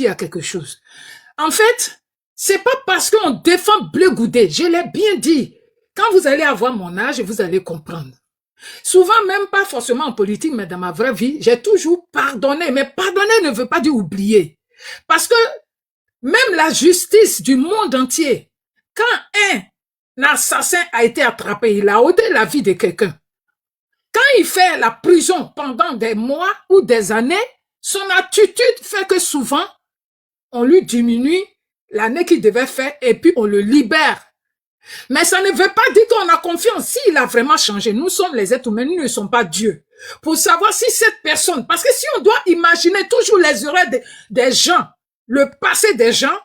à quelque chose. En fait, c'est pas parce qu'on défend Blé Goudé, je l'ai bien dit. Quand vous allez avoir mon âge, vous allez comprendre. Souvent, même pas forcément en politique, mais dans ma vraie vie, j'ai toujours pardonné. Mais pardonner ne veut pas dire oublier. Parce que même la justice du monde entier, quand un assassin a été attrapé, il a ôté la vie de quelqu'un. Quand il fait la prison pendant des mois ou des années, son attitude fait que souvent, on lui diminue l'année qu'il devait faire et puis on le libère. Mais ça ne veut pas dire qu'on a confiance. S'il a vraiment changé, nous sommes les êtres humains, nous ne sommes pas Dieu. Pour savoir si cette personne, parce que si on doit imaginer toujours les erreurs des gens, le passé des gens,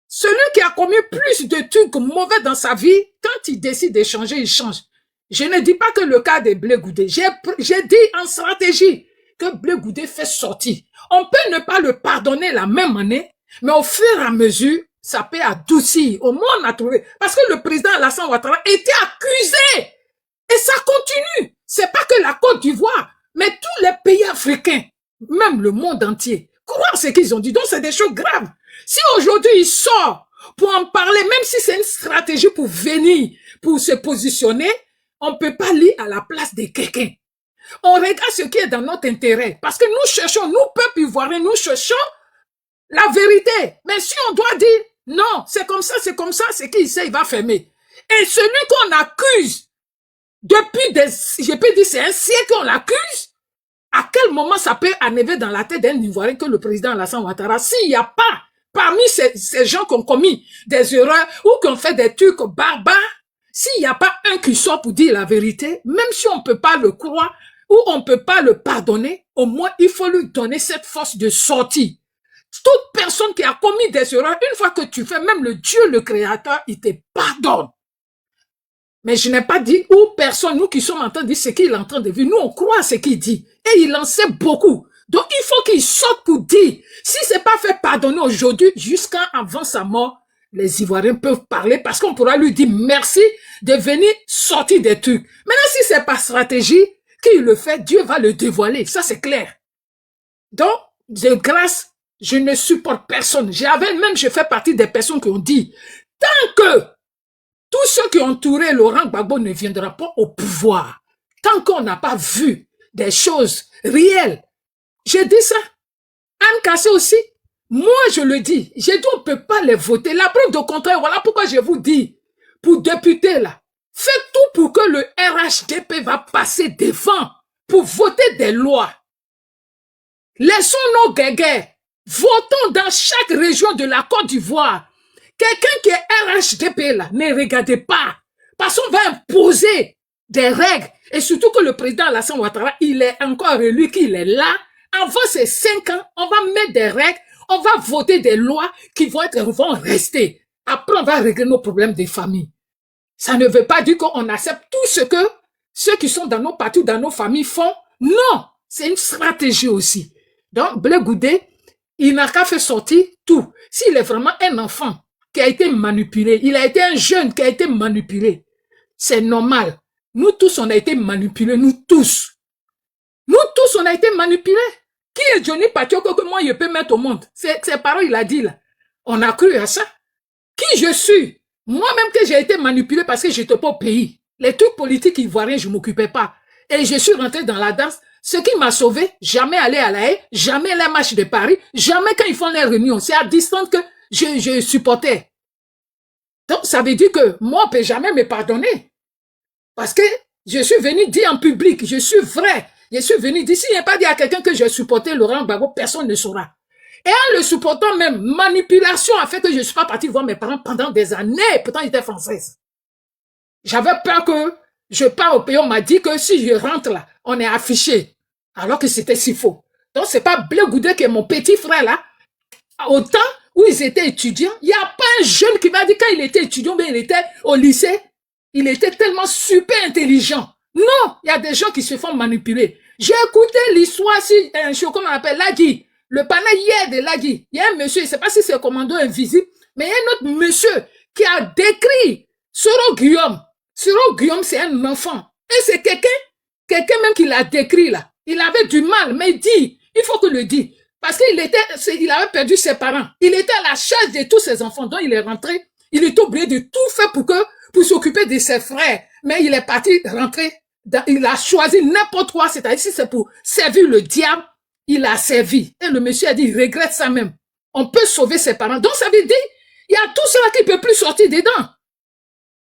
celui qui a commis plus de trucs mauvais dans sa vie, quand il décide de changer, il change. Je ne dis pas que le cas de Blé Goudé. J'ai dit en stratégie que Blé Goudé fait sortir. On peut ne pas le pardonner la même année, mais au fur et à mesure, ça peut adoucir. Au moins, on a trouvé. Parce que le président Alassane Ouattara était accusé. Et ça continue. C'est pas que la Côte d'Ivoire, mais tous les pays africains, même le monde entier, croient ce qu'ils ont dit. Donc, c'est des choses graves. Si aujourd'hui, il sort pour en parler, même si c'est une stratégie pour venir, pour se positionner, on ne peut pas lire à la place de quelqu'un. On regarde ce qui est dans notre intérêt. Parce que nous cherchons, nous, peuple ivoirien, nous cherchons la vérité. Mais si on doit dire, non, c'est comme ça, c'est qui sait, il va fermer. Et celui qu'on accuse, depuis je peux dire, c'est un siècle qu'on l'accuse, à quel moment ça peut arriver dans la tête d'un Ivoirien que le président Alassane Ouattara, s'il n'y a pas, parmi ces gens qui ont commis des erreurs ou qui ont fait des trucs barbares, s'il n'y a pas un qui sort pour dire la vérité, même si on ne peut pas le croire ou on ne peut pas le pardonner, au moins il faut lui donner cette force de sortie. Toute personne qui a commis des erreurs, une fois que tu fais, même le Dieu, le Créateur, il te pardonne. Mais je n'ai pas dit, ou personne, nous qui sommes en train de dire ce qu'il est en train de vivre, nous on croit à ce qu'il dit. Et il en sait beaucoup. Donc il faut qu'il sorte pour dire, si c'est pas fait pardonner aujourd'hui, jusqu'à avant sa mort, les Ivoiriens peuvent parler parce qu'on pourra lui dire merci de venir sortir des trucs. Maintenant, si c'est pas stratégie, qu'il le fait, Dieu va le dévoiler. Ça, c'est clair. Donc, de grâce, je ne supporte personne. Je fais partie des personnes qui ont dit, tant que tous ceux qui ont entouré Laurent Gbagbo ne viendront pas au pouvoir, tant qu'on n'a pas vu des choses réelles. J'ai dit ça. Anne Kassé aussi. Moi, je le dis. J'ai dit, on ne peut pas les voter. La preuve de contraire, voilà pourquoi je vous dis, pour députer là, faites tout pour que le RHDP va passer devant pour voter des lois. Laissons nos guéguerres. Votons dans chaque région de la Côte d'Ivoire. Quelqu'un qui est RHDP là, ne regardez pas. Parce qu'on va imposer des règles. Et surtout que le président Alassane Ouattara, il est encore élu, qu'il est là. Avant ces 5 ans, on va mettre des règles, on va voter des lois qui vont rester. Après, on va régler nos problèmes des familles. Ça ne veut pas dire qu'on accepte tout ce que ceux qui sont dans nos partis, dans nos familles font. Non, c'est une stratégie aussi. Donc, Blé Goudé, il n'a qu'à faire sortir tout. S'il est vraiment un enfant qui a été manipulé, il a été un jeune qui a été manipulé, c'est normal. Nous tous, on a été manipulés, nous tous. Nous tous, on a été manipulés. Qui est Johnny Patioko que moi, je peux mettre au monde? Ses paroles, il a dit là. On a cru à ça. Qui je suis? Moi-même que j'ai été manipulé parce que j'étais pas au pays. Les trucs politiques ivoiriens, je m'occupais pas. Et je suis rentré dans la danse. Ce qui m'a sauvé, jamais aller à la haie, jamais la marche de Paris, jamais quand ils font les réunions. C'est à distance que je supportais. Donc, ça veut dire que moi, on peut jamais me pardonner. Parce que je suis venu dire en public, je suis vrai. Je suis venu dire, s'il n'y a pas dit à quelqu'un que j'ai supporté Laurent Gbagbo, personne ne saura. Et en le supportant même, manipulation a fait que je ne suis pas parti voir mes parents pendant des années. Pourtant, j'étais française. J'avais peur que je pars au pays. On m'a dit que si je rentre là, on est affiché. Alors que c'était si faux. Donc, c'est pas Blé Goudé qui est mon petit frère là. Au temps où ils étaient étudiants, il n'y a pas un jeune qui m'a dit quand il était étudiant, mais il était au lycée, il était tellement super intelligent. Non, il y a des gens qui se font manipuler. J'ai écouté l'histoire si un show, comme on appelle Lagui, le panel hier de Lagui. Il y a un monsieur, je ne sais pas si c'est le commando invisible, mais il y a un autre monsieur qui a décrit Soro Guillaume. Soro Guillaume, c'est un enfant. Et c'est quelqu'un même qui l'a décrit là. Il avait du mal, mais il dit, il faut que le dise. Parce il avait perdu ses parents. Il était à la charge de tous ses enfants. Donc, il est rentré. Il est obligé de tout faire pour s'occuper de ses frères. Mais il est parti rentrer. Il a choisi n'importe quoi. C'est-à-dire, si c'est pour servir le diable, il a servi. Et le monsieur a dit, il regrette ça même. On peut sauver ses parents. Donc, ça veut dire, il y a tout cela qui ne peut plus sortir dedans.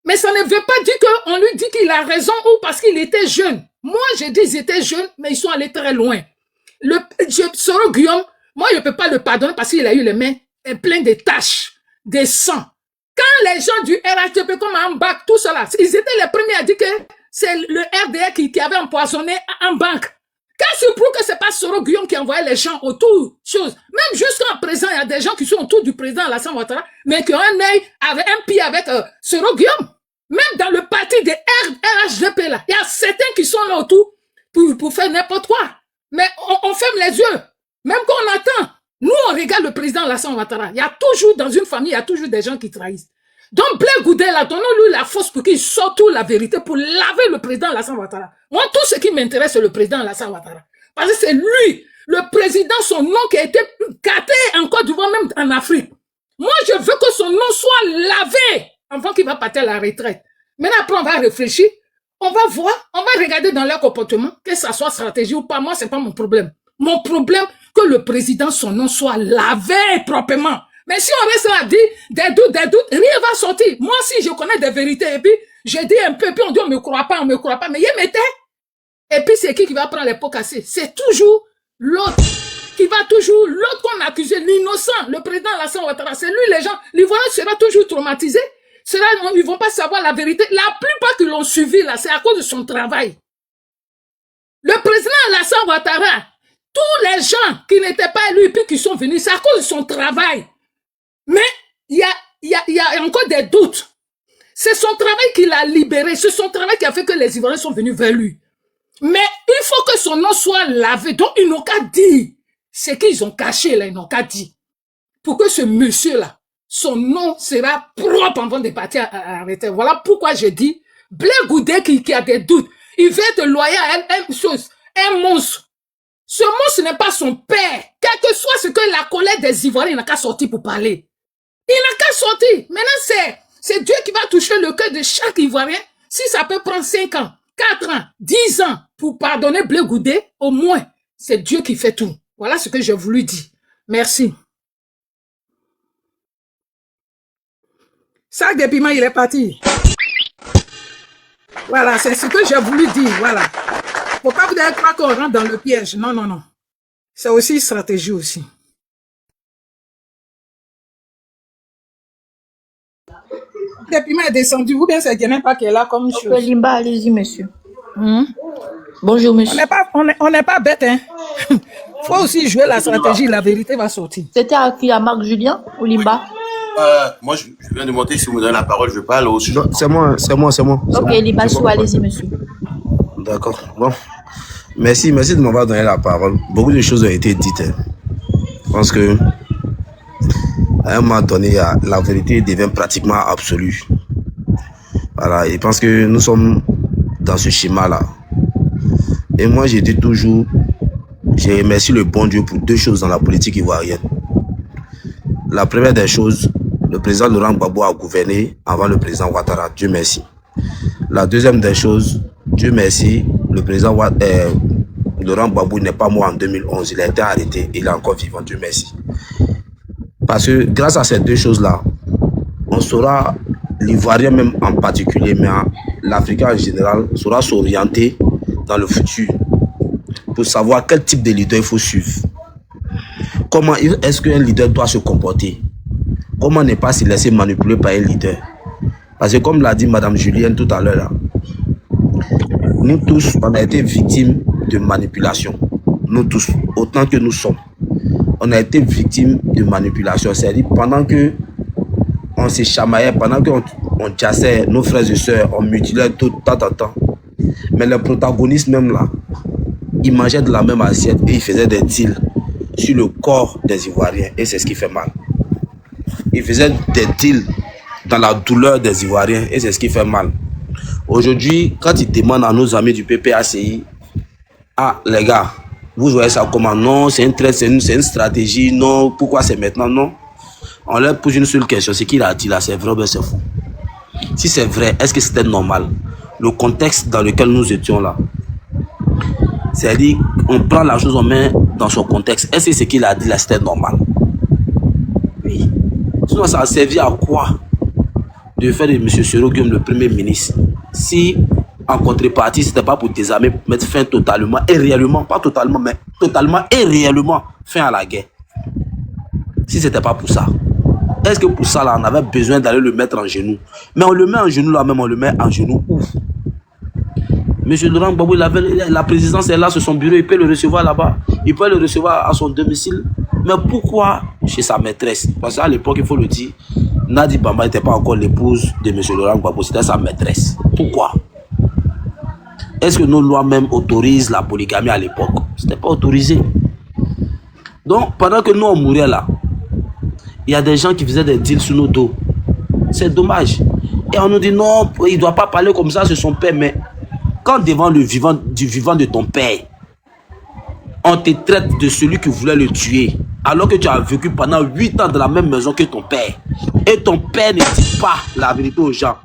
Mais ça ne veut pas dire qu'on lui dit qu'il a raison ou parce qu'il était jeune. Moi, j'ai dit qu'ils étaient jeunes, mais ils sont allés très loin. Soro Guillaume, moi, je ne peux pas le pardonner parce qu'il a eu les mains pleines de taches, de sang. Quand les gens du RHDP, comme Ambak, tout cela, ils étaient les premiers à dire que c'est le RDR qui avait empoisonné Ambak. Quand c'est pour que ce n'est pas Soro Guillaume qui envoyait les gens autour, chose. Même jusqu'à présent, il y a des gens qui sont autour du président Alassane Ouattara, mais qui ont un œil, avec un pied avec Soro Guillaume. Même dans le parti des RHDP, là, il y a certains qui sont là autour pour faire n'importe quoi. Mais on ferme les yeux. Même quand on attend, nous, on regarde le président Alassane Ouattara. Il y a toujours, dans une famille, il y a toujours des gens qui trahissent. Donc, Blé Goudé, là, donnons-lui la force pour qu'il sorte toute la vérité, pour laver le président Alassane Ouattara. Moi, tout ce qui m'intéresse, c'est le président Alassane Ouattara. Parce que c'est lui, le président, son nom qui a été gâté en Côte d'Ivoire, même en Afrique. Moi, je veux que son nom soit lavé avant qu'il va partir à la retraite. Maintenant, après, on va réfléchir. On va voir, on va regarder dans leur comportement, que ça soit stratégie ou pas. Moi, c'est pas mon problème. Mon problème, que le président, son nom soit lavé proprement. Mais si on reste là à dire des doutes, rien va sortir. Moi aussi, je connais des vérités. Et puis, j'ai dit un peu, puis on dit on me croit pas. Mais il m'était. Et puis, c'est qui va prendre les pots cassés? C'est toujours l'autre. Qui va toujours, l'autre qu'on accuse, l'innocent, le président Alassane Ouattara. C'est lui, les gens, l'Ivoirien sera toujours traumatisé. Cela, ils vont pas savoir la vérité. La plupart qui l'ont suivi, là, c'est à cause de son travail. Le président Alassane Ouattara, tous les gens qui n'étaient pas élus et puis qui sont venus, c'est à cause de son travail. Mais il y a encore des doutes. C'est son travail qui l'a libéré. C'est son travail qui a fait que les Ivoiriens sont venus vers lui. Mais il faut que son nom soit lavé. Donc, ils n'ont qu'à dire. C'est qu'ils ont caché, là, ils n'ont qu'à dire. Pour que ce monsieur-là, son nom sera propre avant de partir à arrêter. Voilà pourquoi je dis, Blé Goudé qui a des doutes, il veut être loyal à une chose, un monstre. Ce monstre n'est pas son père. Quel que soit ce que la colère des Ivoiriens, il n'a qu'à sortir pour parler. Il n'a qu'à sortir. Maintenant, c'est Dieu qui va toucher le cœur de chaque Ivoirien. Si ça peut prendre 5 ans, 4 ans, 10 ans pour pardonner Blé Goudé, au moins, c'est Dieu qui fait tout. Voilà ce que j'ai voulu dire. Merci. Sac de piment, il est parti. Voilà, c'est ce que j'ai voulu dire. Voilà. Faut pas vous dire croire qu'on rentre dans le piège. Non, non, non. C'est aussi une stratégie aussi. Le piment est descendu. Vous bien, c'est Guénin pas qui est là comme une chose. Limba, allez-y, monsieur. Bonjour, monsieur. On n'est pas bête, hein. Faut aussi jouer la stratégie. La vérité va sortir. C'était à qui, à Marc Julien ou Limba? Moi, je viens de monter. Si vous me donnez la parole, je parle aussi. C'est moi. Ok, Limba, allez-y, monsieur. D'accord. Bon. Merci de m'avoir donné la parole. Beaucoup de choses ont été dites. Hein. Je pense que à un moment donné, la vérité devient pratiquement absolue. Voilà. Et je pense que nous sommes dans ce schéma-là. Et moi, j'ai dit toujours, j'ai remercié le bon Dieu pour 2 choses dans la politique ivoirienne. La première des choses, le président Laurent Gbagbo a gouverné avant le président Ouattara. Dieu merci. La deuxième des choses, Dieu merci, le président Laurent Gbagbo n'est pas mort en 2011. Il a été arrêté et il est encore vivant. Dieu merci. Parce que grâce à ces 2 choses-là, on saura, l'Ivoirien même en particulier, mais l'Africain en général, saura s'orienter dans le futur pour savoir quel type de leader il faut suivre. Comment est-ce qu'un leader doit se comporter? Comment ne pas se laisser manipuler par un leader? Parce que comme l'a dit Madame Julienne tout à l'heure, nous tous, on a été victimes de manipulation. Nous tous, autant que nous sommes. On a été victimes de manipulation. C'est-à-dire pendant que on se chamaillait, pendant qu'on chassait nos frères et sœurs, on mutilait tout temps en temps. Mais les protagonistes même là, ils mangeaient de la même assiette et ils faisaient des deals sur le corps des Ivoiriens. Et c'est ce qui fait mal. Ils faisaient des deals dans la douleur des Ivoiriens et c'est ce qui fait mal. Aujourd'hui, quand ils demandent à nos amis du PPACI, ah les gars, Vous voyez ça comment? Non, c'est une stratégie. Non, pourquoi c'est maintenant? Non. On leur pose une seule question. Ce qu'il a dit là, c'est vrai ou bien c'est faux? Si c'est vrai, est-ce que c'était normal? Le contexte dans lequel nous étions là, c'est-à-dire on prend la chose en main dans son contexte. Est-ce que ce qu'il a dit là, c'était normal? Oui. Sinon, ça a servi à quoi de faire de M. Soro comme le Premier ministre si en contrepartie, c'était pas pour désarmer, mettre fin totalement et réellement, pas totalement, mais totalement et réellement fin à la guerre? Si c'était pas pour ça, est-ce que pour ça là, on avait besoin d'aller le mettre en genoux? Mais on le met en genoux là même, on le met en genoux où? Monsieur Laurent Gbagbo, la présidence est là sur son bureau, il peut le recevoir là-bas, il peut le recevoir à son domicile. Mais pourquoi chez sa maîtresse? Parce qu'à l'époque, il faut le dire, Nadi Bamba n'était pas encore l'épouse de monsieur Laurent Gbagbo, c'était sa maîtresse. Pourquoi? Est-ce que nos lois même autorisent la polygamie à l'époque? Ce n'était pas autorisé. Donc, pendant que nous on mourait là, il y a des gens qui faisaient des deals sur nos dos. C'est dommage. Et on nous dit non, il ne doit pas parler comme ça, c'est son père. Mais quand devant le vivant de ton père, on te traite de celui qui voulait le tuer, alors que tu as vécu pendant 8 ans dans la même maison que ton père, et ton père ne dit pas la vérité aux gens,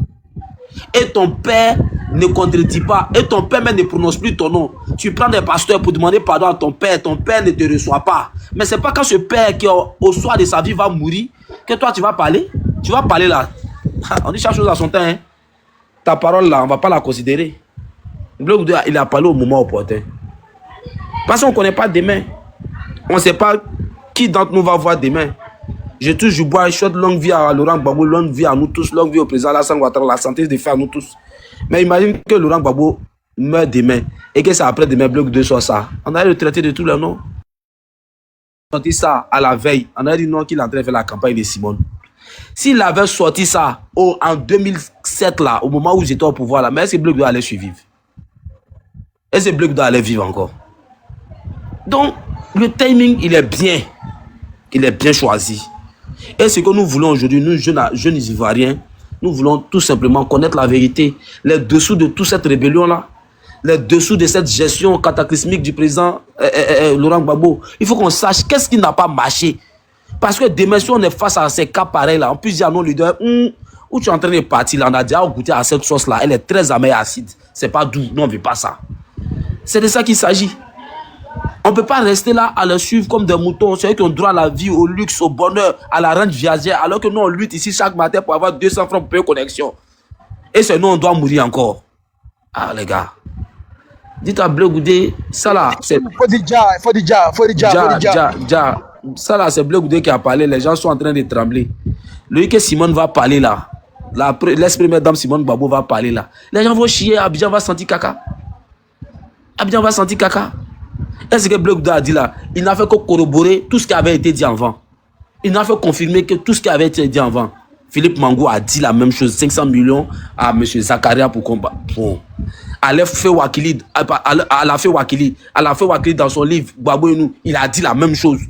et ton père ne contredit pas, et ton père même ne prononce plus ton nom. Tu prends des pasteurs pour demander pardon à ton père ne te reçoit pas. Mais c'est pas quand ce père qui au soir de sa vie va mourir que toi tu vas parler. Tu vas parler là. On dit chaque chose à son temps. Hein. Ta parole là, on va pas la considérer. Il a parlé au moment opportun. Parce qu'on ne connaît pas demain. On ne sait pas qui d'entre nous va voir demain. Je touche du bois, je souhaite longue vie à Laurent Gbagbo, longue vie à nous tous, longue vie au président Alassane Ouattara, la santé de faire à nous tous. Mais imagine que Laurent Gbagbo meurt demain et que c'est après demain bloc 2 soit ça. On a le traité de tous les noms. On a sorti ça à la veille. On a dit non qu'il est en train de faire la campagne de Simone. S'il avait sorti ça en 2007 là, au moment où j'étais au pouvoir là, mais est-ce que bloc 2 allait survivre? Est-ce que bloc 2 allait vivre encore? Donc, le timing, il est bien choisi. Et ce que nous voulons aujourd'hui, nous, jeunes Ivoiriens, nous voulons tout simplement connaître la vérité, les dessous de toute cette rébellion-là, les dessous de cette gestion cataclysmique du président Laurent Gbagbo. Il faut qu'on sache qu'est-ce qui n'a pas marché. Parce que demain, si on est face à ces cas pareils-là, on peut dire à nos leaders, où tu es en train de partir, là, on a déjà goûté à cette sauce-là, elle est très amère et acide. C'est pas doux, nous on ne veut pas ça. C'est de ça qu'il s'agit. On ne peut pas rester là à les suivre comme des moutons. C'est eux qui ont droit à la vie, au luxe, au bonheur, à la rente viagère. Alors que nous, on lutte ici chaque matin pour avoir 200 francs pour payer connexion. Et c'est nous, on doit mourir encore. Ah, les gars. Dites à Bleu Goudé, ça là, c'est... Faut dire. Ça là, c'est Bleu Goudé qui a parlé. Les gens sont en train de trembler. Lui que Simone va parler là. L'ex-première dame Simone Gbagbo va parler là. Les gens vont chier, Abidjan va sentir caca. Abidjan va sentir caca. Est-ce que Bleu Goudé a dit là? Il n'a fait que corroborer tout ce qui avait été dit avant. Il n'a fait confirmer que tout ce qui avait été dit avant. Philippe Mangou a dit la même chose, 500 millions à M. Zakaria pour combattre. Bon. Elle a fait Wakili dans son livre, Gbagbo et nous, il a dit la même chose.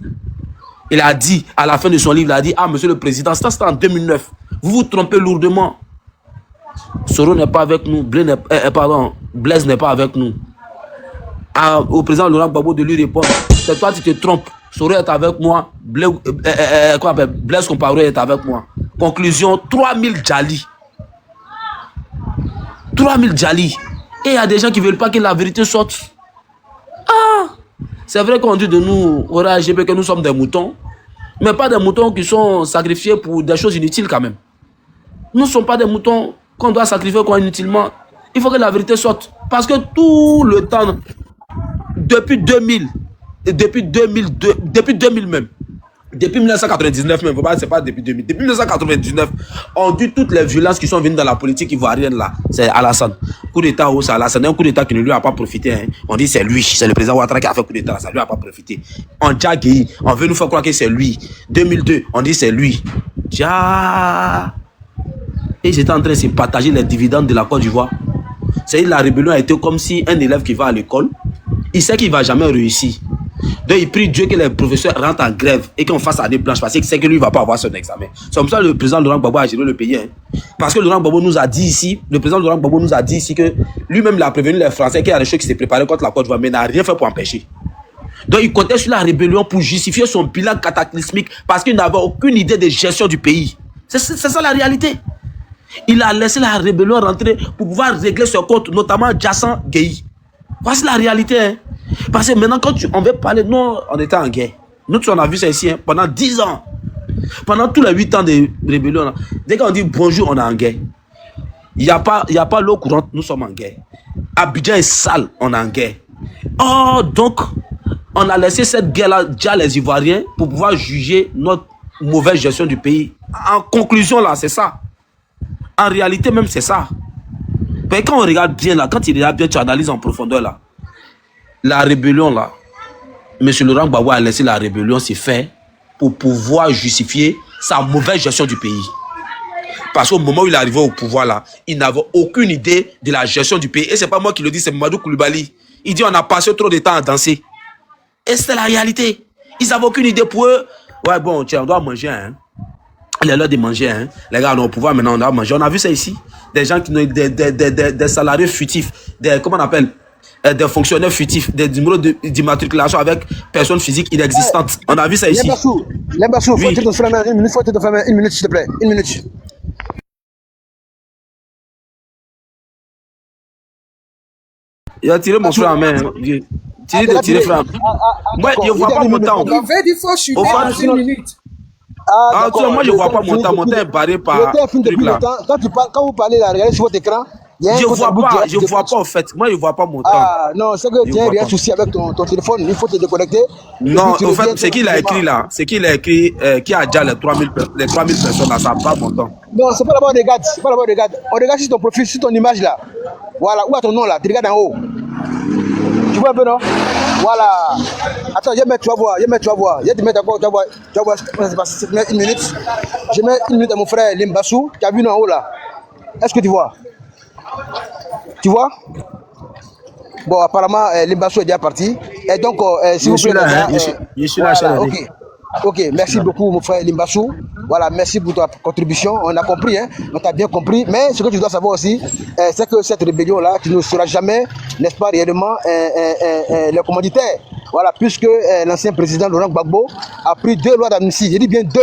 Il a dit, à la fin de son livre, il a dit, ah, monsieur le président, ça c'était en 2009. Vous vous trompez lourdement. Soro n'est pas avec nous, Blaise n'est pas avec nous. Au président Laurent Gbagbo de lui répondre, c'est toi qui te trompes. Soro est avec moi, Blaise Compaoré est avec moi. Conclusion, 3000 Djali. 3000 Djali. Et il y a des gens qui ne veulent pas que la vérité sorte. Ah, c'est vrai qu'on dit de nous, au RAGP, que nous sommes des moutons, mais pas des moutons qui sont sacrifiés pour des choses inutiles quand même. Nous ne sommes pas des moutons qu'on doit sacrifier inutilement. Il faut que la vérité sorte. Parce que tout le temps, depuis 2000, depuis 2000 même, depuis 1999 même, c'est pas depuis 2000, depuis 1999, on dit toutes les violences qui sont venues dans la politique ivoirienne là, c'est Alassane. Coup d'état, c'est Alassane, un coup d'état qui ne lui a pas profité. Hein. On dit c'est lui, c'est le président Ouattara qui a fait coup d'état, ça ne lui a pas profité. On dit, on veut nous faire croire que c'est lui. 2002, on dit c'est lui. Et j'étais en train de se partager les dividendes de la Côte d'Ivoire. C'est-à-dire la rébellion a été comme si un élève qui va à l'école, il sait qu'il ne va jamais réussir. Donc il prie Dieu que les professeurs rentrent en grève et qu'on fasse à des planches parce qu'il sait que lui ne va pas avoir son examen. C'est comme ça que le président Laurent Gbagbo a géré le pays. Hein. Parce que Laurent Gbagbo nous a dit ici, le président Laurent Gbagbo nous a dit ici que lui-même il a prévenu les Français qu'il y a des choses qui s'est préparé contre la Côte d'Ivoire mais n'a rien fait pour empêcher. Donc, il comptait sur la rébellion pour justifier son bilan cataclysmique parce qu'il n'avait aucune idée de gestion du pays. C'est ça la réalité. Il a laissé la rébellion rentrer pour pouvoir régler ce compte, notamment Jassan Gueye. Voici la réalité. Hein. Parce que maintenant, quand on veut parler, nous, on était en guerre. Nous, on a vu ça ici hein, pendant 10 ans. Pendant tous les 8 ans de rébellion, là, dès qu'on dit bonjour, on est en guerre. Il n'y a pas l'eau courante, nous sommes en guerre. Abidjan est sale, on est en guerre. Oh, donc, on a laissé cette guerre-là déjà les Ivoiriens pour pouvoir juger notre mauvaise gestion du pays. En conclusion, là, c'est ça. En réalité, même, c'est ça. Mais quand on regarde bien, là, quand tu regardes bien, tu analyses en profondeur, là. La rébellion, là, M. Laurent Gbagbo a laissé la rébellion se faire pour pouvoir justifier sa mauvaise gestion du pays. Parce qu'au moment où il est arrivé au pouvoir, là, il n'avait aucune idée de la gestion du pays. Et c'est pas moi qui le dis, c'est Mamadou Koulibaly. Il dit on a passé trop de temps à danser. Et c'est la réalité. Ils n'avaient aucune idée pour eux. Ouais, bon, tiens, on doit manger, hein. Il est l'heure de manger, hein. Les gars, on est au pouvoir, maintenant on doit manger. On a vu ça ici. Des gens qui ont des salariés futifs, comment on appelle, des fonctionnaires futifs, des numéros d'immatriculation avec personnes physiques inexistantes. On a vu ça ici. L'embassou, Oui. faut te faire une minute, s'il te plaît. Une minute. Il a tiré mon frère en main. Tiré frère. Moi, je ne vois pas mon temps. Il veut dire qu'il faut chuter dans une minute. Ah, moi, je ne vois pas mon temps. Mon temps est barré par truc là. Quand vous parlez là, regardez sur votre écran. Je ne vois pas en fait. Moi, je ne vois pas mon temps. Ah non, c'est que tu as un souci avec ton téléphone. Il faut te déconnecter. Non, en fait, ce qu'il a écrit là, qui a déjà les 3000 personnes là, ça n'a pas mon temps. Non, c'est pas là-bas, on regarde. C'est pas là-bas, on regarde. On regarde sur ton profil, sur ton image là. Voilà, où est ton nom là? Tu regardes en haut. Tu vois un peu, non? Voilà. Attends, tu vas voir. Je vais te mettre d'accord, tu vas voir. Je mets une minute. Je mets une minute à mon frère Limbassou, qui a vu en haut là. Est-ce que tu vois? Tu vois? Bon, apparemment, Limbassou est déjà parti. Et donc, s'il vous plaît, je suis là, voilà, ok, merci beaucoup, mon frère Limbassou. Voilà, merci pour ta contribution. On a compris, hein, on t'a bien compris. Mais ce que tu dois savoir aussi, c'est que cette rébellion-là, tu ne seras jamais, n'est-ce pas, réellement le commanditaire. Voilà, puisque l'ancien président Laurent Gbagbo a pris 2 lois d'amnistie. Je dis bien 2.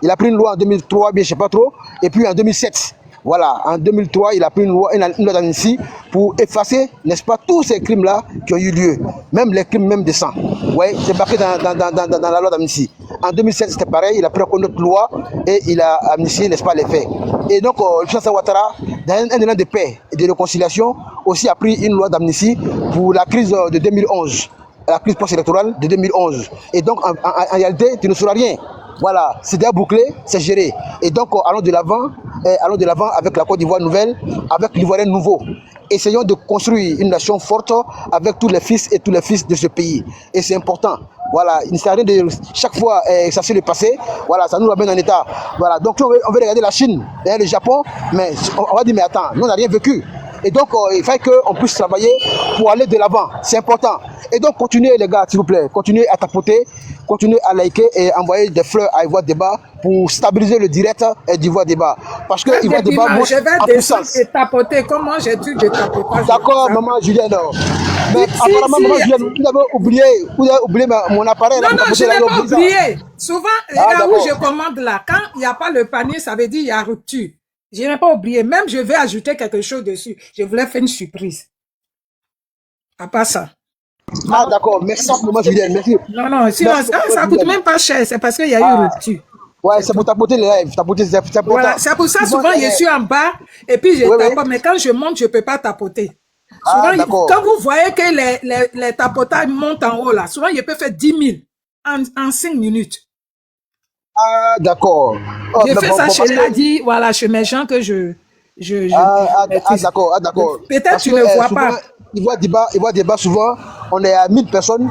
Il a pris une loi en 2003, bien je ne sais pas trop, et puis en 2007. Voilà, en 2003, il a pris une loi d'amnistie pour effacer, n'est-ce pas, tous ces crimes-là qui ont eu lieu, même les crimes même de sang. Ouais, c'est marqué dans la loi d'amnistie. En 2007, c'était pareil, il a pris une autre loi et il a amnistié, n'est-ce pas, les faits. Et donc, Alassane Ouattara, dans un élan de paix et de réconciliation, aussi a pris une loi d'amnistie pour la crise de 2011, la crise post-électorale de 2011. Et donc, en réalité, tu ne sauras rien. Voilà, c'est déjà bouclé, c'est géré. Et donc, allons de l'avant avec la Côte d'Ivoire nouvelle, avec l'Ivoirien nouveau. Essayons de construire une nation forte avec tous les fils et tous les fils de ce pays. Et c'est important. Voilà, il ne sert à rien de chaque fois chercher le passé. Voilà, ça nous ramène en état. Voilà, donc on veut regarder la Chine et le Japon, mais on va dire, mais attends, nous on n'a rien vécu. Et donc, il faut qu'on puisse travailler pour aller de l'avant. C'est important. Et donc, continuez les gars, s'il vous plaît. Continuez à tapoter, continuez à liker et envoyer des fleurs à Ivoire Débat pour stabiliser le direct d'Ivoire Débat. Parce que Ivoire Débat monte je vais descendre et tapoter. Comment j'ai-tu de tapoter? D'accord, maman Julienne. Mais Si, apparemment, si. maman Julienne, vous avez oublié mon appareil. Non, là, non, je là, n'ai pas bizarre. oublié. Souvent, Ah, là où d'accord. je commande là, quand il n'y a pas le panier, ça veut dire qu'il y a rupture. Je n'ai pas oublié. Même je vais ajouter quelque chose dessus. Je voulais faire une surprise. À part ça. Ah, d'accord. Merci, maman Julienne. Merci. Non, sinon, Merci, ça maman coûte Julienne. même pas cher. C'est parce qu'il y a eu rupture. Ouais, c'est pour tapoter les lives. C'est important. Voilà, c'est pour ça, souvent, je suis en bas et puis je tapote. Mais quand je monte, je ne peux pas tapoter. Ah, Souvent, d'accord. quand vous voyez que les tapotages montent en haut, là, souvent, je peux faire 10 000 en 5 minutes. Ah, d'accord. Oh, J'ai mais fait bon, ça bon, chez parce que- Ladi, voilà, chez mes gens que je maîtrise. d'accord, d'accord. Peut-être Parce tu que, ne vois souvent, pas. Il voit débat souvent, on est à 1000 personnes,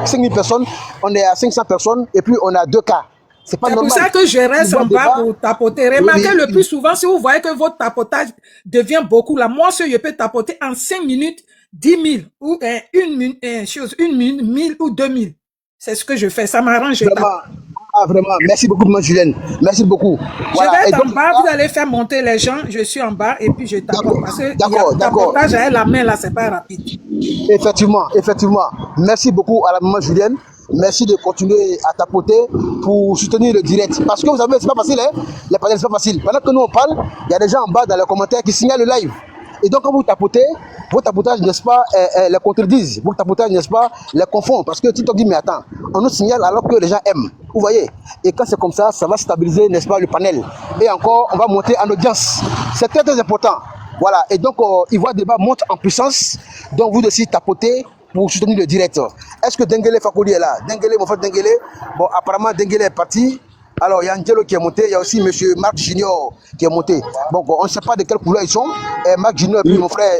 5000 personnes, on est à 500 personnes, et puis on a 2 cas. C'est pas C'est pour normal. ça que je reste Ivoire en bas Débat, pour tapoter. Remarquez oui, le plus souvent, si vous voyez que votre tapotage devient beaucoup, là, moi, je peux tapoter en 5 minutes, 10 000, ou une minute, 1000 ou 2000. C'est ce que je fais, ça m'arrange. Je tape. vraiment. Ah, vraiment, merci beaucoup, maman Julienne. Merci beaucoup. Je Voilà. vais Et être donc, en bas, vous allez faire monter les gens, je suis en bas et puis je tape. d'accord, Parce que d'accord, d'accord. tapotage avec la main là, c'est pas rapide. Effectivement, effectivement. Merci beaucoup à la maman Julienne. Merci de continuer à tapoter pour soutenir le direct. Parce que vous savez, c'est pas facile, hein? Les panels, c'est pas facile. Pendant que nous on parle, il y a des gens en bas dans les commentaires qui signalent le live. Et donc, quand vous tapotez, vos tapotages, n'est-ce pas, les contredisent. Vos tapotages, n'est-ce pas, les confondent. Parce que TikTok dit, mais attends, on nous signale alors que les gens aiment. Vous voyez? Et quand c'est comme ça, ça va stabiliser, n'est-ce pas, le panel. Et encore, on va monter en audience. C'est très, très important. Voilà. Et donc, Ivoire Débat monte en puissance. Donc, vous aussi tapotez pour soutenir le direct. Est-ce que Dengele Fakoli est là? Dengele, mon frère Dengele. Bon, apparemment, Dengele est parti. Alors, il y a Angelo qui est monté, il y a aussi M. Marc Junior qui est monté. Donc, on ne sait pas de quelle couleur ils sont. Et Marc Junior et puis mon frère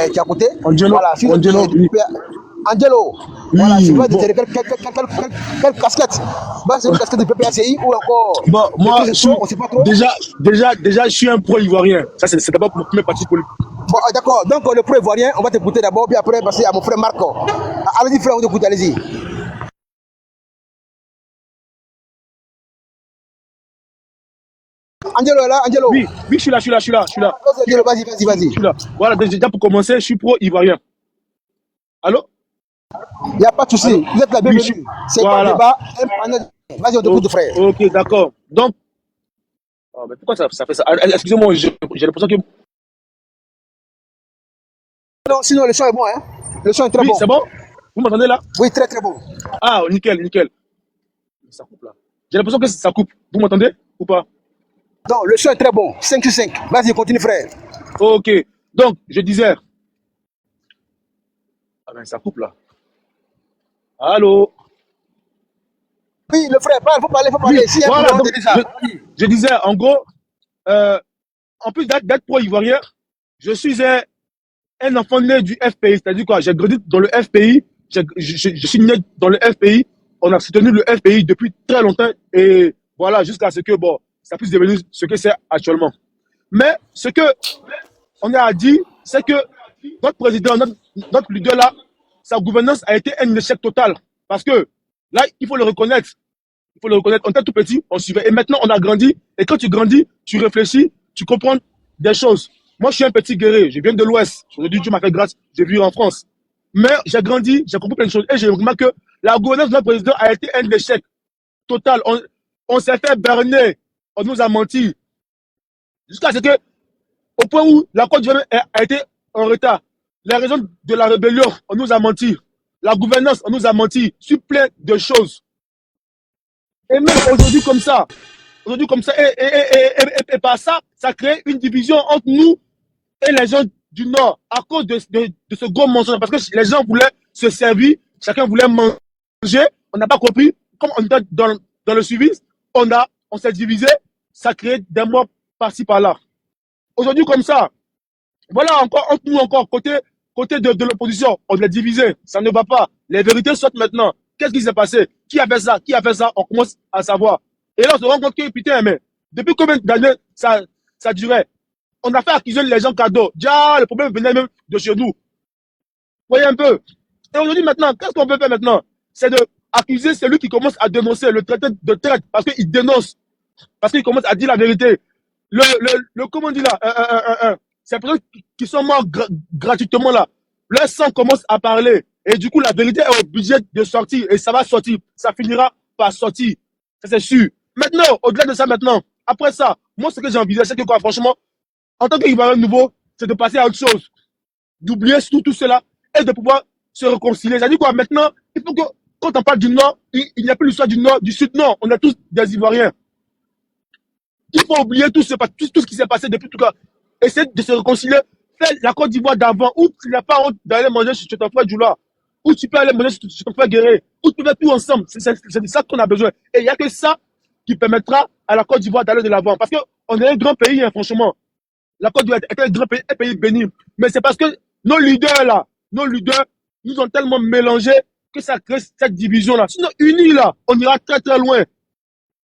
qui est à côté. Angelo, Voilà, Angelo, oui. Angelo, Oui, voilà, c'est vrai de bon. quelle casquette? Bah, c'est une casquette de PPACI ou encore Bon, moi, de on ne sait pas trop. déjà, je suis un pro-ivoirien. Ça, c'est d'abord mon premier parti politique. Bon, d'accord, donc le pro-ivoirien, on va t'écouter d'abord, puis après passer à mon frère Marco. Allez-y, frère, on t'écoute, allez-y. Angelo est là, Angelo. Oui, je suis là. Angelo, vas-y. Je suis là. Voilà, déjà pour commencer, je suis pro-ivoirien. Allô? Il n'y a pas de souci, vous êtes la bienvenue. C'est pas voilà. le débat, un panel. Vas-y, on t'écoute, frère. Ok, d'accord. Donc, oh, mais pourquoi ça fait ça? Excusez-moi, j'ai l'impression que... Non, sinon, le son est bon, hein? Le son est très Oui, bon. c'est bon? Vous m'entendez là? Oui, très, très bon. Ah, nickel. Ça coupe là. J'ai l'impression que ça coupe. Vous m'entendez ou pas? Non, le son est très bon. 5 sur 5. Vas-y, continue, frère. Ok. Donc, je disais... Ah ben, ça coupe là. Allô? Oui, le frère, il faut parler. Oui, Si, voilà, donc, déjà. je disais, en gros, en plus d'être pro-ivoirien, je suis un enfant né du FPI. C'est-à-dire quoi? J'ai grandi dans le FPI. Je suis né dans le FPI. On a soutenu le FPI depuis très longtemps. Et voilà, jusqu'à ce que, bon, ça puisse devenir ce que c'est actuellement. Mais ce que on a dit, c'est que notre président, notre leader là, sa gouvernance a été un échec total. Parce que là, il faut le reconnaître. On était tout petit, on suivait. Et maintenant, on a grandi. Et quand tu grandis, tu réfléchis, tu comprends des choses. Moi, je suis un petit guerrier. Je viens de l'Ouest. Aujourd'hui, Dieu m'a fait grâce. J'ai vécu en France. Mais j'ai grandi, j'ai compris plein de choses. Et j'ai remarqué que la gouvernance de notre président a été un échec total. On s'est fait berner. On nous a menti. Jusqu'à ce que, au point où la Côte d'Ivoire a été en retard. Les raisons de la rébellion, on nous a menti. La gouvernance, on nous a menti sur plein de choses. Et même aujourd'hui comme ça, et par ça, ça crée une division entre nous et les gens du Nord à cause de ce gros mensonge. Parce que les gens voulaient se servir, chacun voulait manger, on n'a pas compris. Comme on était dans le suivi, on s'est divisé, ça crée des morts par-ci par-là. Aujourd'hui comme ça, voilà encore entre nous encore côté de l'opposition, on l'a divisé, ça ne va pas. Les vérités sortent maintenant. Qu'est-ce qui s'est passé? Qui a fait ça? On commence à savoir. Et là, on se rend compte que, putain, mais depuis combien d'années ça durait? On a fait accuser les gens cadeaux. Déjà, le problème venait même de chez nous. Voyez un peu. Et aujourd'hui, maintenant, qu'est-ce qu'on peut faire maintenant? C'est de accuser celui qui commence à dénoncer le traité de traite parce qu'il dénonce. Parce qu'il commence à dire la vérité. Comment on dit là? C'est les personnes qui sont morts gratuitement là. Leur sang commence à parler. Et du coup, la vérité est obligée de sortir. Et ça va sortir. Ça finira par sortir. Ça, c'est sûr. Maintenant, au-delà de ça, après ça, moi, ce que j'ai envie, c'est que quoi, franchement, en tant qu'Ivoirien nouveau, c'est de passer à autre chose. D'oublier tout cela et de pouvoir se réconcilier. C'est-à-dire quoi, maintenant, il faut que, quand on parle du Nord, il n'y a plus l'histoire du Nord, du Sud. Non, on est tous des Ivoiriens. Il faut oublier tout ce qui s'est passé depuis tout cas. Essayer de se réconcilier. Faire la Côte d'Ivoire d'avant, où tu n'as pas honte d'aller manger chez ton frère Djoula, où tu peux aller manger chez ton frère Guéré, où tu peux faire tout ensemble. C'est de ça qu'on a besoin. Et il n'y a que ça qui permettra à la Côte d'Ivoire d'aller de l'avant. Parce qu'on est un grand pays, hein, franchement. La Côte d'Ivoire est un pays béni. Mais c'est parce que nos leaders, nous ont tellement mélangés que ça crée cette division-là. Sinon, unis, là, on ira très, très loin.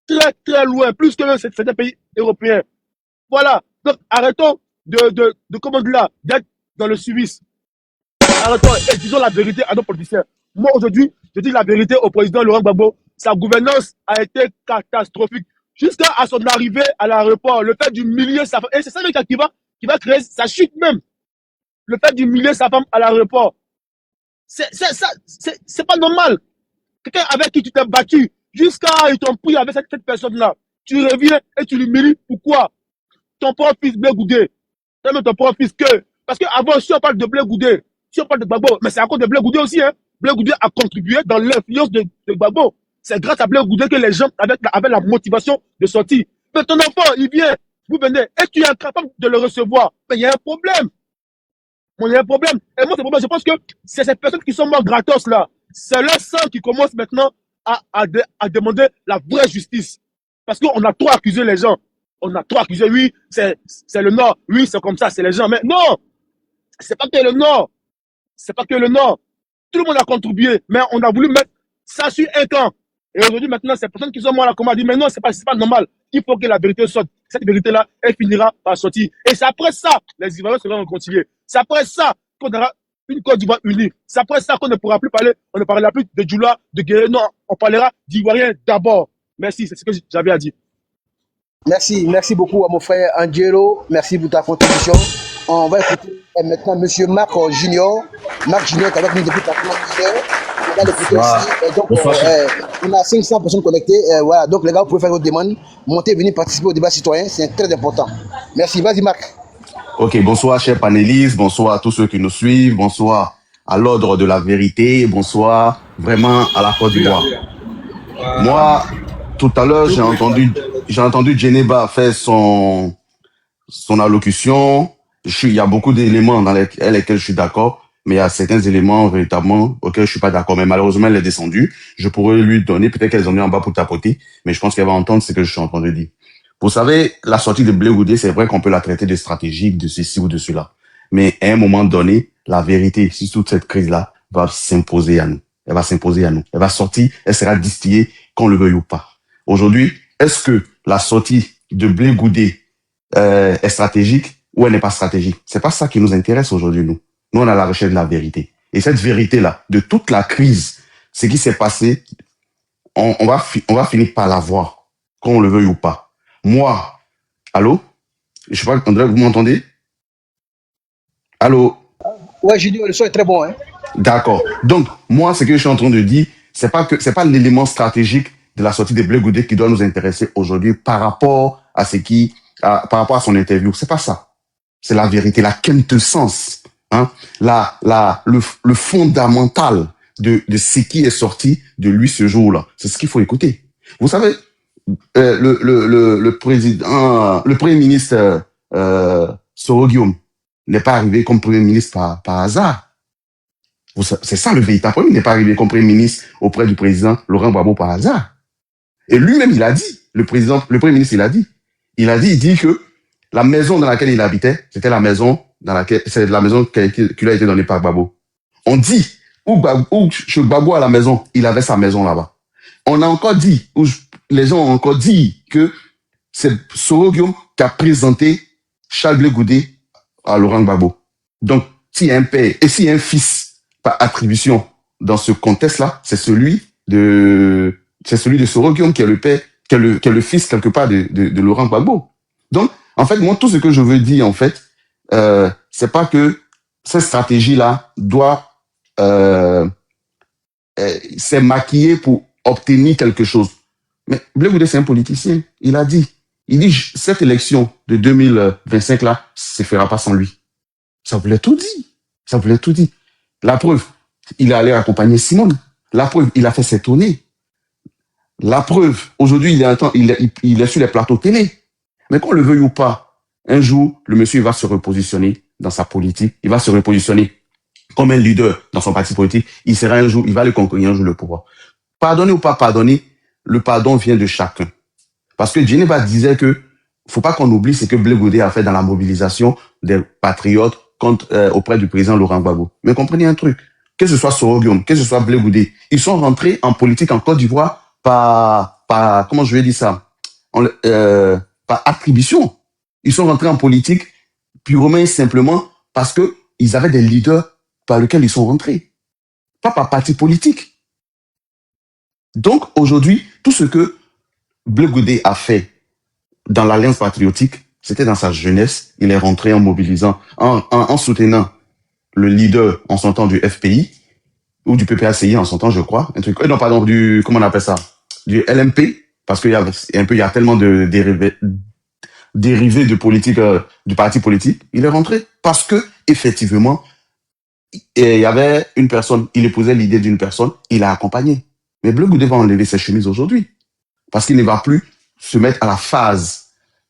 Très, très loin. Plus que certains pays européens. Voilà. Donc, arrêtons comment dire là, d'être dans le suivisme. Arrêtons et disons la vérité à nos politiciens. Moi, aujourd'hui, je dis la vérité au président Laurent Gbagbo. sa gouvernance a été catastrophique. Jusqu'à son arrivée à l'aéroport, le fait d'humilier sa femme, et c'est ça qui va créer sa chute même. Le fait d'humilier sa femme à l'aéroport. C'est pas normal. Quelqu'un avec qui tu t'es battu, jusqu'à ils t'ont pris avec cette personne-là. Tu reviens et tu l'humilies. Pourquoi? Ton propre fils Blé Goudé. Même ton propre fils que. Parce qu'avant, si on parle de Blé Goudé, si on parle de Gbagbo, mais c'est à cause de Blé Goudé aussi. Hein. Blé Goudé a contribué dans l'influence de Gbagbo. C'est grâce à Blé Goudé que les gens avaient la motivation de sortir. Mais ton enfant, il vient, vous venez, et tu es incapable de le recevoir. Mais il y a un problème. Il y a un problème. Et moi, je pense que c'est ces personnes qui sont mortes gratos là. C'est leur sang qui commence maintenant à demander la vraie justice. Parce qu'on a trop accusé les gens. On a trop accusé, oui, c'est le Nord. Oui, c'est comme ça, c'est les gens. Mais non, c'est pas que le Nord. C'est pas que le Nord. Tout le monde a contribué. Mais on a voulu mettre ça sur un camp. Et aujourd'hui, maintenant, ces personnes qui sont mortes là, comme on a dit, mais non, c'est pas normal. Il faut que la vérité sorte. Cette vérité-là, elle finira par sortir. Et c'est après ça, les Ivoiriens seront réconciliés. C'est après ça qu'on aura une Côte d'Ivoire unie. C'est après ça qu'on ne pourra plus parler, on ne parlera plus de Djoula, de Guerre. Non, on parlera d'Ivoiriens d'abord. Merci, c'est ce que j'avais à dire. Merci beaucoup à mon frère Angelo. Merci pour ta contribution. On va écouter maintenant M. Marc Junior. Marc Junior est avec nous depuis 4 mois. On va l'écouter aussi. Donc, on a 500 personnes connectées. Voilà. Donc, les gars, vous pouvez faire votre demande. Montez, venir participer au débat citoyen. C'est très important. Merci. Vas-y, Marc. Ok, bonsoir, chers panélistes. Bonsoir à tous ceux qui nous suivent. Bonsoir à l'ordre de la vérité. Bonsoir vraiment à la Côte d'Ivoire. Moi, tout à l'heure, j'ai entendu Djeneba faire son allocution. Il y a beaucoup d'éléments dans lesquels je suis d'accord, mais il y a certains éléments véritablement auxquels je suis pas d'accord. Mais malheureusement, elle est descendue. Je pourrais lui donner, peut-être qu'elle est venue en bas pour tapoter, mais je pense qu'elle va entendre ce que je suis en train de dire. Vous savez, la sortie de Blé Goudé, c'est vrai qu'on peut la traiter de stratégique, de ceci ou de cela. Mais à un moment donné, la vérité sur toute cette crise-là va s'imposer à nous. Elle va s'imposer à nous. Elle va sortir, elle sera distillée, qu'on le veuille ou pas. Aujourd'hui, est-ce que la sortie de Blé Goudé est stratégique ou elle n'est pas stratégique? C'est pas ça qui nous intéresse aujourd'hui, nous. Nous, on a la recherche de la vérité. Et cette vérité-là, de toute la crise, ce qui s'est passé, on va finir par la voir, qu'on le veuille ou pas. Moi, allô? Je sais pas, André, vous m'entendez? Allô? Ouais, Junior, le son est très bon, hein. D'accord. Donc, moi, ce que je suis en train de dire, c'est pas l'élément stratégique de la sortie de Blé Goudé qui doit nous intéresser aujourd'hui par rapport à par rapport à son interview. C'est pas ça. C'est la vérité, la quintessence, hein, le fondamental de ce qui est sorti de lui ce jour-là. C'est ce qu'il faut écouter. Vous savez, le premier ministre Soro Guillaume n'est pas arrivé comme premier ministre par hasard. C'est ça le véritable problème. Il n'est pas arrivé comme premier ministre auprès du président Laurent Gbagbo par hasard. Et lui-même, il a dit, le premier ministre, il dit que la maison dans laquelle il habitait, c'était la maison qui lui a été donnée par Gbagbo. On dit, où chez Gbagbo à la maison, il avait sa maison là-bas. On a encore dit, les gens ont encore dit que c'est Soro Guillaume qui a présenté Charles Blé Goudé à Laurent Gbagbo. Donc, s'il y a un père et s'il y a un fils par attribution dans ce contexte-là, c'est celui de Soro Guillaume qui est le père, qui est le fils quelque part de Laurent Gbagbo. Donc, en fait, moi, tout ce que je veux dire, en fait, c'est pas que cette stratégie-là doit s'est maquillée pour obtenir quelque chose. Mais Blé Goudé, c'est un politicien. Il dit, cette élection de 2025-là, se fera pas sans lui. Ça voulait tout dire. La preuve, il est allé accompagner Simone. La preuve, il a fait ses tournées. La preuve, aujourd'hui, il est sur les plateaux télé. Mais qu'on le veuille ou pas, un jour, le monsieur va se repositionner dans sa politique. Il va se repositionner comme un leader dans son parti politique. Il va aller conquérir un jour le pouvoir. Pardonner ou pas pardonner, le pardon vient de chacun. Parce que Djeneba disait que faut pas qu'on oublie ce que Blé Goudé a fait dans la mobilisation des patriotes auprès du président Laurent Gbagbo. Mais comprenez un truc, que ce soit Soro Guillaume, que ce soit Blé Goudé, ils sont rentrés en politique en Côte d'Ivoire par comment je vais dire ça, par attribution. Ils sont rentrés en politique purement et simplement parce que ils avaient des leaders par lesquels ils sont rentrés, pas par parti politique. Donc, aujourd'hui, tout ce que Bleu Goudé a fait dans l'Alliance patriotique, c'était dans sa jeunesse. Il est rentré en mobilisant, en soutenant le leader en son temps du FPI, ou du PPACI en son temps, je crois. Un truc, non, pardon, comment on appelle ça? Du LMP, parce qu'il y a tellement de dérivés de politique, du parti politique. Il est rentré parce que, effectivement, il y avait une personne, il épousait l'idée d'une personne, il a accompagné. Mais Bleu Goudé va enlever ses chemises aujourd'hui. Parce qu'il ne va plus se mettre à la phase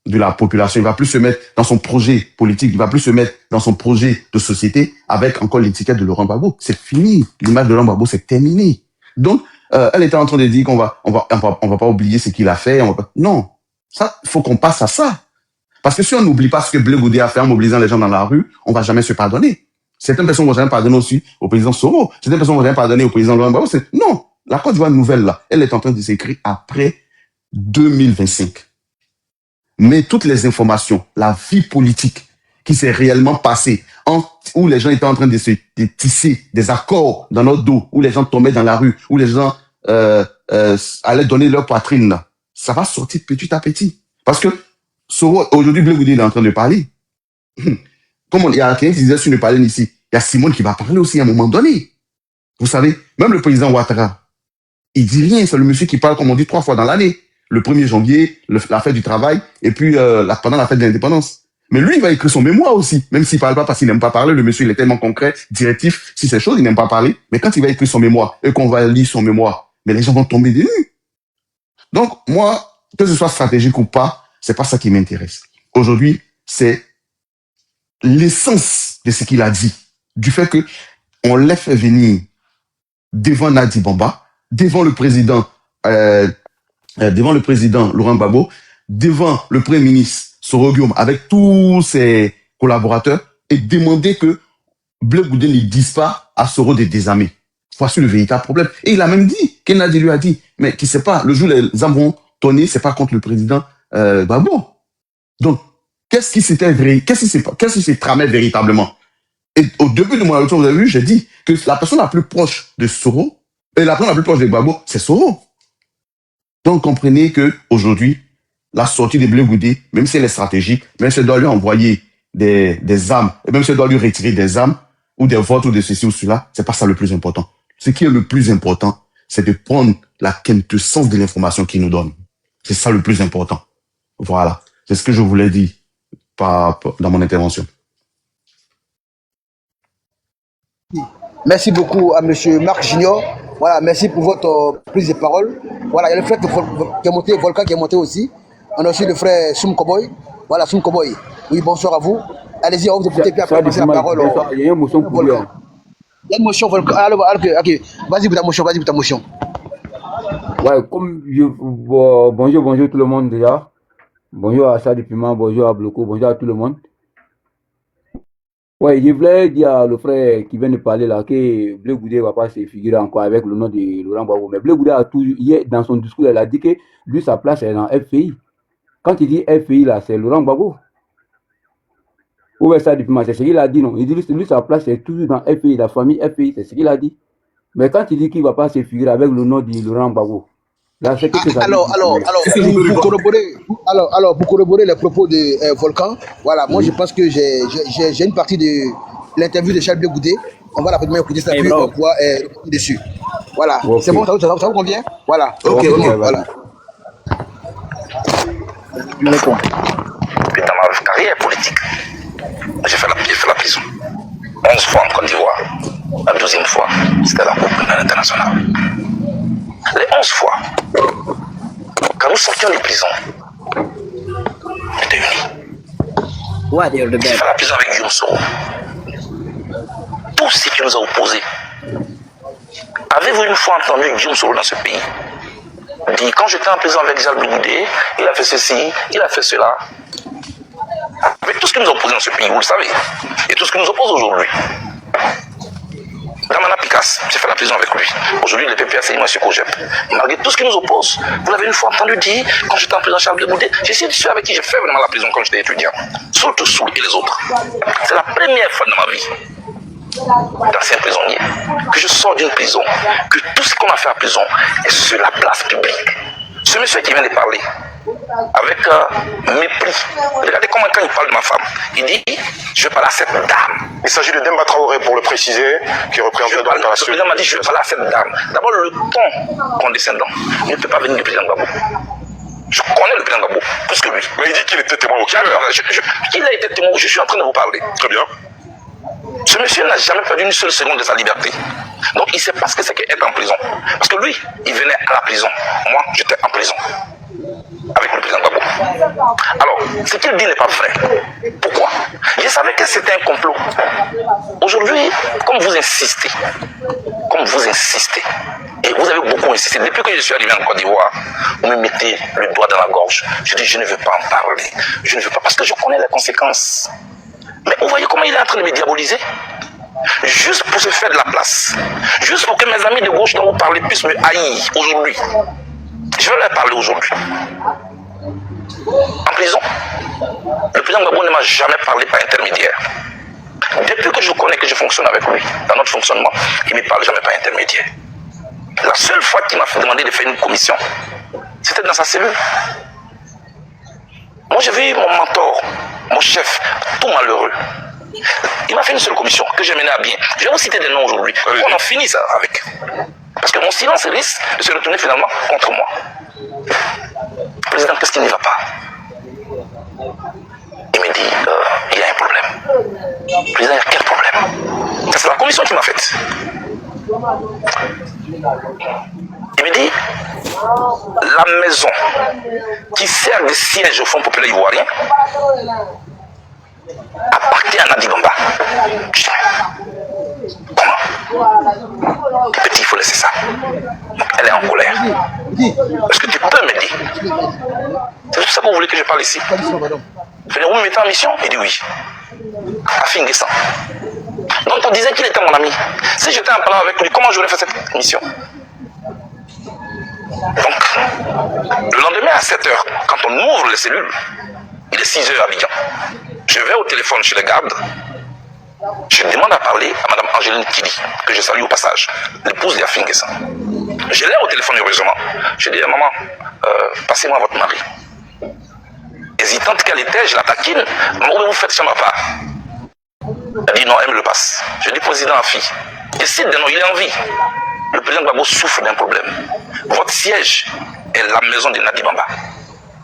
de la population. Il va plus se mettre dans son projet politique. Il va plus se mettre dans son projet de société avec encore l'étiquette de Laurent Gbagbo. C'est fini. L'image de Laurent Gbagbo, c'est terminé. Donc, elle était en train de dire qu'on va pas oublier ce qu'il a fait. Non. Ça, faut qu'on passe à ça. Parce que si on n'oublie pas ce que Bleu Goudé a fait en mobilisant les gens dans la rue, on va jamais se pardonner. Certaines personnes vont jamais pardonner aussi au président Soro. Certaines personnes vont jamais pardonner au président Laurent Gbagbo. Non. La Côte d'Ivoire nouvelle, là, elle est en train de s'écrire après 2025. Mais toutes les informations, la vie politique qui s'est réellement passée, où les gens étaient en train de tisser des accords dans notre dos, où les gens tombaient dans la rue, où les gens allaient donner leur poitrine, là, ça va sortir petit à petit. Parce que aujourd'hui, Bleu Goudé est en train de parler. Comme il y a quelqu'un qui disait sur ne parler ici, il y a Simone qui va parler aussi à un moment donné. Vous savez, même le président Ouattara, il dit rien, c'est le monsieur qui parle, comme on dit, 3 fois dans l'année. Le 1er janvier, la fête du travail, et puis pendant la fête de l'indépendance. Mais lui, il va écrire son mémoire aussi, même s'il parle pas parce qu'il n'aime pas parler. Le monsieur, il est tellement concret, directif, si ces choses, il n'aime pas parler. Mais quand il va écrire son mémoire, et qu'on va lire son mémoire, mais les gens vont tomber des nues. Donc, moi, que ce soit stratégique ou pas, c'est pas ça qui m'intéresse. Aujourd'hui, c'est l'essence de ce qu'il a dit. Du fait que on l'a fait venir devant Nadi Bamba, devant le président Laurent Gbagbo, devant le Premier ministre Soro Guillaume, avec tous ses collaborateurs, et demander que Bleu Goudé ne dise pas à Soro de désarmer. Voici le véritable problème. Et il a même dit, Kennedy lui a dit, mais qui sait pas, le jour où les armes vont tonner, c'est pas contre le président Gbagbo. Donc, qu'est-ce qui s'est tramé véritablement? Et au début de mon retour, vous avez vu, j'ai dit que la personne la plus proche de Soro, et la personne la plus proche de Gbagbo, c'est Soro. Donc, comprenez que aujourd'hui, la sortie de Bleu Goudé, même si elle est stratégique, même si elle doit lui envoyer des armes, et même si elle doit lui retirer des armes, ou des votes, ou de ceci ou cela, c'est pas ça le plus important. Ce qui est le plus important, c'est de prendre la quintessence de l'information qu'il nous donne. C'est ça le plus important. Voilà. C'est ce que je voulais dire dans mon intervention. Merci beaucoup à M. Marc Junior. Voilà, merci pour votre prise de parole. Voilà, il y a le frère qui est monté, Volcan qui est monté aussi. On a aussi le frère Soum Koboy. Voilà, Soum Koboy. Oui, bonsoir à vous. Allez-y, on va vous écouter, puis après, passer la parole. Il y a une motion pour lui. Il y a une motion, Volcan. Alors, ok. Vas-y pour ta motion. Ouais, bonjour tout le monde déjà. Bonjour à Sadi Piment, bonjour à Bloco, bonjour à tout le monde. Ouais, je voulais dire à le frère qui vient de parler là que Bleu Goudé ne va pas se figurer encore avec le nom de Laurent Gbagbo. Mais Bleu Goudé a toujours, hier, dans son discours, il a dit que lui, sa place est dans FPI. Quand il dit FPI là, c'est Laurent Gbagbo. Ou ça du Piment, c'est ce qu'il a dit, non. Il dit lui, sa place est toujours dans FPI, la famille FPI, c'est ce qu'il a dit. Mais quand il dit qu'il ne va pas se figurer avec le nom de Laurent Gbagbo, là, c'est que ça pour corroborer les propos de Volcan, voilà, moi je pense que j'ai une partie de l'interview de Charles Bleu Goudé. On va rapidement écouter ça, puis on pourra revenir dessus. Voilà, okay. C'est bon, ça vous convient? Voilà. Ok. Voilà. Dans ma carrière politique, j'ai fait la prison 11 fois en Côte d'Ivoire. La 12e fois, c'était la Cour pénale internationale. Les 11 fois, quand nous sortions des prisons, on était unis. J'ai fait la prison avec Guillaume Soro. Tout ce qui nous a opposés. Avez-vous une fois entendu Guillaume Soro dans ce pays dire, quand j'étais en prison avec Jacques Bleu Goudé, il a fait ceci, il a fait cela. Avec tout ce qui nous oppose dans ce pays, vous le savez, et tout ce qui nous oppose aujourd'hui. Ramana Picasse, j'ai fait la prison avec lui. Aujourd'hui, le PPACI, moi, je suis Cogep. Malgré tout ce qui nous oppose, vous l'avez une fois entendu dire, quand j'étais en prison Charles Bleu Goudé, j'ai essayé de ceux avec qui j'ai fait vraiment la prison quand j'étais étudiant. Surtout Soul et les autres. C'est la première fois de ma vie. d'anciens prisonniers, que je sors d'une prison, que tout ce qu'on a fait à prison est sur la place publique. Ce monsieur qui vient de parler, avec mépris, regardez comment quand il parle de ma femme, il dit, je vais parler à cette dame. Il s'agit de Demba Traoré, pour le préciser, qui représente l'opération. Le président m'a dit, je vais parler à cette dame. D'abord, le ton condescendant ne peut pas venir du président Gbagbo. Je connais le président Gbagbo, plus que lui. Mais il dit qu'il était témoin au cœur. Qu'il a été témoin, je suis en train de vous parler. Très bien. Ce monsieur n'a jamais perdu une seule seconde de sa liberté. Donc il ne sait pas ce que c'est qu'être en prison. Parce que lui, il venait à la prison. Moi, j'étais en prison. Avec le président Gbagbo. Alors, ce qu'il dit n'est pas vrai. Pourquoi? Je savais que c'était un complot. Aujourd'hui, comme vous insistez, et vous avez beaucoup insisté, depuis que je suis arrivé en Côte d'Ivoire, vous me mettez le doigt dans la gorge. Je dis, je ne veux pas en parler. Je ne veux pas, parce que je connais les conséquences. Mais vous voyez comment il est en train de me diaboliser? Juste pour se faire de la place. Juste pour que mes amis de gauche dont vous parlez puissent me haïr aujourd'hui. Je vais leur parler aujourd'hui. En prison, le président Gbagbo ne m'a jamais parlé par intermédiaire. Depuis que je connais que je fonctionne avec lui, dans notre fonctionnement, il ne me parle jamais par intermédiaire. La seule fois qu'il m'a demandé de faire une commission, c'était dans sa cellule. Moi, j'ai vu mon mentor, mon chef, tout malheureux. Il m'a fait une seule commission que j'ai menée à bien. Je vais vous citer des noms aujourd'hui. On en finit ça avec. Parce que mon silence risque de se retourner finalement contre moi. Président, qu'est-ce qui ne va pas? Il me dit, il y a un problème. Président, il y a quel problème? C'est la commission qui m'a faite. Il me dit, la maison qui sert de siège au Front populaire ivoirien appartient à Nadi Bamba. Comment? Petit, il faut laisser ça. Elle est en colère. Est-ce que tu peux m'aider? C'est tout ça que vous voulez que je parle ici? Vous me mettez en mission? Il dit oui. À Finguessan. Donc on disait qu'il était mon ami. Si j'étais en plan avec lui, comment j'aurais fait cette mission? Donc, le lendemain à 7h, quand on ouvre les cellules, il est 6h à Abidjan. Je vais au téléphone chez les gardes. Je demande à parler à Mme Angéline Kili, que je salue au passage, l'épouse de Finguessan. Je l'ai au téléphone heureusement. Je dis à maman, passez-moi votre mari. Hésitante qu'elle était, je la taquine. Où vous faites ça ma part? Elle dit non, elle me le passe. Je dis président à fille. Décide de non, il est en vie. Le président Gbagbo souffre d'un problème. Votre siège est la maison de Nadi Bamba.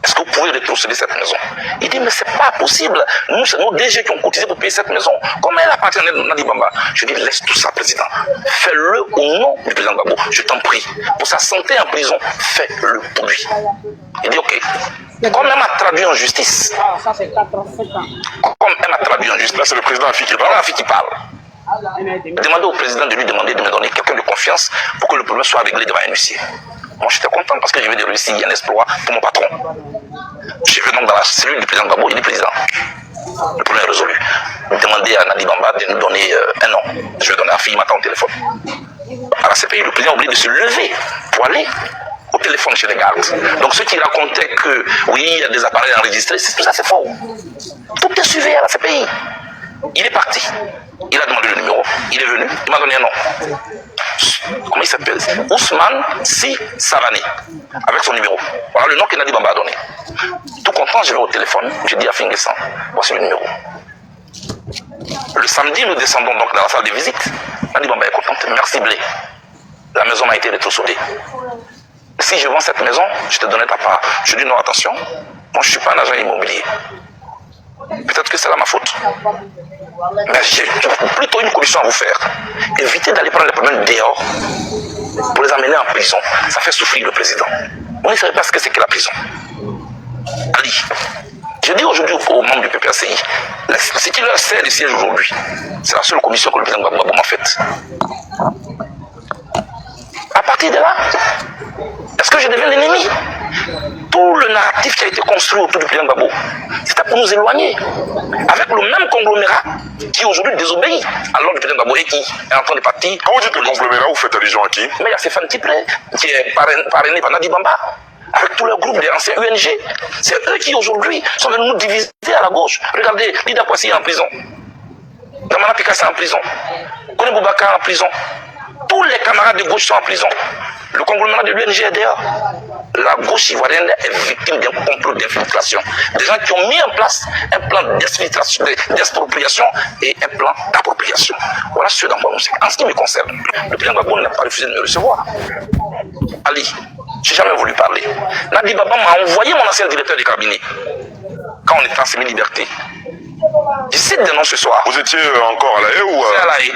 Est-ce que vous pouvez rétrocéder cette maison? Il dit, mais c'est pas possible. Nous, c'est nos DG qui ont cotisé pour payer cette maison. Comment elle appartient à Nadi Bamba? Je dis, laisse tout ça, président. Fais-le au nom du président Gbagbo. Je t'en prie. Pour sa santé en prison, fais-le pour lui. Il dit, ok. Comme elle m'a traduit en justice. Comme elle m'a traduit en justice. Là, c'est le président Afi qui parle. Afi qui parle. Demandez au président de lui demander de me donner quelqu'un de confiance pour que le problème soit réglé devant un huissier. Moi, j'étais content parce que je vais de réussir un exploit pour mon patron. Je vais donc dans la cellule du président Gbagbo. Il dit, président, le problème est résolu. Demandez à Nadi Bamba de nous donner un nom. Je vais donner à fille, il m'attend au téléphone. À la CPI, le président a oublié de se lever pour aller au téléphone chez les gardes. Donc ceux qui racontaient que oui, il y a des appareils enregistrés, tout ça c'est faux. Tout est suivi à la CPI. Il est parti. Il a demandé le numéro. Il est venu. Il m'a donné un nom. Comment il s'appelle? Ousmane Si Savani. Avec son numéro. Voilà le nom que Nadi Bamba a donné. Tout content, je vais au téléphone. Je dis à Finguessan, voici le numéro. Le samedi, nous descendons donc dans la salle de visite. Nadi Bamba est contente. Merci Blé. La maison m'a été rétrocédée. Si je vends cette maison, je te donne ta part. Je dis non, attention. Moi, je ne suis pas un agent immobilier. Peut-être que c'est là ma faute. Mais j'ai plutôt une commission à vous faire. Évitez d'aller prendre les problèmes dehors pour les amener en prison. Ça fait souffrir le président. Vous ne savez pas ce que c'est que la prison. Ali, je dis aujourd'hui aux membres du PPACI, ce qui leur sert de siège aujourd'hui, c'est la seule commission que le président Gbagbo m'a faite. À partir de là, est-ce que je deviens l'ennemi? Tout le narratif qui a été construit autour du président Gbagbo, c'était pour nous éloigner. Avec le même conglomérat qui aujourd'hui désobéit à l'ordre du président Gbagbo et qui est en train de partir. Quand vous dites le conglomérat, vous faites allusion à qui? Mais il y a Stéphane Tipré, qui est parrainé par Nadi Bamba, avec tout le groupe des anciens UNG. C'est eux qui aujourd'hui sont venus nous diviser à la gauche. Regardez, Lida Kwasi est en prison. Damana Pikassa est en prison. Kone Boubacar en prison. Tous les camarades de gauche sont en prison. Le conglomérat de l'UNG est dehors. La gauche ivoirienne est victime d'un complot d'infiltration. Des gens qui ont mis en place un plan d'expropriation et un plan d'appropriation. Voilà ce dans quoi on sait. En ce qui me concerne, le président Gbagbo n'a pas refusé de me recevoir. Ali, je n'ai jamais voulu parler. Nadi Baba m'a envoyé mon ancien directeur de cabinet quand on était en semi-liberté. Je cite des noms ce soir. Vous étiez encore à La Haye ou à La Haye.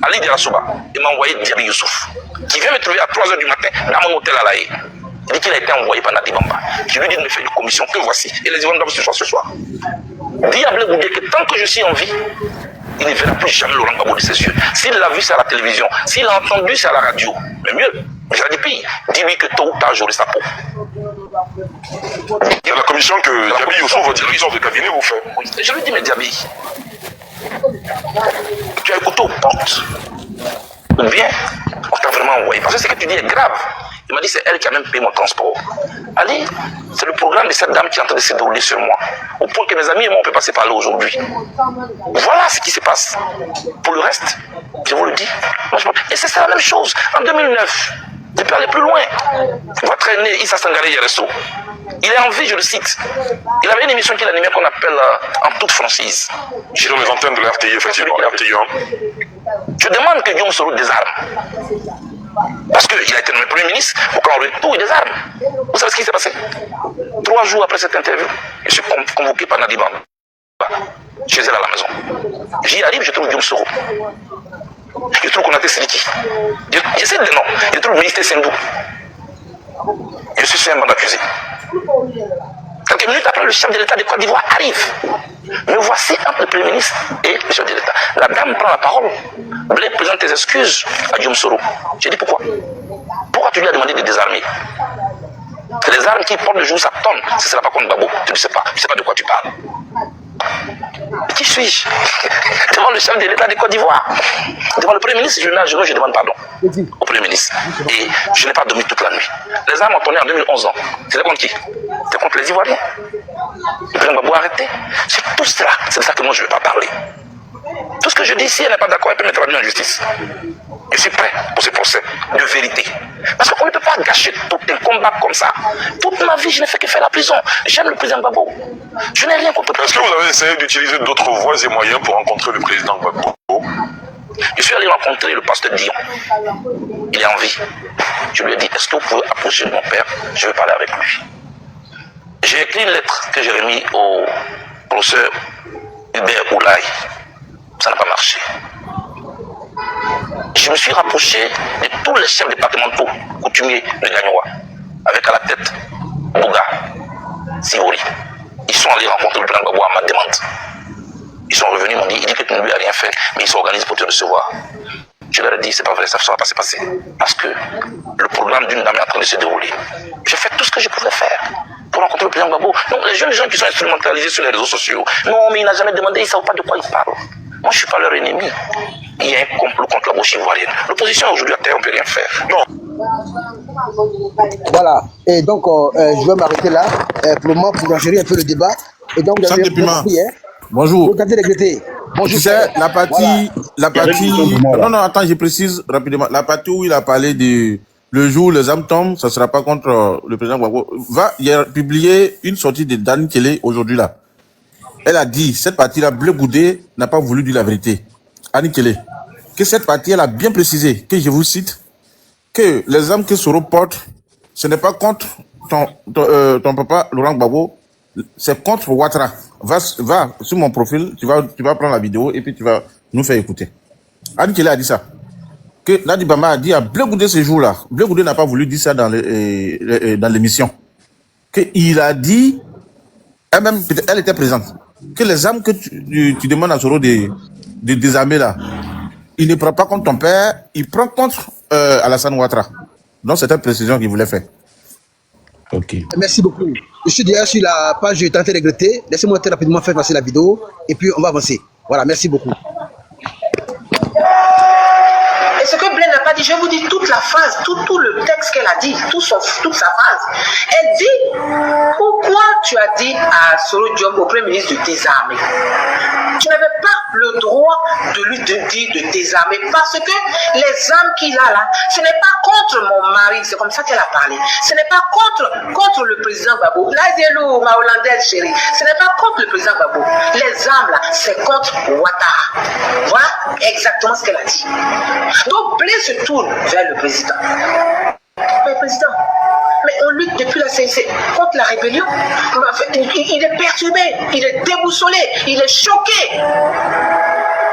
Ali Diarasouba. Il m'a envoyé Diary Youssouf, qui vient me trouver à 3h du matin dans mon hôtel à La Haye. Il dit qu'il a été envoyé par Nadi Bamba. Je lui dis de me faire une commission que voici. Et les Ivoiriens doivent se faire ce soir. Dis à Blé Goudé que tant que je suis en vie, il ne verra plus jamais Laurent Gbagbo de ses yeux. S'il l'a vu, c'est à la télévision. S'il l'a entendu, c'est à la radio. Mais mieux, j'ai dit pire. Dis-lui que tôt ou tard, j'aurai sa peau. Il y a la commission que Diaby Youssouf, votre directeur de cabinet, vous fait. Oui. Je lui dis, mais Diaby, tu as écouté aux portes. Ou bien, on t'a vraiment envoyé. Parce que ce que tu dis est grave. Il m'a dit, c'est elle qui a même payé mon transport. Ali, c'est le programme de cette dame qui est en train de se dérouler sur moi. Au point que mes amis et moi, on ne peut pas se parler aujourd'hui. Voilà ce qui se passe. Pour le reste, je vous le dis. Et c'est la même chose. En 2009, je peux aller plus loin. Votre aîné, Issa Sangaré Yeresso, il est en vie, je le cite. Il avait une émission qu'il animait qu'on appelle En toute franchise. Sur les antennes de l'RTI, effectivement, RTI 1. Je demande que Guillaume Soro désarme. Parce qu'il a été nommé Premier ministre, pour qu'on retourne des armes. Vous savez ce qui s'est passé? 3 jours après cette interview, je suis convoqué par Nadi Bamba chez elle à la maison. J'y arrive, je trouve Guillaume Soro. Je trouve Konaté Siliki. J'essaie de noms. Je trouve le ministre Sendou. Je suis sur un banc d'accusé. Quelques minutes après, le chef de l'État de Côte d'Ivoire arrive. Me voici entre le Premier ministre et le chef de l'État. La dame prend la parole. Blé présente tes excuses à Guillaume Soro. J'ai dit pourquoi? Pourquoi tu lui as demandé de désarmer? C'est les armes qui portent le jour, ça tonne. Ce ne sera pas contre Gbagbo. Tu ne sais pas. Tu ne sais pas de quoi tu parles. Qui suis-je? Devant le chef de l'État de Côte d'Ivoire. Devant le Premier ministre, je demande pardon au Premier ministre. Et je n'ai pas dormi toute la nuit. Les armes ont tourné en 2011 ans. C'était contre qui? C'était contre les Ivoiriens. Le président Gbagbo a arrêté. C'est tout cela. C'est de ça que moi je ne veux pas parler. Tout ce que je dis, si elle n'est pas d'accord, elle peut me traduire en justice. Je suis prêt pour ce procès de vérité. Parce qu'on ne peut pas gâcher tout un combat comme ça. Toute ma vie, je n'ai fait que faire la prison. J'aime le président Gbagbo. Je n'ai rien contre. Est-ce que vous avez essayé d'utiliser d'autres voies et moyens pour rencontrer le président Gbagbo? Je suis allé rencontrer le pasteur Dion. Il est en vie. Je lui ai dit, est-ce que vous pouvez approcher de mon père? Je veux parler avec lui. J'ai écrit une lettre que j'ai remise au professeur Hubert Oulaye. Ça n'a pas marché. Je me suis rapproché de tous les chefs départementaux coutumiers de Gagnoa, avec à la tête Bouga, Sivori. Ils sont allés rencontrer le président Gbagbo à ma demande. Ils sont revenus, ils m'ont dit, il dit que tu ne lui as rien fait, mais ils s'organisent pour te recevoir. Je leur ai dit, c'est pas vrai, ça ne va pas se passer. Parce que le programme d'une dame est en train de se dérouler. J'ai fait tout ce que je pouvais faire pour rencontrer le président Gbagbo. Donc les jeunes gens qui sont instrumentalisés sur les réseaux sociaux, non, mais il n'a jamais demandé, ils ne savent pas de quoi ils parlent. Moi, je ne suis pas leur ennemi. Il y a un complot contre la gauche ivoirienne. L'opposition aujourd'hui à terre, on ne peut rien faire. Non. Voilà. Et donc, je vais m'arrêter là pour le moment pour gérer un peu le débat. Et donc, vous avez compris, hein? Bonjour. Regardez regretter. Bonjour. Tu sais, la partie, voilà. non, attends, je précise rapidement. La partie où il a parlé de le jour où les âmes tombent, ça ne sera pas contre le président Gbagbo. Il a publié une sortie de Dan Kelly aujourd'hui là. Elle a dit, cette partie-là, Blé Goudé n'a pas voulu dire la vérité. Annie Kelly, que cette partie, elle a bien précisé, que je vous cite, que les âmes que Soro porte, ce n'est pas contre ton papa Laurent Gbagbo, c'est contre Ouattara. Va sur mon profil, tu vas prendre la vidéo et puis tu vas nous faire écouter. Annie Kelly a dit ça. Que Nadi Bamba a dit à Blé Goudé ce jour-là, Blé Goudé n'a pas voulu dire ça dans l'émission. Qu'il a dit, elle-même, elle était présente, que les armes que tu demandes à Soro de désarmer là, il ne prend pas contre ton père, il prend contre Alassane Ouattara. Donc c'est une précision qu'il voulait faire. Ok. Merci beaucoup. Je suis déjà sur la page de Tenter Regretter. Laissez-moi très rapidement faire passer la vidéo et puis on va avancer. Voilà, merci beaucoup. Et ce que Blé n'a pas dit, je vous dis toute la phrase, tout le texte qu'elle a dit, toute sa phrase. Elle dit, pourquoi tu as dit à Soro Diop, au Premier ministre, de désarmer? Tu n'avais pas le droit de lui dire de désarmer. Parce que les armes qu'il a là, ce n'est pas contre mon mari, c'est comme ça qu'elle a parlé. Ce n'est pas contre le président Gbagbo. Là, il est ma hollandaise chérie. Ce n'est pas contre le président Gbagbo. Les armes là, c'est contre Ouattara. Voilà exactement ce qu'elle a dit. Donc, Blé se tourne vers le président. Mais président, mais on lutte depuis la CNC contre la rébellion. Il est perturbé, il est déboussolé, il est choqué.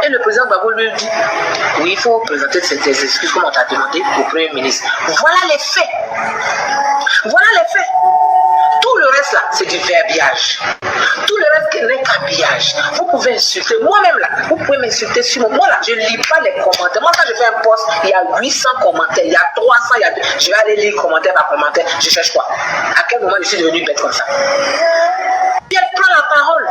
Et le président Gbagbo lui dit, oui, il faut présenter ces excuses comme on t'a demandé au Premier ministre. Voilà les faits. Voilà les faits. Tout le reste là, c'est du verbiage. Tout le reste n'est qu'habillage. Vous pouvez insulter, moi-même là, vous pouvez m'insulter sur moi là, je ne lis pas les commentaires. Moi, quand je fais un post, il y a 800 commentaires, il y a 300, je vais aller lire commentaire par commentaire, je cherche quoi? À quel moment je suis devenu bête comme ça? Puis elle prend la parole.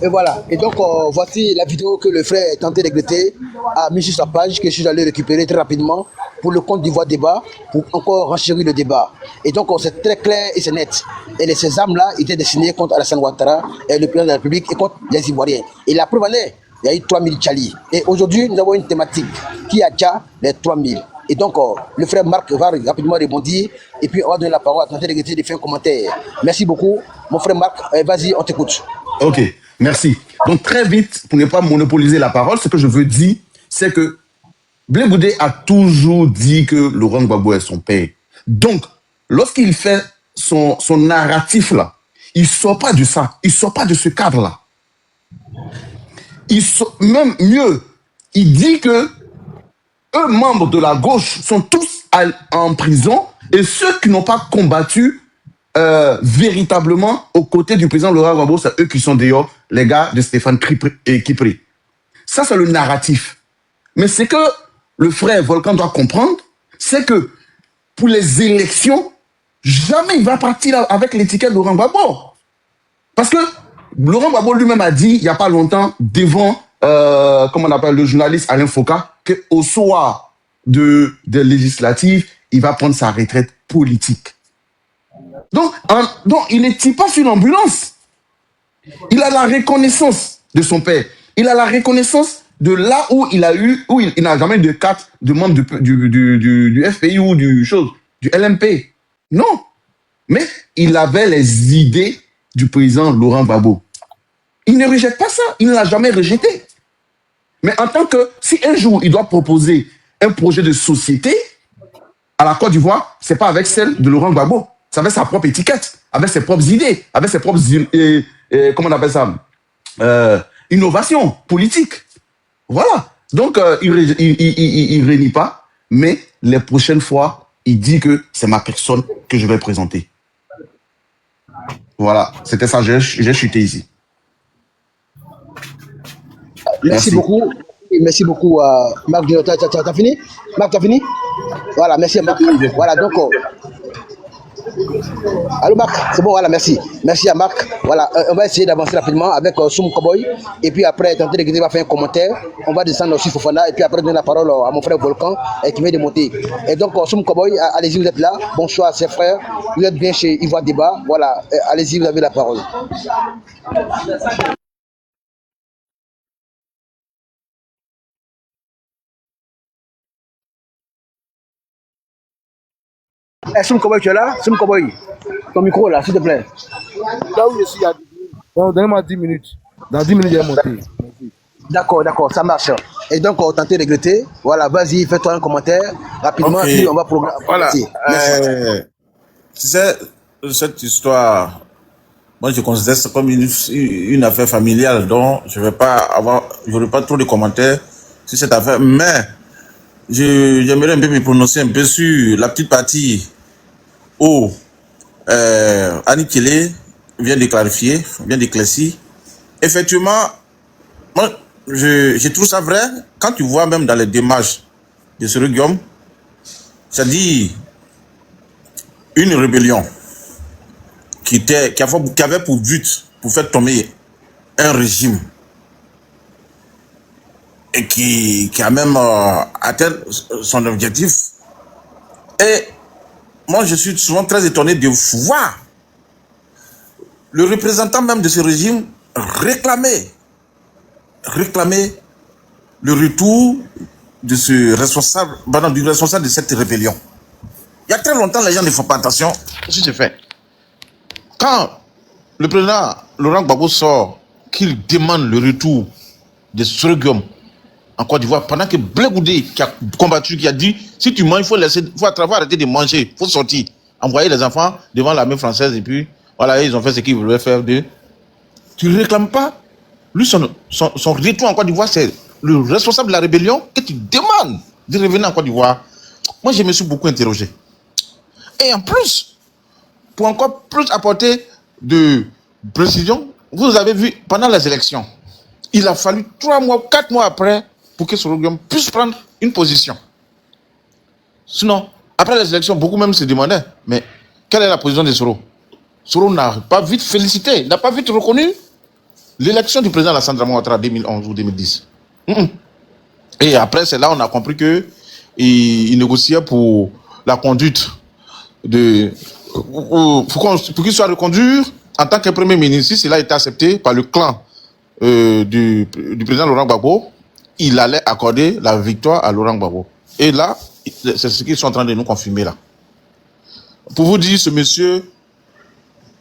Et voilà. Et donc, voici la vidéo que le frère est tenté d'égretter a mis sur sa page, que je suis allé récupérer très rapidement pour le compte d'Ivoire Débat, pour encore renchérir le débat. Et donc, c'est très clair et c'est net. Et ces armes-là étaient destinées contre Alassane Ouattara, et le président de la République, et contre les Ivoiriens. Et la preuve en est, il y a eu 3000 Tchali. Et aujourd'hui, nous avons une thématique qui a déjà les 3000. Et donc, le frère Marc va rapidement rebondir, et puis on va donner la parole à tenter d'égretter de faire un commentaire. Merci beaucoup. Mon frère Marc, vas-y, on t'écoute. Ok, merci. Donc très vite, pour ne pas monopoliser la parole, ce que je veux dire, c'est que Blé Goudé a toujours dit que Laurent Gbagbo est son père. Donc, lorsqu'il fait son narratif là, il ne sort pas de ça, il ne sort pas de ce cadre-là. Même mieux, il dit que eux, membres de la gauche, sont tous en prison et ceux qui n'ont pas combattu véritablement aux côtés du président Laurent Gbagbo, c'est eux qui sont dehors, les gars de Stéphane Kipré. Ça, c'est le narratif. Mais c'est que le frère Volcan doit comprendre, c'est que pour les élections, jamais il va partir avec l'étiquette Laurent Gbagbo. Parce que Laurent Gbagbo lui-même a dit, il n'y a pas longtemps, devant, comment on appelle, le journaliste Alain Foucault, qu'au soir de législatives, il va prendre sa retraite politique. Donc il ne tire pas sur l'ambulance. Il a la reconnaissance de son père. Il a la reconnaissance de là où il n'a jamais eu de carte de membre du FPI ou du LMP. Non. Mais il avait les idées du président Laurent Gbagbo. Il ne rejette pas ça. Il ne l'a jamais rejeté. Mais en tant que, si un jour il doit proposer un projet de société à la Côte d'Ivoire, c'est pas avec celle de Laurent Gbagbo. C'est avec sa propre étiquette, avec ses propres idées, avec ses propres, comment on appelle ça, innovation politique. Voilà. Donc, il ne renie pas, mais les prochaines fois, il dit que c'est ma personne que je vais présenter. Voilà. C'était ça, j'ai chuté ici. Merci beaucoup. Merci beaucoup, Marc. T'as fini? Marc, t'as fini? Voilà, merci à Marc. Voilà, donc... Allô Marc, c'est bon, voilà, merci. Merci à Marc. Voilà, on va essayer d'avancer rapidement avec Soum Cowboy. Et puis après, tenter de va faire un commentaire. On va descendre aussi Fofana. Et puis après, donner la parole à mon frère Volcan qui vient de monter. Et donc, Soum Cowboy, allez-y, vous êtes là. Bonsoir, ses frères. Vous êtes bien chez Ivoire Débat. Voilà, allez-y, vous avez la parole. Soum Cowboy, tu es là? Soum Cowboy, ton micro là, s'il te plaît. Là où je suis, il y a 10 minutes. Donc, donnez-moi 10 minutes. Dans 10 minutes, je vais monter. D'accord, ça marche. Et donc, on tente de regretter. Voilà, vas-y, fais-toi un commentaire rapidement, Ok. puis on va programmer. Voilà. Tu sais, cette histoire, moi je considère ça comme une affaire familiale, donc je n'aurai pas trop de commentaires sur cette affaire, mais j'aimerais un peu me prononcer un peu sur la petite partie où Annie Kelly vient de clarifier, vient d'éclaircir. Effectivement, moi, je trouve ça vrai quand tu vois même dans les démarches de ce Guillaume, c'est-à-dire une rébellion qui avait pour but pour faire tomber un régime et qui a même atteint son objectif. Et moi, je suis souvent très étonné de voir le représentant même de ce régime réclamer réclamer le retour de ce responsable, pardon, du responsable de cette rébellion. Il y a très longtemps, les gens ne font pas attention à ce qui se fait. Quand le président Laurent Gbagbo sort qu'il demande le retour de Sorghum en Côte d'Ivoire, pendant que Blé Goudé, qui a combattu, qui a dit si tu manges, il faut arrêter de manger, il faut sortir, envoyer les enfants devant l'armée française, et puis voilà, ils ont fait ce qu'ils voulaient faire d'eux. Tu ne réclames pas. Lui, son retour en Côte d'Ivoire, c'est le responsable de la rébellion que tu demandes de revenir en Côte d'Ivoire. Moi, je me suis beaucoup interrogé. Et en plus, pour encore plus apporter de précision, vous avez vu, pendant les élections, il a fallu 3 mois, 4 mois après pour que Sorghum puisse prendre une position. Sinon, après les élections, beaucoup même se demandaient, mais quelle est la position de Soro? Soro n'a pas vite félicité, n'a pas vite reconnu l'élection du président Alassane Dramane Ouattara en 2011 ou 2010. Et après, c'est là qu'on a compris qu'il négociait pour la conduite pour qu'il soit reconduit en tant que premier ministre. Si cela a été accepté par le clan du président Laurent Gbagbo, il allait accorder la victoire à Laurent Gbagbo. Et là, c'est ce qu'ils sont en train de nous confirmer là. Pour vous dire, ce monsieur,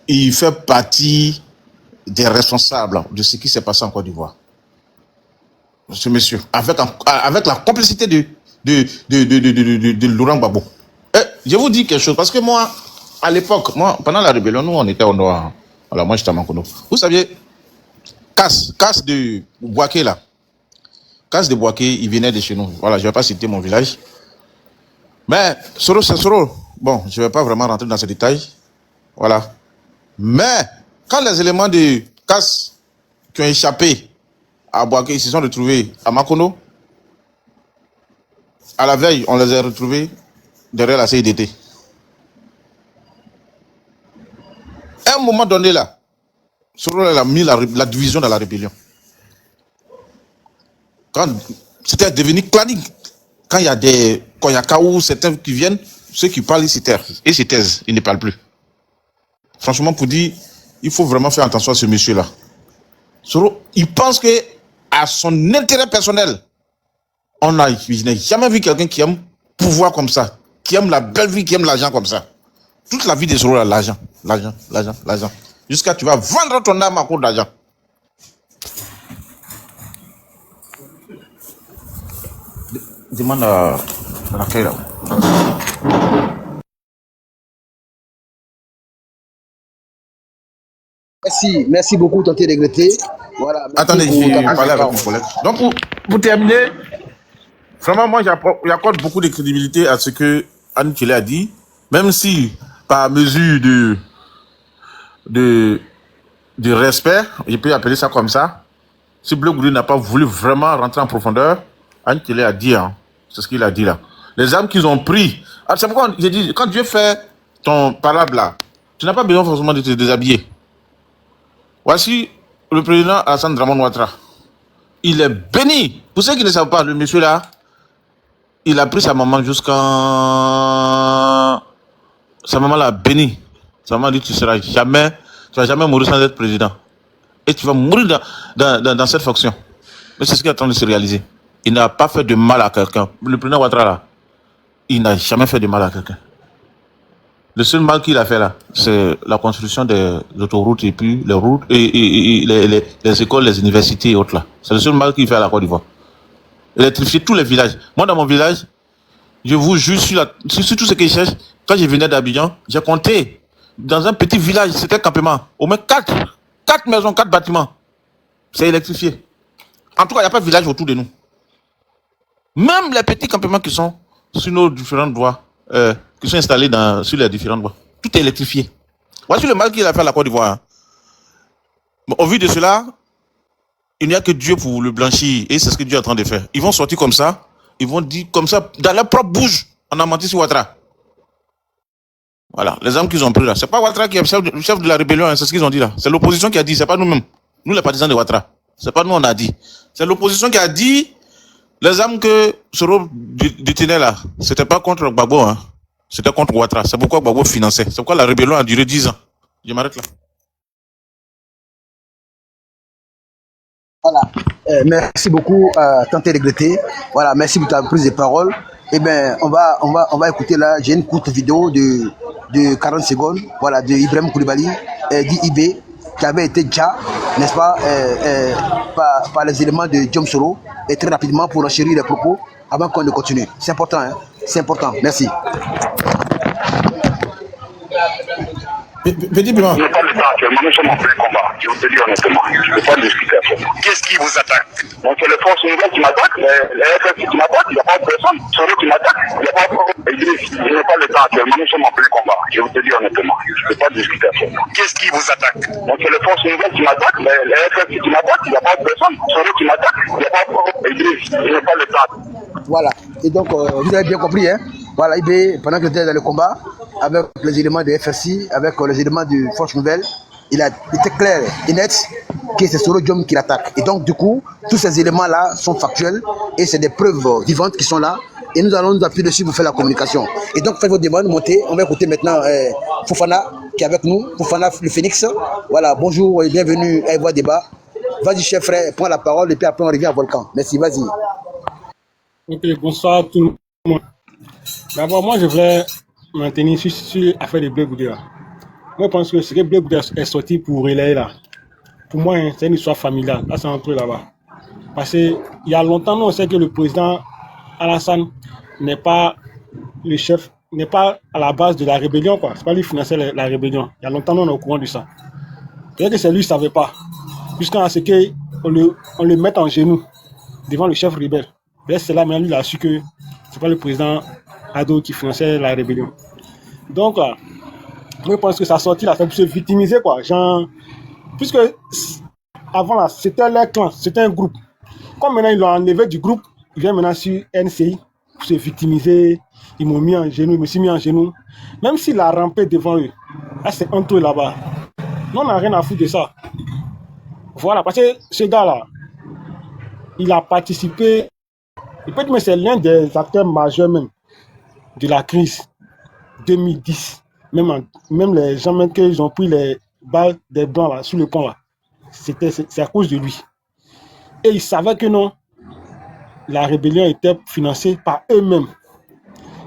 il fait partie des responsables de ce qui s'est passé en Côte d'Ivoire. Ce monsieur, avec la complicité de Laurent Gbagbo. Je vous dis quelque chose, parce que moi, à l'époque, pendant la rébellion, nous, on était au Nord. Voilà, moi, j'étais à Mankono. Vous saviez, Casse de Boaké, là. Casse de Boaké, il venait de chez nous. Voilà, je ne vais pas citer mon village. Mais, Soro, c'est Soro. Bon, je ne vais pas vraiment rentrer dans ces détails. Voilà. Mais, quand les éléments de Casse qui ont échappé à Boaké, ils se sont retrouvés à Makono, à la veille, on les a retrouvés derrière la CIDT. À un moment donné, là, Soro a mis la division dans la rébellion. Quand c'était devenu clanique, quand il y a cas où certains qui viennent, ceux qui parlent, ils se taisent, ils ne parlent plus. Franchement, pour dire, il faut vraiment faire attention à ce monsieur-là. Soro, il pense que à son intérêt personnel, je n'ai jamais vu quelqu'un qui aime pouvoir comme ça, qui aime la belle vie, qui aime l'argent comme ça. Toute la vie de Soro, l'argent. Jusqu'à tu vas vendre ton âme à cause d'argent. Demande à laquelle là. Merci beaucoup, Tonté Regretté. Voilà, attendez, j'ai parlé avec mon collègue. Donc, pour terminer, vraiment, moi, j'accorde beaucoup de crédibilité à ce que Anne Kelly a dit, même si, par mesure de respect, je peux appeler ça comme ça, si Blé Goudé n'a pas voulu vraiment rentrer en profondeur, Anne Kelly a dit, hein, c'est ce qu'il a dit là. Les armes qu'ils ont pris, c'est pourquoi j'ai dit, quand Dieu fait ton parable là, tu n'as pas besoin forcément de te déshabiller. Voici le président Alassane Dramane Ouattara. Il est béni. Pour ceux qui ne savent pas, le monsieur là, il a pris sa maman jusqu'à... Sa maman l'a béni. Sa maman dit tu vas jamais mourir sans être président. Et tu vas mourir dans cette fonction. Mais c'est ce qui est en train de se réaliser. Il n'a pas fait de mal à quelqu'un. Le président Ouattara là, il n'a jamais fait de mal à quelqu'un. Le seul mal qu'il a fait là, c'est la construction des autoroutes et puis les routes et les écoles, les universités et autres là. C'est le seul mal qu'il fait à la Côte d'Ivoire. Électrifier tous les villages. Moi, dans mon village, je vous jure sur tout ce qu'il cherche. Quand je venais d'Abidjan, j'ai compté dans un petit village, c'était un campement. Au moins 4 maisons, 4 bâtiments. C'est électrifié. En tout cas, il n'y a pas de village autour de nous. Même les petits campements qui sont sur nos différentes voies, qui sont installés sur les différentes voies. Tout est électrifié. Voici le mal qu'il a fait à la Côte d'Ivoire. Bon, au vu de cela, il n'y a que Dieu pour le blanchir. Et c'est ce que Dieu est en train de faire. Ils vont sortir comme ça. Ils vont dire comme ça, dans leur propre bouche, on a menti sur Ouattara. Voilà, les armes qu'ils ont pris là. C'est pas Ouattara qui est le chef de la rébellion, hein, c'est ce qu'ils ont dit là. C'est l'opposition qui a dit, c'est pas nous-mêmes. Nous, les partisans de Ouattara. C'est pas nous, on a dit. C'est l'opposition qui a dit, les armes que Soro détenait là, c'était pas contre Gbagbo, hein. C'était contre Ouattara. C'est pourquoi Gbagbo finançait. C'est pourquoi la rébellion a duré 10 ans. Je m'arrête là. Voilà. Merci beaucoup, Tante Regretté. Voilà, merci pour ta prise de parole. Eh bien, on va écouter là, j'ai une courte vidéo de 40 secondes, voilà, de Ibrahim Koulibaly, d'IB, qui avait été déjà, n'est-ce pas, par les éléments de Diom Soro, et très rapidement pour enchérir les propos avant qu'on ne continue. C'est important, hein? C'est important. Merci. Petit Bima. Je n'ai pas le temps actuellement, nous sommes en plein combat. Je vous le dis honnêtement. Je ne peux pas discuter actuellement. Qu'est-ce qui vous attaque? Donc c'est les forces nouvelles qui m'attaquent, les FFI qui m'attaquent, il n'y a pas de personne. C'est eux qui m'attaquent, il n'y a pas de Idriss. Je n'ai pas le temps actuellement, nous sommes en plein combat. Je vous le dis honnêtement. Je ne peux pas discuter actuellement. Qu'est-ce qui vous attaque? Donc c'est les forces nouvelles qui m'attaquent, les FFI qui m'attaquent, il n'y a pas de personne. C'est eux qui m'attaquent, il n'y a pas de Idriss. Je n'ai pas le temps. Voilà. Et donc, vous avez bien compris, hein? Voilà, IB, pendant que j'étais dans le combat, avec les éléments de FRC, avec les éléments de Force Nouvelle, il a été clair et net que c'est Soro Diom qui l'attaque. Et donc, du coup, tous ces éléments-là sont factuels et c'est des preuves vivantes qui sont là. Et nous allons nous appuyer dessus pour faire la communication. Et donc, faites vos demandes, montez. On va écouter maintenant Fofana qui est avec nous, Fofana le Phoenix. Voilà, bonjour et bienvenue à Evoix Débat. Vas-y, chef frère, prends la parole et puis après on revient à Volcan. Merci, vas-y. Ok, bonsoir tout le monde. D'abord, moi, je voulais maintenir sur l'affaire de Blé Goudé. Moi, je pense que ce que Blé Goudé est sorti pour relayer là, pour moi, hein, c'est une histoire familiale. Là, c'est un truc là-bas. Parce qu'il y a longtemps, nous, on sait que le président Alassane n'est pas le chef, n'est pas à la base de la rébellion, quoi. C'est pas lui qui finançait la rébellion. Il y a longtemps, nous, on est au courant de ça. Peut-être que c'est lui qui ne savait pas. Jusqu'à ce qu'on le mette en genoux devant le chef rebelle. Peut-être c'est là, mais lui, il a su que c'est pas le président Ado qui finançait la rébellion. Donc, moi, je pense que sa sortie là, c'est pour se victimiser, quoi. Genre, puisque avant là, c'était leur clan, c'était un groupe. Comme maintenant, ils l'ont enlevé du groupe, ils viennent maintenant sur NCI pour se victimiser. Ils m'ont mis en genoux, ils me sont mis en genoux. Même s'il a rampé devant eux, là, c'est entre eux là-bas. Nous, on n'a rien à foutre de ça. Voilà, parce que ce gars-là, il a participé. Je peux dire, mais c'est l'un des acteurs majeurs même de la crise 2010. Même les gens même qu'ils ont pris les balles des blancs là, sur le pont là, c'est à cause de lui. Et ils savaient que non, la rébellion était financée par eux-mêmes.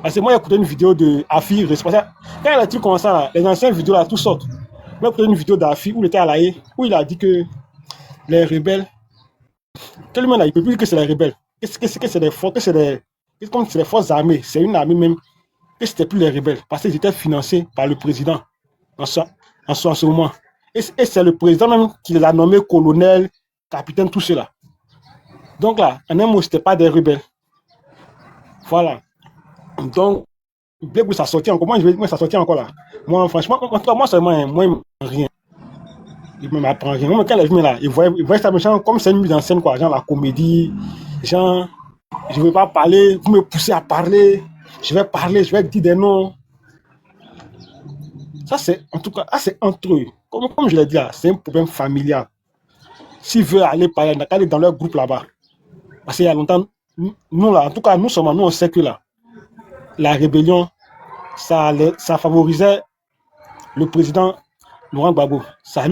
Parce que moi, j'ai écouté une vidéo de Afi responsable. Quand il a dit comme ça, là, les anciennes vidéos là, tout sortent. J'ai écouté une vidéo d'Afi où il était à l'AE, où il a dit que les rebelles, tellement là, il ne peut plus dire que c'est les rebelles. Qu'est-ce que c'est des forces, comme c'est des forces armées, c'est une armée même, que c'était plus les rebelles, parce qu'ils étaient financés par le président en ce moment. Et c'est le président même qui les a nommés colonel, capitaine, tout cela. Donc là, en un mot, c'était pas des rebelles. Voilà. Donc, Blé Goudé, ça sortit encore. Moi, ça sortit encore là. Moi, franchement, moi seulement, moi, il ne rien. Il ne m'apprend rien. Moi, quand les gens là, ils voient ça, comme c'est une mise en scène, quoi, genre la comédie, genre, je ne veux pas parler, vous me poussez à parler, je vais parler, je vais dire des noms. Ça, c'est, en tout cas, c'est entre eux. Comme je l'ai dit là, c'est un problème familial. S'ils veulent aller parler, aller dans leur groupe là-bas. Parce qu'il y a longtemps, nous là, en tout cas, nous on sait que là, la rébellion, ça favorisait le président Laurent Gbagbo. Ça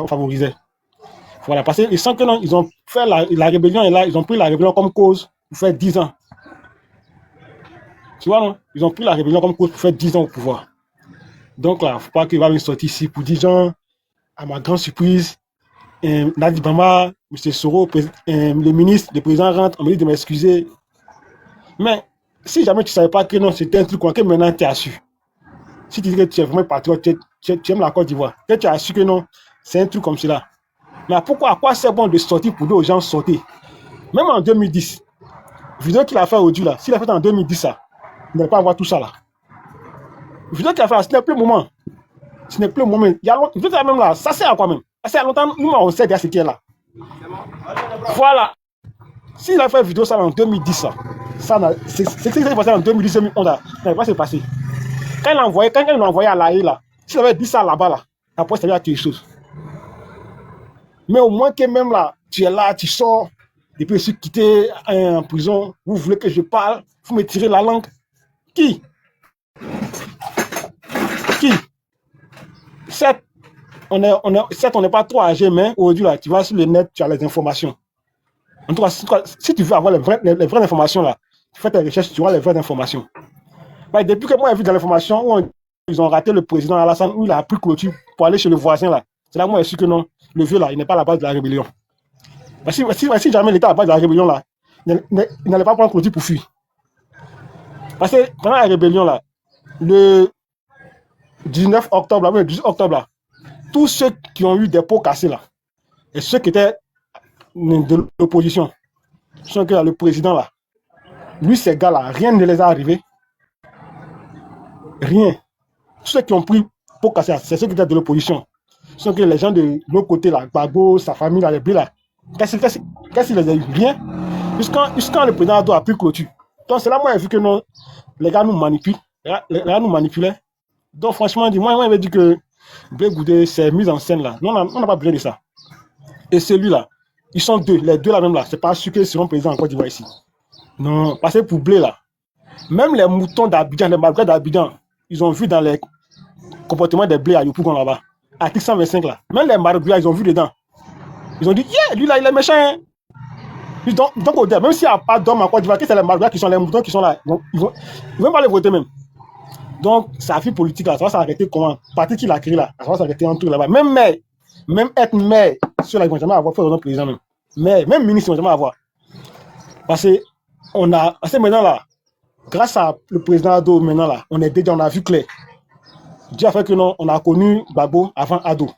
favorisait. Voilà, parce qu'ils sentent que non, ils ont fait la rébellion et là, ils ont pris la rébellion comme cause pour faire 10 ans. Tu vois, non? Ils ont pris la rébellion comme cause pour faire 10 ans au pouvoir. Donc là, il ne faut pas qu'il va me sortir ici pour dire, genre, à ma grande surprise, Nadi Bamba, M. Soro, le ministre, le président rentre, on me dit de m'excuser. Mais si jamais tu ne savais pas que non, c'était un truc que maintenant tu as su. Si tu dis que tu es vraiment patriote, tu aimes la Côte d'Ivoire, que tu as su que non, c'est un truc comme cela. Mais pourquoi, à quoi c'est bon de sortir pour dire aux gens sortir? Même en 2010, vidéo qu'il a fait aujourd'hui là, s'il a fait en 2010 ça, il n'allait pas avoir tout ça là. Vidéo qu'il a fait, ce n'est plus le moment. Ce n'est plus le moment. Il y a longtemps, vidéo même là, ça sert à quoi même? Ça sert à longtemps, nous on sait déjà ce qui est là. Voilà. S'il a fait vidéo ça en 2010 ça, c'est ce qui s'est passé en 2010-2011 là, ça n'allait pas se passer. Quand il l'a envoyé à l'AE là, s'il avait dit ça là-bas là, après ça va être quelque chose. Mais au moins que même là, tu es là, tu sors, depuis que je suis quitté en prison, vous voulez que je parle, vous me tirez la langue. Qui? certes, on n'est pas trop âgé, mais aujourd'hui, là, tu vas sur le net, tu as les informations. En tout cas, si tu veux avoir les vraies informations, là, tu fais tes recherches, tu vois les vraies informations. Ouais, depuis que moi, j'ai vu dans l'information où ils ont raté le président Alassane, où il a pris clôture pour aller chez le voisin, là. C'est là que moi, je suis que non, le vieux, là, il n'est pas à la base de la rébellion. Si jamais il était à la base de la rébellion, là, il n'allait pas prendre clôture pour fuir. Parce que pendant la rébellion, là, le 19 octobre, là, le 18 octobre, là, tous ceux qui ont eu des pots cassés, là, et ceux qui étaient de l'opposition, ceux qui ont le président, là, lui, ces gars-là, rien ne les a arrivés. Rien. Tous ceux qui ont pris pots cassés, c'est ceux qui étaient de l'opposition. Ce sont que les gens de l'autre côté, là, Gbagbo, sa famille, là, les blés, là, qu'est-ce qu'ils les a eu? Rien. Jusqu'à le président Ado a pris clôture. Donc, c'est là, moi, j'ai vu que non, les gars nous manipulent. Les gars nous manipulaient. Donc, franchement, moi, il m'a dit que Blé Goudé, c'est mise en scène, là. Non, on n'a pas besoin de ça. Et celui-là, ils sont deux. Les deux, là, même, là, c'est pas sûr qu'ils seront présents en Côte d'Ivoire ici. Non, parce que pour Blé, là, même les moutons d'Abidjan, les malgrés d'Abidjan, ils ont vu dans les comportements des blés à Yopougon, là-bas. Article 125, là. Même les marabouts, ils ont vu dedans. Ils ont dit, yeah, lui, là, il est méchant. Hein. Donc, même s'il n'y a pas d'hommes en Côte d'Ivoire, c'est les marabouts qui sont les moutons qui sont là. Ils vont pas les voter même. Donc, ça a fait politique là. Ça va s'arrêter comment? Parti qui l'a créé là. Ça va s'arrêter en tout là-bas. Même maire, même être maire, ceux-là, ils vont jamais avoir fait autant président même. Mais même ministre, ils vont jamais avoir. Parce que maintenant là, grâce à le président Ado, maintenant là, on a vu clair. Dieu a fait que non, on a connu Gbagbo avant Ado.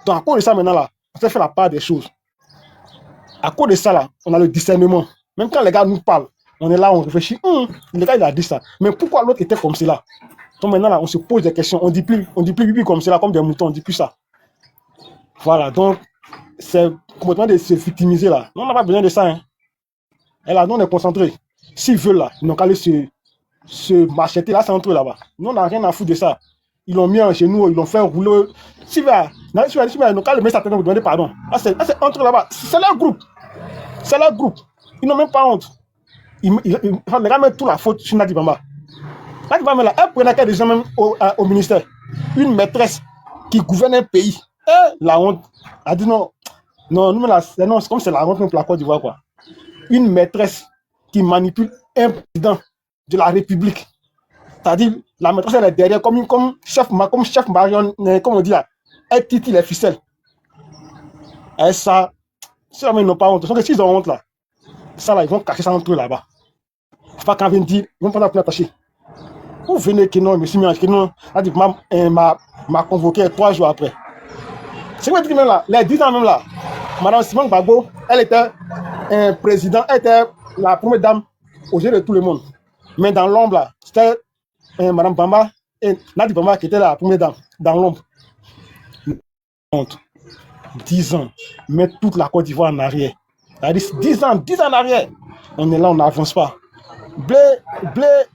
Donc, à cause de ça, maintenant là, on s'est fait la part des choses. À cause de ça, là, on a le discernement. Même quand les gars nous parlent, on est là, on réfléchit. Le gars, il a dit ça. Mais pourquoi l'autre était comme cela? Donc maintenant, là, on se pose des questions. On dit plus comme cela, comme des moutons, on dit plus ça. Voilà, donc, c'est complètement de se victimiser, là. Non, on n'a pas besoin de ça, hein. Et là, nous, on est concentrés. S'ils veulent, là, ils n'ont qu'à aller se macheter, là, c'est entre eux, là-bas. Nous, on n'a rien à foutre de ça. Ils l'ont mis chez nous, ils l'ont fait rouler. Si ils n'ont qu'à le mettre à vous demander pardon. Là, c'est entre eux, là-bas. C'est leur groupe. C'est leur groupe. Ils n'ont même pas honte. Les gars mettent toute la faute sur Nadi Bamba. Nadi Bamba, là, elle prenait des gens même au ministère. Une maîtresse qui gouverne un pays. Et la honte. Elle dit non. Non, c'est comme c'est la honte pour la Côte d'Ivoire, quoi. Une maîtresse qui manipule un président de la République. C'est-à-dire, la maîtresse, elle est derrière comme chef marion, comme on dit là. Elle titille les ficelles. Et ça, si ils n'ont pas honte, parce que s'ils ont honte là, ça là, ils vont cacher ça entre eux là-bas. Faut pas quand ils viennent dire, ils vont pas la attacher. Vous venez que non, monsieur Miange, que non, m'a convoqué 3 jours après. C'est quoi dire même là, les 10 ans même là, Madame Simone Gbagbo, elle était un président, elle était la première dame aux yeux de tout le monde. Mais dans l'ombre là, c'était Madame Bamba et Nadi Bamba qui était la première dame, dans l'ombre. 10 ans, mettre toute la Côte d'Ivoire en arrière. C'est-à-dire 10 ans en arrière. On est là, on n'avance pas. Blé,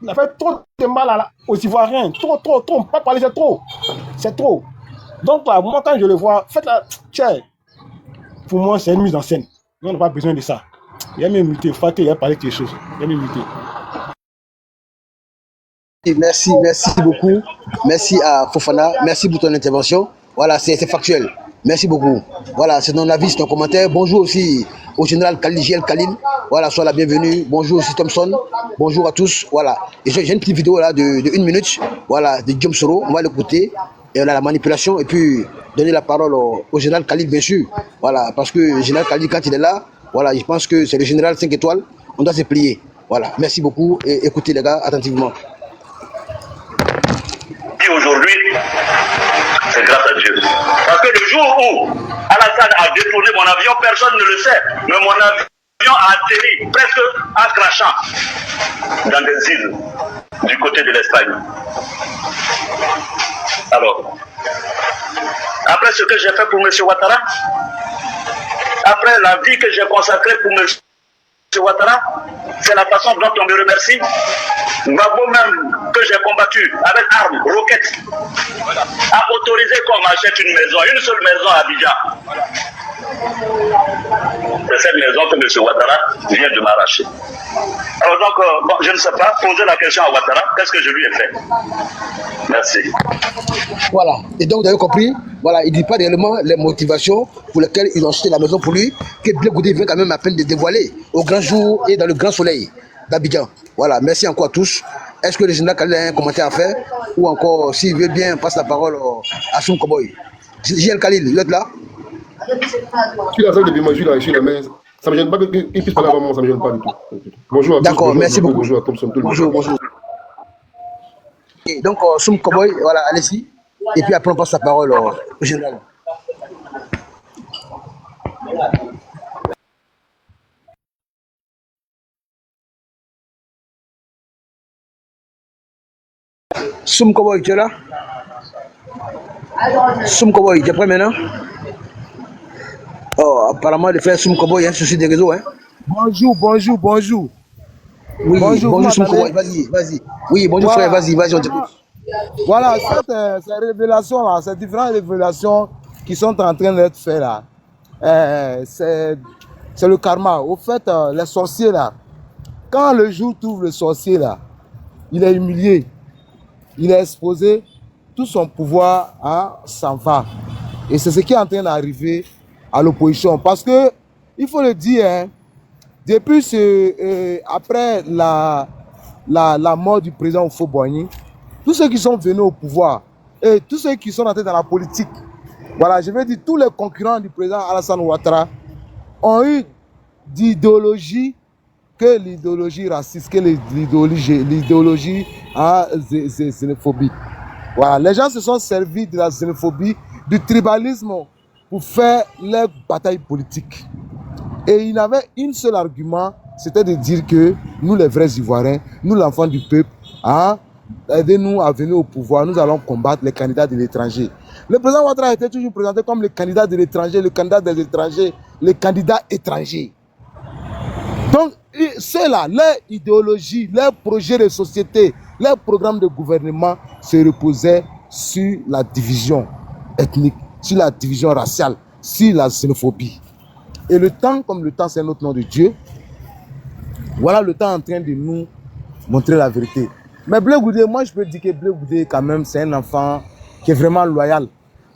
il a fait trop de mal aux Ivoiriens. Trop. Pas parler, c'est trop. C'est trop. Donc là, moi, quand je le vois, faites la. Tiens, pour moi, c'est une mise en scène. On n'a pas besoin de ça. Il y a même muté. Faté, il a parlé de quelque chose. Il y a même muté. Merci beaucoup. Merci à Fofana. Merci pour ton intervention. Voilà, c'est factuel. Merci beaucoup. Voilà, c'est ton avis, c'est ton commentaire. Bonjour aussi au général Khalil. Voilà, sois la bienvenue. Bonjour aussi Thompson. Bonjour à tous. Voilà. Et j'ai une petite vidéo là de 1 minute. Voilà, de Guillaume Soro. On va l'écouter. Et on a la manipulation. Et puis donner la parole au général Khalil, bien sûr. Voilà, parce que le général Khalil, quand il est là, voilà, je pense que c'est le général 5 étoiles. On doit se plier. Voilà. Merci beaucoup. Et écoutez les gars attentivement. Aujourd'hui, c'est grâce à Dieu. Parce que le jour où Alassane a détourné mon avion, personne ne le sait. Mais mon avion a atterri presque en crachant dans des îles du côté de l'Espagne. Alors, après ce que j'ai fait pour M. Ouattara, après la vie que j'ai consacrée pour M. Ouattara, c'est la façon dont on me remercie. Gbagbo même, que j'ai combattu avec armes, roquettes, a autorisé qu'on m'achète une maison, une seule maison à Abidjan. C'est cette maison que M. Ouattara vient de m'arracher. Alors donc, bon, je ne sais pas, poser la question à Ouattara, qu'est-ce que je lui ai fait? Merci. Voilà. Et donc, vous avez compris, voilà, il ne dit pas réellement les motivations pour lesquelles ils ont acheté la maison pour lui, que Blé Goudé vient quand même à peine de dévoiler au grand jour et dans le grand soleil d'Abidjan. Voilà, merci encore à tous. Est-ce que le général Khalil a un commentaire à faire? Ou encore, s'il veut bien, passe la parole à Soum Koboy. Général Khalil, vous êtes là? Si la salle de Bima, je suis là, mais ça ne me gêne pas qu'il puisse parler avant moi, ça ne me gêne pas du tout. Bonjour à tous. D'accord, merci beaucoup. Bonjour à Thompson, tout le monde. Bonjour. Et donc, Soum Koboy, voilà, allez-y. Et puis après, on passe la parole au général. Soum Koboy, tu es là? Soum Koboy, tu es prêt maintenant? Oh, apparemment, le frère Soum Koboy, il y a un souci de réseau, hein? Bonjour. Oui, bonjour Soum Koboy, m'entendez? vas-y. Oui, bonjour frère, vas-y, on t'écoute. Voilà, ces révélations-là, ces différentes révélations qui sont en train d'être faites là, c'est le karma. Au fait, les sorciers là, quand le jour trouve le sorcier là, il est humilié, il est exposé, tout son pouvoir s'en va. Et c'est ce qui est en train d'arriver à l'opposition. Parce que, il faut le dire, hein, depuis après la mort du président Oufo-Boigny, tous ceux qui sont venus au pouvoir et tous ceux qui sont entrés dans la politique, voilà, je veux dire, tous les concurrents du président Alassane Ouattara ont eu d'idéologie que l'idéologie raciste, que l'idéologie xénophobie. Voilà, les gens se sont servis de la xénophobie, du tribalisme pour faire leur bataille politique. Et il avait un seul argument, c'était de dire que nous, les vrais Ivoiriens, nous, l'enfant du peuple, aidez-nous à venir au pouvoir, nous allons combattre les candidats de l'étranger. Le président Ouattara a été toujours présenté comme le candidat de l'étranger, le candidat des étrangers, le candidat étranger. Donc, ceux-là, leur idéologie, leur projet de société, leur programme de gouvernement se reposait sur la division ethnique, sur la division raciale, sur la xénophobie. Et le temps, comme le temps c'est notre nom de Dieu, voilà le temps en train de nous montrer la vérité. Mais Blé Goudé, moi je peux dire que Blé Goudé quand même c'est un enfant qui est vraiment loyal.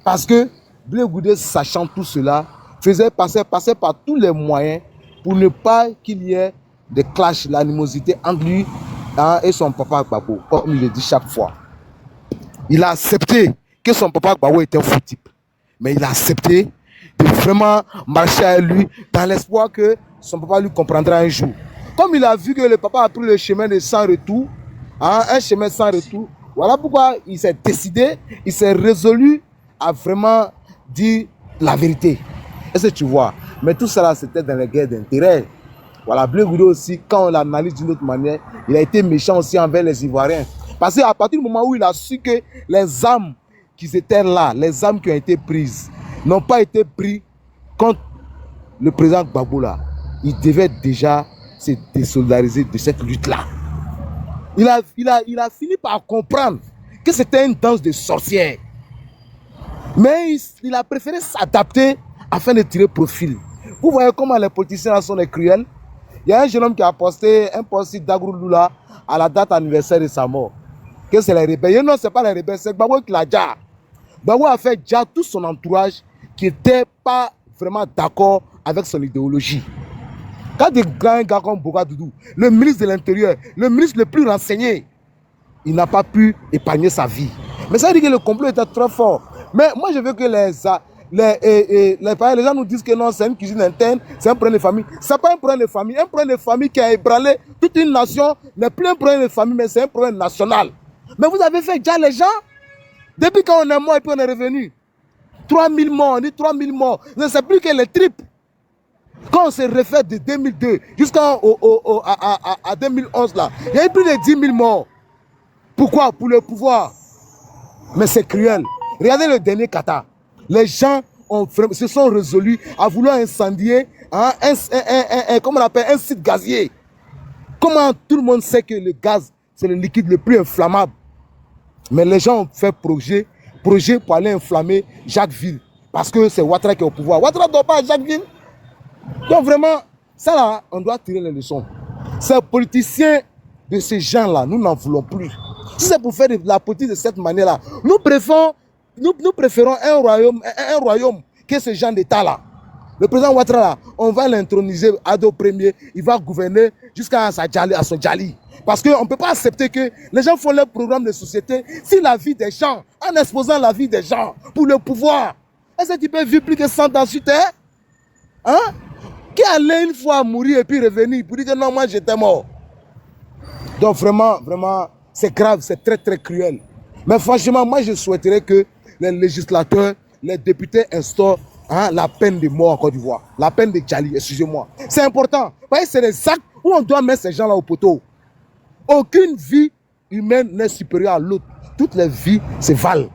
Parce que Blé Goudé, sachant tout cela, faisait passer par tous les moyens pour ne pas qu'il y ait des clashs, l'animosité entre lui et son papa Gbagbo, comme il le dit chaque fois. Il a accepté que son papa Gbagbo était un fou type. Mais il a accepté de vraiment marcher à lui dans l'espoir que son papa lui comprendra un jour. Comme il a vu que le papa a pris le chemin de sans retour, un chemin sans retour, voilà pourquoi il s'est décidé, il s'est résolu à vraiment dire la vérité. Est-ce que tu vois? Mais tout cela, c'était dans les guerres d'intérêt. Voilà, Blé Goudé aussi, quand on l'analyse d'une autre manière, il a été méchant aussi envers les Ivoiriens. Parce qu'à partir du moment où il a su que les armes qui étaient là, les armes qui ont été prises, n'ont pas été prises contre le président Gbagbo là, il devait déjà se désolidariser de cette lutte-là. Il a fini par comprendre que c'était une danse de sorcières. Mais il a préféré s'adapter afin de tirer profil. Vous voyez comment les politiciens sont les cruels. Il y a un jeune homme qui a posté un post d'Agrou Lula à la date anniversaire de sa mort. Que c'est les rebelles. Non, ce n'est pas les rebelles, c'est Gbagbo qui l'a déjà. Gbagbo a fait déjà tout son entourage qui n'était pas vraiment d'accord avec son idéologie. Quand des grands gars comme Boga Doudou, le ministre de l'Intérieur, le ministre le plus renseigné, il n'a pas pu épargner sa vie. Mais ça veut dire que le complot était trop fort. Mais moi, je veux que les gens nous disent que non, c'est une cuisine interne, c'est un problème de famille. Ce n'est pas un problème de famille. Un problème de famille qui a ébranlé toute une nation n'est plus un problème de famille, mais c'est un problème national. Mais vous avez fait déjà les gens, depuis quand on est mort et puis on est revenu. 3000 morts, on dit 3000 morts. Je ne sais plus que les tripes. Quand on se réfère de 2002 jusqu'à 2011, là, il y a eu plus de 10 000 morts. Pourquoi? Pour le pouvoir. Mais c'est cruel. Regardez le dernier Qatar. Les gens se sont résolus à vouloir incendier un site gazier. Comment tout le monde sait que le gaz, c'est le liquide le plus inflammable. Mais les gens ont fait projet pour aller inflammer Jacquesville. parce que c'est Ouattara qui est au pouvoir. Ouattara ne dort pas à Jacqueline. Donc vraiment, ça là, on doit tirer les leçons. Ces politiciens de ces gens-là, nous n'en voulons plus. Si c'est pour faire de la politique de cette manière-là, nous préférons un royaume que ce genre d'État-là. Le président Ouattara, là, on va l'introniser Ado Premier, il va gouverner jusqu'à son Djali. Parce qu'on ne peut pas accepter que les gens font leur programme de société si la vie des gens, en exposant la vie des gens pour le pouvoir. Est-ce que tu peux vivre plus que 100 ans sur terre? Hein? Qui allait une fois mourir et puis revenir pour dire que non, moi j'étais mort. Donc vraiment, c'est grave, c'est très très cruel. Mais franchement, moi je souhaiterais que les législateurs, les députés instaurent la peine de mort en Côte d'Ivoire. La peine de Djali, excusez-moi. C'est important. Vous voyez, c'est des actes où on doit mettre ces gens-là au poteau. Aucune vie humaine n'est supérieure à l'autre. Toutes les vies se valent.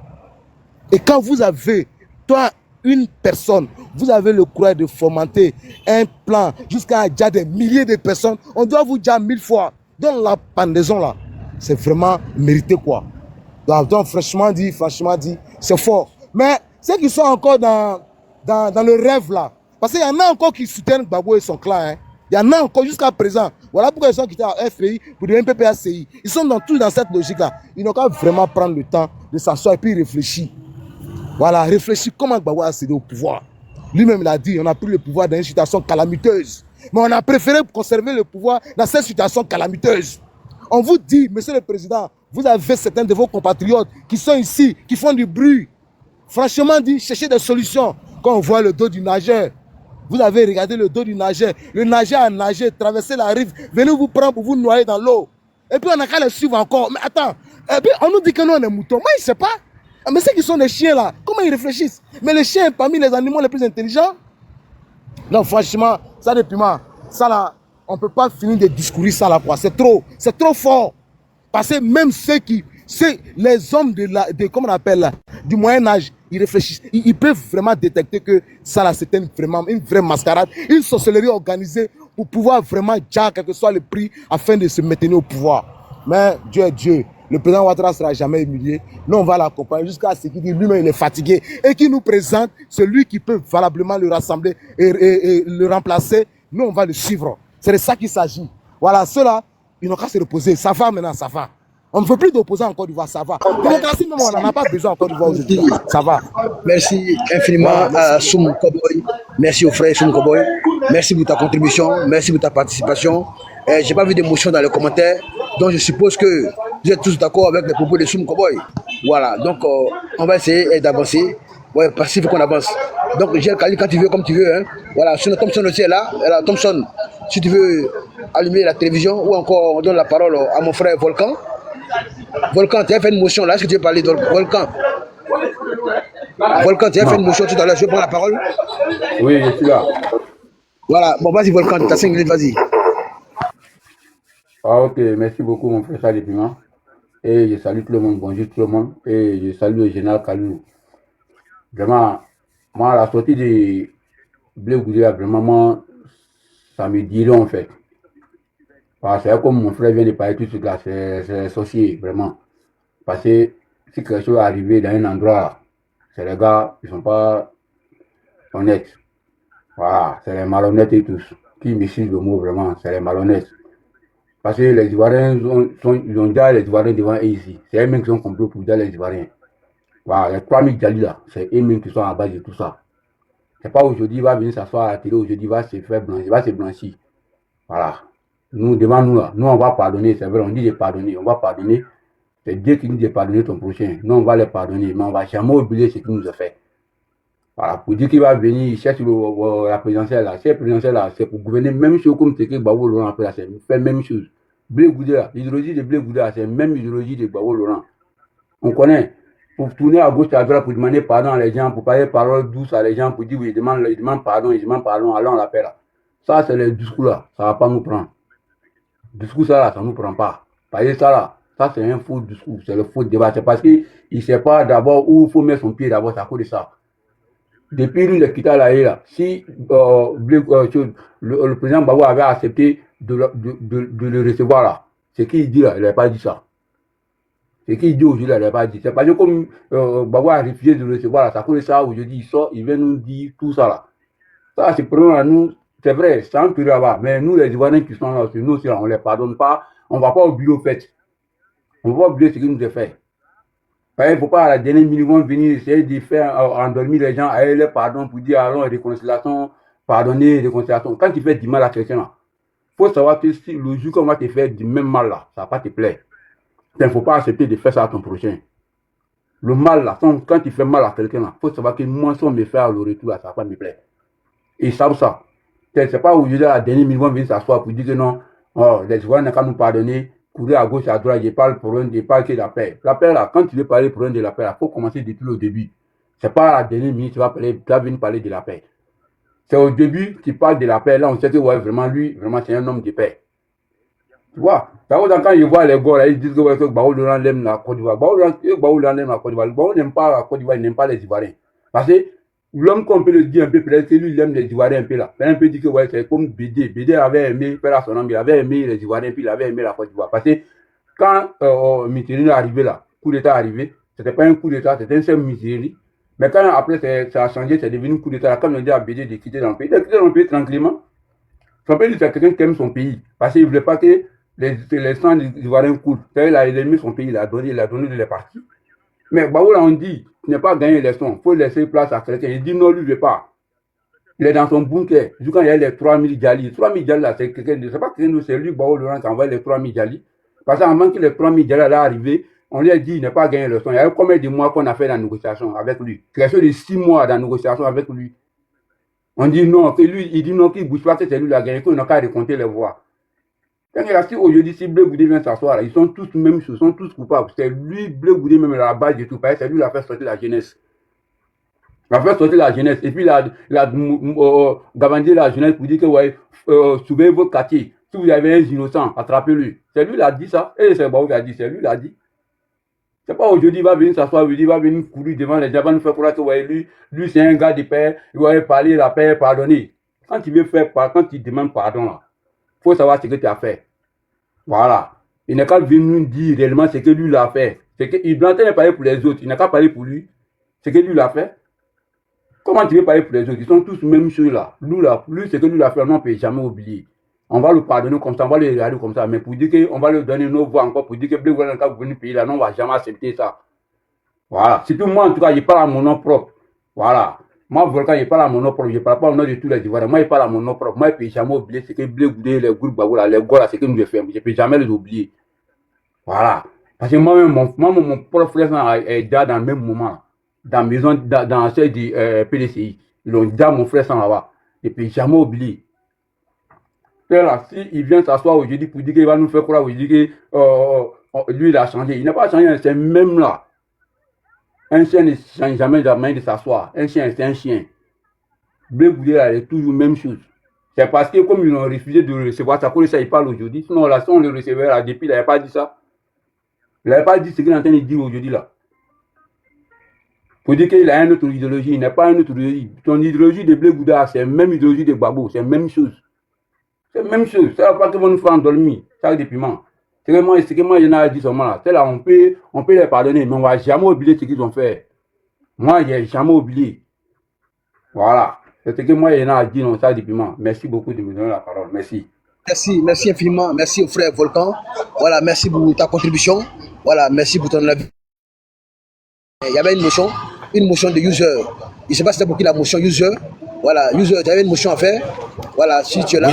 Et quand vous avez, toi, une personne, vous avez le courage de fomenter un plan jusqu'à déjà des milliers de personnes, on doit vous dire 1000 fois. Dans la pendaison là, c'est vraiment mérité quoi. Donc franchement dit, c'est fort. Mais ceux qui sont encore dans le rêve là, parce qu'il y en a encore qui soutiennent Gbagbo et son clan. Hein. Il y en a encore jusqu'à présent. Voilà pourquoi ils sont quittés à FPI pour devenir PPACI. Ils sont dans cette logique-là. Ils n'ont qu'à vraiment prendre le temps de s'asseoir et puis réfléchir. Voilà, réfléchir comment Gbagbo a cédé au pouvoir. Lui-même l'a dit, on a pris le pouvoir dans une situation calamiteuse. Mais on a préféré conserver le pouvoir dans cette situation calamiteuse. On vous dit, monsieur le président, vous avez certains de vos compatriotes qui sont ici, qui font du bruit. Franchement dit, cherchez des solutions. Quand on voit le dos du nageur, vous avez regardé le dos du nageur. Le nageur a nagé, traversé la rive, venez vous prendre pour vous noyer dans l'eau. Et puis on a qu'à le suivre encore. Mais attends, et puis on nous dit que nous on est moutons. Moi je ne sais pas. Mais ceux qui sont des chiens là, comment ils réfléchissent? Mais les chiens parmi les animaux les plus intelligents? Non, franchement, ça depuis moi, ça là, on ne peut pas finir de discourir ça là quoi. C'est trop fort. Parce que même les hommes comment on appelle là, du Moyen-Âge, ils réfléchissent. Ils peuvent vraiment détecter que ça là, c'était une vraie mascarade, une sorcellerie organisée pour pouvoir vraiment dire quel que soit le prix afin de se maintenir au pouvoir. Mais Dieu est Dieu. Le président Ouattara ne sera jamais humilié. Nous, on va l'accompagner jusqu'à ce qu'il dit lui-même il est fatigué et qu'il nous présente celui qui peut valablement le rassembler et le remplacer. Nous, on va le suivre. C'est de ça qu'il s'agit. Voilà, ceux-là, ils n'ont qu'à se reposer. Ça va maintenant, ça va. On ne veut plus d'opposants en Côte d'Ivoire, ça va. Démocratie, même, on n'en a pas besoin en Côte d'Ivoire aujourd'hui. Ça va. Merci infiniment à Soum Koboy. Merci au frère Soum Koboy. Merci pour ta contribution. Merci pour ta participation. Je n'ai pas vu d'émotion dans les commentaires. Donc je suppose que vous êtes tous d'accord avec les propos de Soum Koboy. Voilà, donc on va essayer d'avancer. Ouais, parce qu'il faut qu'on avance. Donc j'ai Kali quand tu veux, comme tu veux. Hein. Voilà, Souna Thompson aussi est là. Alors, Thompson, si tu veux allumer la télévision ou encore on donne la parole à mon frère Volcan. Volcan, tu as fait une motion là, est-ce que tu veux parler de Volcan? Volcan, tu as fait une motion tout à l'heure, je vais prendre la parole. Oui, je suis là. Voilà, bon vas-y Volcan, tu as 5 minutes, vas-y. Ah ok, merci beaucoup mon frère Salé Pima. Et je salue tout le monde, bonjour tout le monde. Et je salue le général Kalou. Vraiment, moi la sortie de Blé Goudé, vraiment, moi, ça me dirait en fait. Parce que comme mon frère vient de parler tout ce là, c'est associé, vraiment. Parce que si quelque chose est arrivé dans un endroit, c'est les gars, ils ne sont pas honnêtes. Voilà, c'est les malhonnêtes et tous. Qui maîtrisent le mot vraiment, c'est les malhonnêtes. Parce que les Ivoiriens, ils ont déjà les Ivoiriens devant eux ici. C'est eux-mêmes qui ont compris pour dire les Ivoiriens. Voilà, les 3000 Djali là, c'est eux-mêmes qui sont à la base de tout ça. C'est pas aujourd'hui, il va venir s'asseoir à la télé, aujourd'hui, il va se faire blanchir, il va se blanchir. Voilà. Nous, devant nous là, nous on va pardonner, c'est vrai, on dit de pardonner, on va pardonner. C'est Dieu qui nous dit de pardonner ton prochain. Nous on va les pardonner, mais on va jamais oublier ce qu'il nous a fait. Voilà, pour dire qu'il va venir, il cherche la présidentielle là. Cette présidentielle là, c'est pour gouverner même chose comme ce que Gbagbo Laurent a fait là, c'est faire même chose. Blé Goudé là, l'idéologie de Blé Goudé là, c'est même idéologie de Gbagbo Laurent. On connaît. Pour tourner à gauche, à droite, pour demander pardon à les gens, pour parler paroles douces à les gens, pour dire oui, ils demandent pardon, alors on l'appelle là. Ça, c'est le discours là, ça ne va pas nous prendre. Le discours ça là, ça ne nous prend pas. Parce que ça là, ça c'est un faux discours, c'est le faux débat. C'est parce qu'il ne sait pas d'abord où il faut mettre son pied d'abord, c'est à cause de ça. Depuis nous, les quittants là, si le président Gbagbo avait accepté de le recevoir là, c'est qu'il dit là, il n'avait pas dit ça. Ce qu'il dit aujourd'hui, il n'a pas dit. C'est parce que comme Babou a refusé de recevoir la Sakura, ça, aujourd'hui, il sort, il vient nous dire tout ça là. Ça, c'est pour nous, c'est vrai, c'est un peu là-bas. Mais nous, les Ivoiriens qui sont là, nous aussi, on ne les pardonne pas. On ne va pas oublier au fait. On ne va pas oublier ce qu'il nous a fait. Il ne faut pas à la dernière minute venir essayer de faire endormir les gens, aller les pardon pour dire allons, réconciliation, pardonner, réconciliation. Quand tu fais du mal à quelqu'un là, il faut savoir que si le jour qu'on va te faire du même mal là, ça ne va pas te plaire. Il ne faut pas accepter de faire ça à ton prochain. Le mal là, quand tu fais mal à quelqu'un là, il faut savoir que moi, si on me fait le retour là, ça ne va pas me plaire. Et ils savent ça. C'est pas aujourd'hui à la dernière minute vont venir s'asseoir pour dire que non, les Ivoiriens n'ont qu'à nous pardonner, courir à gauche, à droite, je parle pour un, je parle que la paix. La paix là, quand tu veux parler pour un de la paix, il faut commencer depuis le début. C'est pas à la dernière minute tu vas venir parler de la paix. C'est au début tu parles de la paix, là on sait que ouais, vraiment lui, vraiment c'est un homme de paix. Tu vois, quand je vois les gars là, ils disent que Baou Laurent aime la Côte d'Ivoire. Baou Laurent aime la Côte d'Ivoire. Baou n'aime pas la Côte d'Ivoire, il n'aime pas les Ivoiriens. Parce que l'homme qu'on peut le dire un peu, peut-être que lui, il aime les Ivoiriens un peu là. Un peu dit que ouais, c'est comme Bédé. Bédé avait aimé faire son âme, il avait aimé les Ivoiriens, puis il avait aimé la Côte d'Ivoire. Parce que quand Mitterrand est arrivé là, coup d'État est arrivé, c'était pas un coup d'État, c'était un seul Mitterrand. Mais quand après ça a changé, c'est devenu un coup d'État. Comme on dit à Bédé de quitter le pays, il a quitté le pays tranquillement. Son pays, c'est quelqu'un qui aime son pays. Parce qu'il ne voulait pas que les sangs Ivoiriens coulent. Il a aimé son pays, il a donné les partis. Mais Baou là, on dit, tu n'as pas gagné les sons, il faut laisser place à quelqu'un. Il dit non, lui, il ne veut pas. Il est dans son bunker. Du coup, il y a les 3000 Djali. 3000 Djali là, c'est quelqu'un de. C'est pas quelqu'un de. C'est lui, Baou Laurent, qui envoie les 3000 Djali. Parce qu'avant que les 3000 Djali là arrivé, on lui a dit, il n'a pas gagné le son. Il y a eu combien de mois qu'on a fait la négociation avec lui? Quelque chose de 6 mois dans la négociation avec lui. On dit non, que lui, il dit non, qu'il ne bouge pas, que c'est lui qui a gagné, qu'on n'a qu'à raconter les voix. Quand il a dit aujourd'hui, si Blé Goudé vient s'asseoir, ils sont tous même chose, sont tous coupables. C'est lui, Blé Goudé, même à la base de tout, c'est lui qui a fait sortir la jeunesse. Il a fait sortir la jeunesse. Et puis il a gavandé la jeunesse pour dire que, ouais, surveillez votre quartier. Si vous avez un innocent, attrapez-le. C'est lui qui a dit ça. Et c'est Baou qui a dit, c'est lui qui a dit. C'est pas aujourd'hui, il va venir s'asseoir, il va venir courir devant les gens, il va nous faire croire que, ouais, lui c'est un gars de paix, il va parler la paix, pardonner. Quand tu veux faire, quand tu demandes pardon, là, il faut savoir ce que tu as fait. Voilà. Il n'a qu'à venir nous dire réellement ce que lui l'a fait. Il n'entend pas parler pour les autres, il n'a qu'à parler pour lui. Ce que lui l'a fait. Comment tu veux parler pour les autres? Ils sont tous même chose là. Lui, ce que lui l'a fait, on ne peut jamais oublier. On va le pardonner comme ça, on va le regarder comme ça. Mais pour dire qu'on va lui donner nos voix encore, pour dire que Blé Goudé n'a qu'à venir payer là, non, on ne va jamais accepter ça. Voilà. Surtout moi, en tout cas, je parle à mon nom propre. Voilà. Moi, Volcan, je parle à mon nom propre. Je ne parle pas au nom de tous les Ivoiriens. Moi, je parle à mon nom propre. Moi, je ne peux jamais oublier ce que Blé Goudé, les groupes Babou, les gars, là, ce que nous fait. Je ne peux jamais les oublier. Voilà. Parce que moi-même, mon propre frère est déjà dans le même moment. Dans la maison, dans celle du PDCI. Ils ont déjà mon frère sans là-bas. Je ne peux jamais oublier. Là, s'il vient s'asseoir aujourd'hui pour dire qu'il va nous faire croire aujourd'hui que lui, il a changé. Il n'a pas changé, c'est même là. Un chien ne change jamais la main de s'asseoir. Un chien, c'est un chien. Blé Goudé, là, il est toujours la même chose. C'est parce que comme ils ont refusé de le recevoir, ça ça, il parle aujourd'hui. Sinon, là, si on le recevait là, depuis, il n'avait pas dit ça. Il n'avait pas dit ce qu'il est en train de dire aujourd'hui là. Pour dire qu'il a une autre idéologie, il n'a pas une autre idéologie. Ton idéologie de Blé Goudé, c'est la même idéologie de Babou, c'est la même chose. C'est la même chose. Ça ne va pas que nous faire endormir. Ça des piments. C'est que moi, je n'ai dit seulement là. C'est là, on peut les pardonner, mais on ne va jamais oublier ce qu'ils ont fait. Moi, je n'ai jamais oublié. Voilà. C'est ce que moi, je n'ai dit dans ça des piments. Merci beaucoup de me donner la parole. Merci. Merci infiniment. Merci au frère Volcan. Voilà, merci pour ta contribution. Voilà, merci pour ton avis. Il y avait une motion de user. Je ne sais pas si c'était pour qui la motion user. Voilà, user, tu avais une motion à faire. Voilà, si tu es là.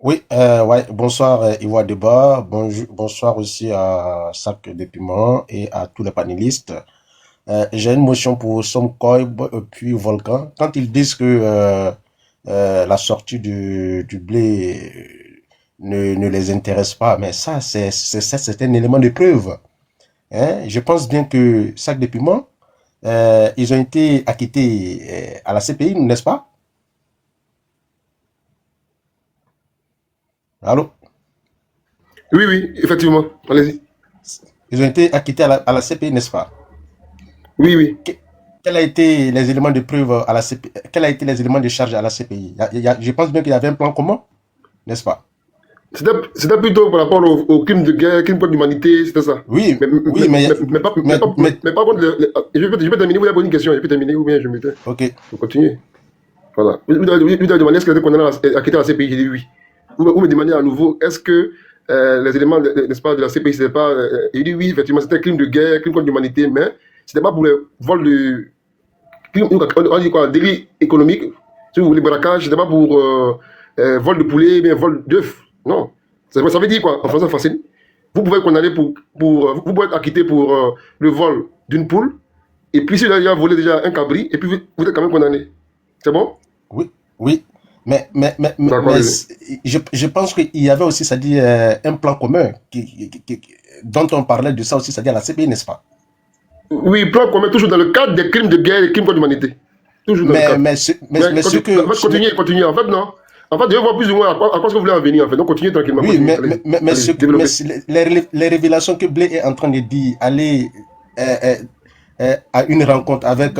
Oui, ouais, bonsoir Ivoire Débat, bonsoir aussi à Sac de Piment et à tous les panélistes. J'ai une motion pour Somkoy puis Volcan. Quand ils disent que la sortie du blé ne les intéresse pas, mais ça, c'est un élément de preuve. Hein? Je pense bien que Sac de Piment, ils ont été acquittés à la CPI, n'est-ce pas? Allô? Oui, effectivement. Allez-y. Ils ont été acquittés à la CPI, n'est-ce pas? Oui. Quels a été les éléments de preuve à la CPI? Quels a été les éléments de charge à la CPI? Je pense bien qu'il y avait un plan commun, n'est-ce pas? C'était plutôt par rapport au crime de guerre, crime contre l'humanité, c'était ça. Oui, Mais pas contre je peux terminer, vous avez posé une question, je peux terminer ou bien je me tais. Ok. Vous continuez. Voilà. Vous avez demandé est-ce qu'il a été condamné à quitter la CPI, j'ai dit oui. Vous me demandez à nouveau, est-ce que les éléments, n'est-ce pas, de la CPI, c'était pas... il dit oui, effectivement, c'était un crime de guerre, crime contre l'humanité, mais c'était pas pour le vol de... On dit quoi, délit économique, si vous voulez, braquage, c'était pas pour vol de poulet, bien vol d'œufs. Non. Ça veut dire quoi, en français facile? Vous pouvez être condamné vous pouvez être acquitté pour le vol d'une poule, et puis si vous avez déjà volé déjà un cabri, et puis vous êtes quand même condamné. C'est bon? Oui. Mais je pense qu'il y avait aussi, c'est-à-dire, un plan commun dont on parlait de ça aussi, c'est-à-dire la CPI, n'est-ce pas? Oui, plan commun, toujours dans le cadre des crimes de guerre et crimes contre l'humanité. Toujours dans le cadre. Mais ce que... Continuez. En fait, non. En fait, je vais voir plus ou moins à quoi est-ce que vous voulez en venir, en fait. Donc, continuez tranquillement. Oui, les révélations que Blé est en train de dire, aller à une rencontre avec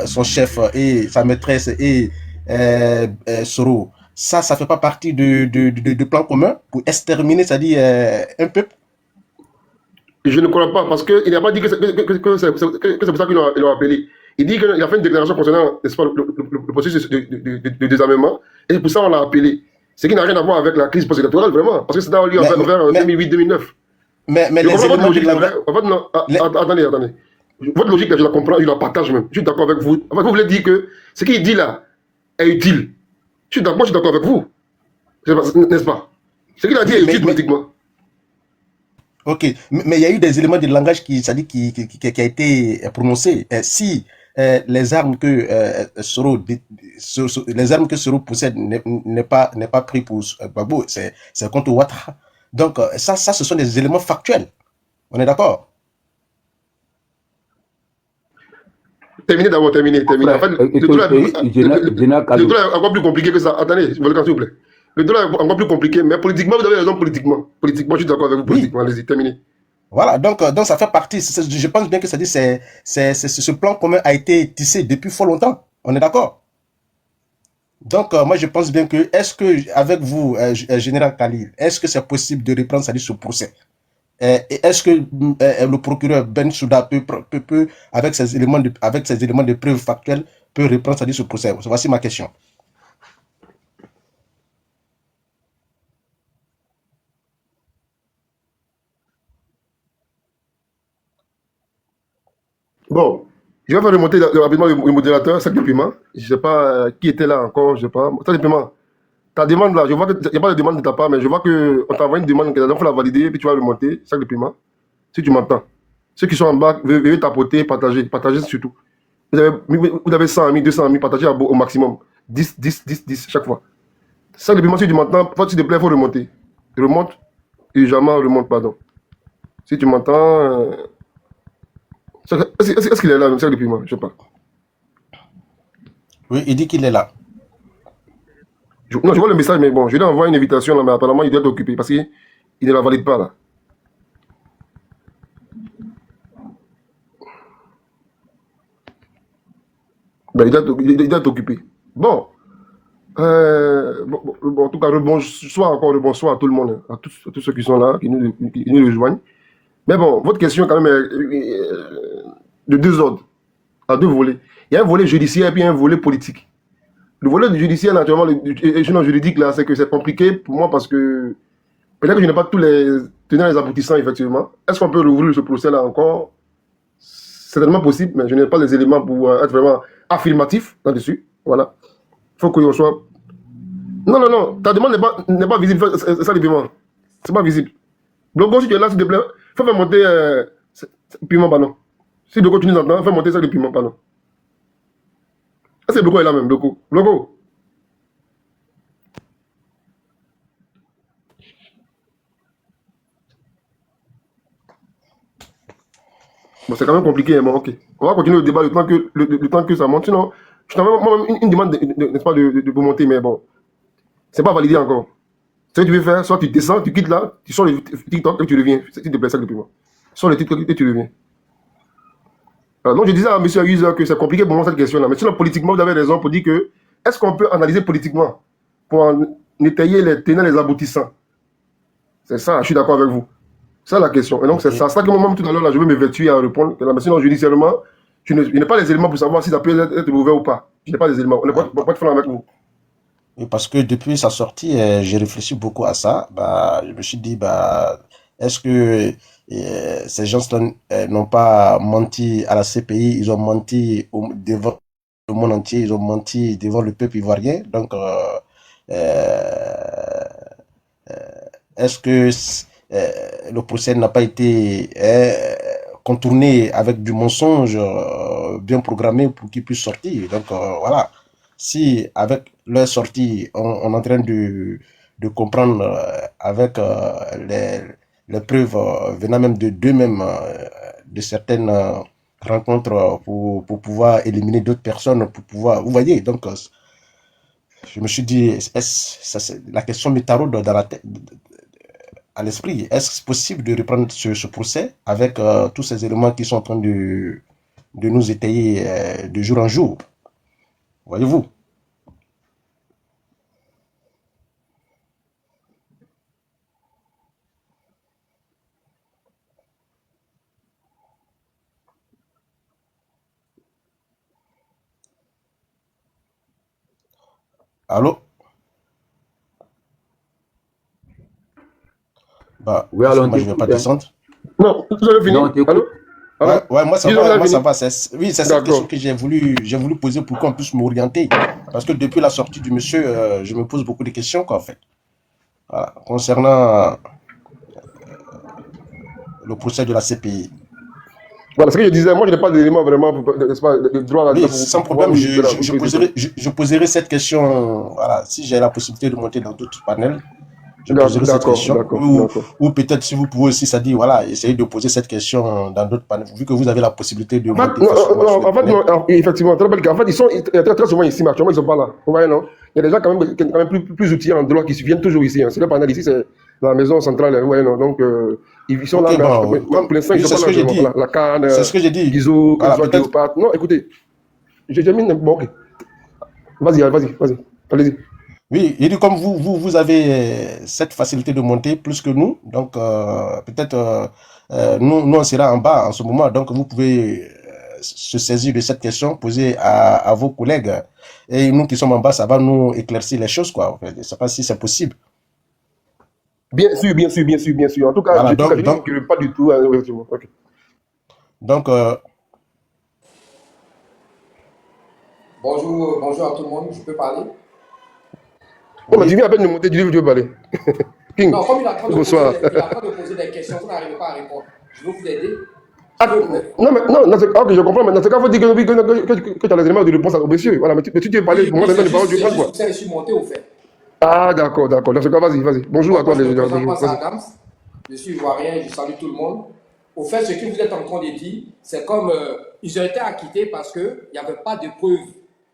son chef et sa maîtresse et Soro, ça fait pas partie de plan commun pour exterminer, c'est-à-dire un peuple? Je ne crois pas, parce qu'il n'a pas dit que c'est pour ça qu'il l'a appelé. Il dit qu'il a fait une déclaration concernant, n'est-ce pas, le processus de désarmement, et pour ça on l'a appelé. Ce qui n'a rien à voir avec la crise post-électorale, vraiment, parce que c'est dans le lieu vers 2008-2009. Mais les éléments logique, en fait, non, attendez. Votre logique, là, je la comprends, je la partage même. Je suis d'accord avec vous. En fait, vous voulez dire que ce qu'il dit là est utile. Moi, je suis d'accord avec vous. N'est-ce pas? Ce qu'il a dit est utile politiquement. Ok, mais il y a eu des éléments de langage qui a été prononcé. Si les armes que Soro possède n'est pas pris pour Gbagbo, c'est contre Ouattara. Donc ça, ce sont des éléments factuels. On est d'accord? Terminez d'abord. En fait, le truc est encore plus compliqué que ça. Attendez, s'il vous plaît. Le dollar est encore plus compliqué, mais politiquement, vous avez raison politiquement. Politiquement, je suis d'accord avec vous politiquement. Allez-y, terminez. Voilà, donc ça fait partie. Je pense bien que ce plan commun a été tissé depuis fort longtemps. On est d'accord? Donc, moi, je pense bien que, est-ce que, avec vous, Général Khalil, est-ce que c'est possible de reprendre, c'est-à-dire, ce procès? Est-ce que le procureur Ben Souda peut avec ces éléments de preuve factuelle, peut reprendre, c'est-à-dire, ce procès? Voici ma question. Bon, je vais faire remonter rapidement le modérateur, Sac de Piment. Je ne sais pas qui était là encore, je ne sais pas. Sac de Piment, ta demande là, je vois qu'il n'y a pas de demande de ta part, mais je vois qu'on t'a envoyé une demande, il faut la valider, puis tu vas remonter, Sac de Piment, si tu m'entends. Ceux qui sont en bas, veuillez tapoter, partager surtout. Vous avez 100 000, 200 000, partagez au maximum. 10 chaque fois. Sac de Piment, si tu m'entends, s'il te plaît, il faut remonter. Remonte, et jamais remonte, pardon. Si tu m'entends... Est-ce qu'il est là, M. Sac de Piment? Je ne sais pas. Oui, il dit qu'il est là. Non, je vois le message, mais bon, je lui envoie une invitation, là, mais apparemment, il doit être occupé parce qu'il ne la valide pas, là. Ben, il doit être occupé. Bon. En tout cas, bonsoir à tout le monde, à tous ceux qui sont là, qui nous rejoignent. Mais bon, votre question, quand même, est de deux ordres, à deux volets. Il y a un volet judiciaire et puis un volet politique. Le volet judiciaire, naturellement, le juridique, là, c'est que c'est compliqué pour moi parce que peut-être que je n'ai pas tous les tenants et les aboutissants, effectivement. Est-ce qu'on peut rouvrir ce procès-là encore? C'est tellement possible, mais je n'ai pas les éléments pour être vraiment affirmatif là-dessus. Voilà. Il faut qu'on soit... Non. Ta demande n'est pas visible, c'est ça le piment. C'est pas visible. Bloco, si tu es là, s'il te plaît, fais faire monter piment, pardon. Si Bloco, tu nous entends, fais monter ça le piment, pardon. Est-ce que Bloco est là même, Bloco? Bloco? Bon, c'est quand même compliqué, mais bon, ok. On va continuer le débat le temps que ça monte. Sinon, je t'envoie moi-même une demande, n'est-ce pas, de monter, mais bon, c'est pas validé encore. Ce que tu veux faire, soit tu descends, tu quittes là, tu sors le TikTok et tu reviens. S'il te plaît, ça depuis moi. Sors le TikTok et tu reviens. Alors, donc, je disais à M. Ayuse que c'est compliqué pour moi cette question-là. Mais sinon, politiquement, vous avez raison pour dire que est-ce qu'on peut analyser politiquement pour en étayer les tenants et les aboutissants? C'est ça, je suis d'accord avec vous. C'est ça la question. Et donc, c'est ça que moi-même tout à l'heure, là, je vais m'évertuer à répondre. Mais sinon, judiciairement, je n'ai pas les éléments pour savoir si ça peut être ouvert ou pas. Je n'ai pas les éléments. On ne peut pas être franc avec vous. Oui, parce que depuis sa sortie, j'ai réfléchi beaucoup à ça. Bah, je me suis dit, bah, est-ce que ces gens n'ont pas menti à la CPI, ils ont menti devant le monde entier, ils ont menti devant le peuple ivoirien. Donc, est-ce que le procès n'a pas été contourné avec du mensonge bien programmé pour qu'il puisse sortir? Donc, voilà. Si avec leur sortie, on est en train de comprendre avec les preuves venant même d'eux-mêmes, de certaines rencontres pour pouvoir éliminer d'autres personnes, pour pouvoir... Vous voyez, donc je me suis dit, la question me taraude dans la tête, à l'esprit. Est-ce possible de reprendre ce procès avec tous ces éléments qui sont en train de nous étayer de jour en jour? Voyez-vous? Allô? Bah, Oui, alors moi, je ne vais pas descendre. Non, vous avez fini? Non, Allô? Ouais, moi ça va. Oui, c'est cette question que j'ai voulu poser pour qu'on puisse m'orienter. Parce que depuis la sortie du monsieur, je me pose beaucoup de questions, quoi, en fait. Voilà. Concernant le procès de la CPI. Voilà, ce que je disais, moi je n'ai pas d'éléments vraiment, n'est-ce pas, de droit à Oui, sans problème, je poserai cette question, voilà, si j'ai la possibilité de monter dans d'autres panels. Je poserai cette question. Ou peut-être si vous pouvez aussi, ça dit, voilà, essayer de poser cette question dans d'autres panels, vu que vous avez la possibilité de monter. En fait, effectivement, très belle. En fait, ils sont très souvent ici, mais actuellement, ils ne sont pas là. Vous voyez, non? Il y a des gens quand même plus outillés en droit qui viennent toujours ici. C'est le panel ici, c'est la maison centrale. Vous voyez, non? Donc, ils sont là, mais pour l'instant, ils ne sont pas là. La canne, c'est ce que j'ai dit. Guizot, Cléopâtre. Non, écoutez, j'ai terminé. Bon, ok. Vas-y, allez-y. Oui, il dit comme vous avez cette facilité de monter plus que nous, donc peut-être nous on sera en bas en ce moment, donc vous pouvez se saisir de cette question, poser à vos collègues, et nous qui sommes en bas, ça va nous éclaircir les choses, quoi. Je ne sais pas si c'est possible. Bien sûr. En tout cas, voilà, je ne pas du tout. Okay. Donc, bonjour à tout le monde, je peux parler? Oh, mais tu viens à peine de monter du livre, tu veux parler. King. Non, comme il est en train de poser des questions, vous n'arrivez pas à répondre. Je veux vous aider. Ok, je comprends, mais dans ce cas, il faut dire que tu as les éléments de réponse au monsieur. Voilà, mais tu veux parler, moi, maintenant, les paroles, tu veux prendre quoi? Je suis monté au fait. Ah, d'accord. Dans ce cas, vas-y. Bonjour à toi, les gens. Je suis ivoirien, je salue tout le monde. Au fait, ce que vous êtes en train de dire, c'est comme ils ont été acquittés parce qu'il n'y avait pas de preuves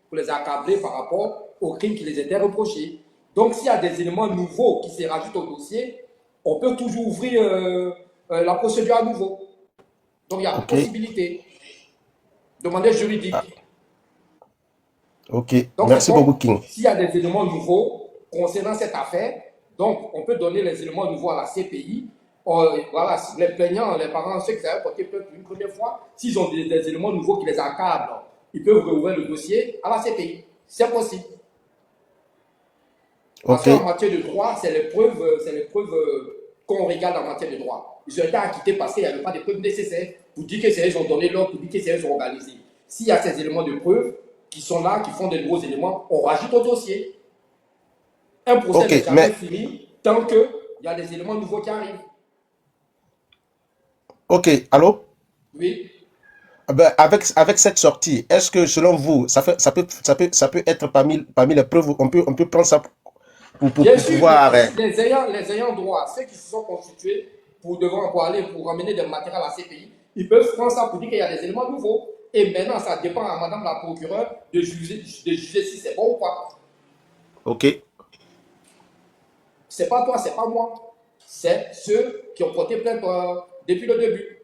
pour les accabler par rapport aux crimes qui les étaient reprochés. Donc, s'il y a des éléments nouveaux qui se rajoutent au dossier, on peut toujours ouvrir la procédure à nouveau. Donc, il y a possibilité. Demandez juridique. Ok, donc, merci beaucoup, King. S'il y a des éléments nouveaux concernant cette affaire, donc on peut donner les éléments nouveaux à la CPI. Voilà, les plaignants, les parents, ceux qui avaient porté plainte une première fois, s'ils ont des éléments nouveaux qui les accablent, ils peuvent rouvrir le dossier à la CPI. C'est possible. Parce qu'en matière de droit, c'est les preuves qu'on regarde en matière de droit. Ils ont été acquittés parce qu'il n'y avait pas de preuves nécessaires pour dire que c'est eux qui ont donné l'ordre, pour dire que c'est eux qui ont organisé. S'il y a ces éléments de preuve qui sont là, qui font de nouveaux éléments, on rajoute au dossier. Un procès n'est jamais fini tant qu'il y a des éléments nouveaux qui arrivent. Ok, allô? Oui. Ben, avec cette sortie, est-ce que selon vous, ça peut être parmi les preuves, on peut prendre ça pour pouvoir... Les ayants droit, ceux qui se sont constitués pour ramener des matériels à la CPI, ils peuvent prendre ça pour dire qu'il y a des éléments nouveaux. Et maintenant, ça dépend à madame la procureure de juger si c'est bon ou pas. Ok. C'est pas toi, c'est pas moi. C'est ceux qui ont porté plainte depuis le début.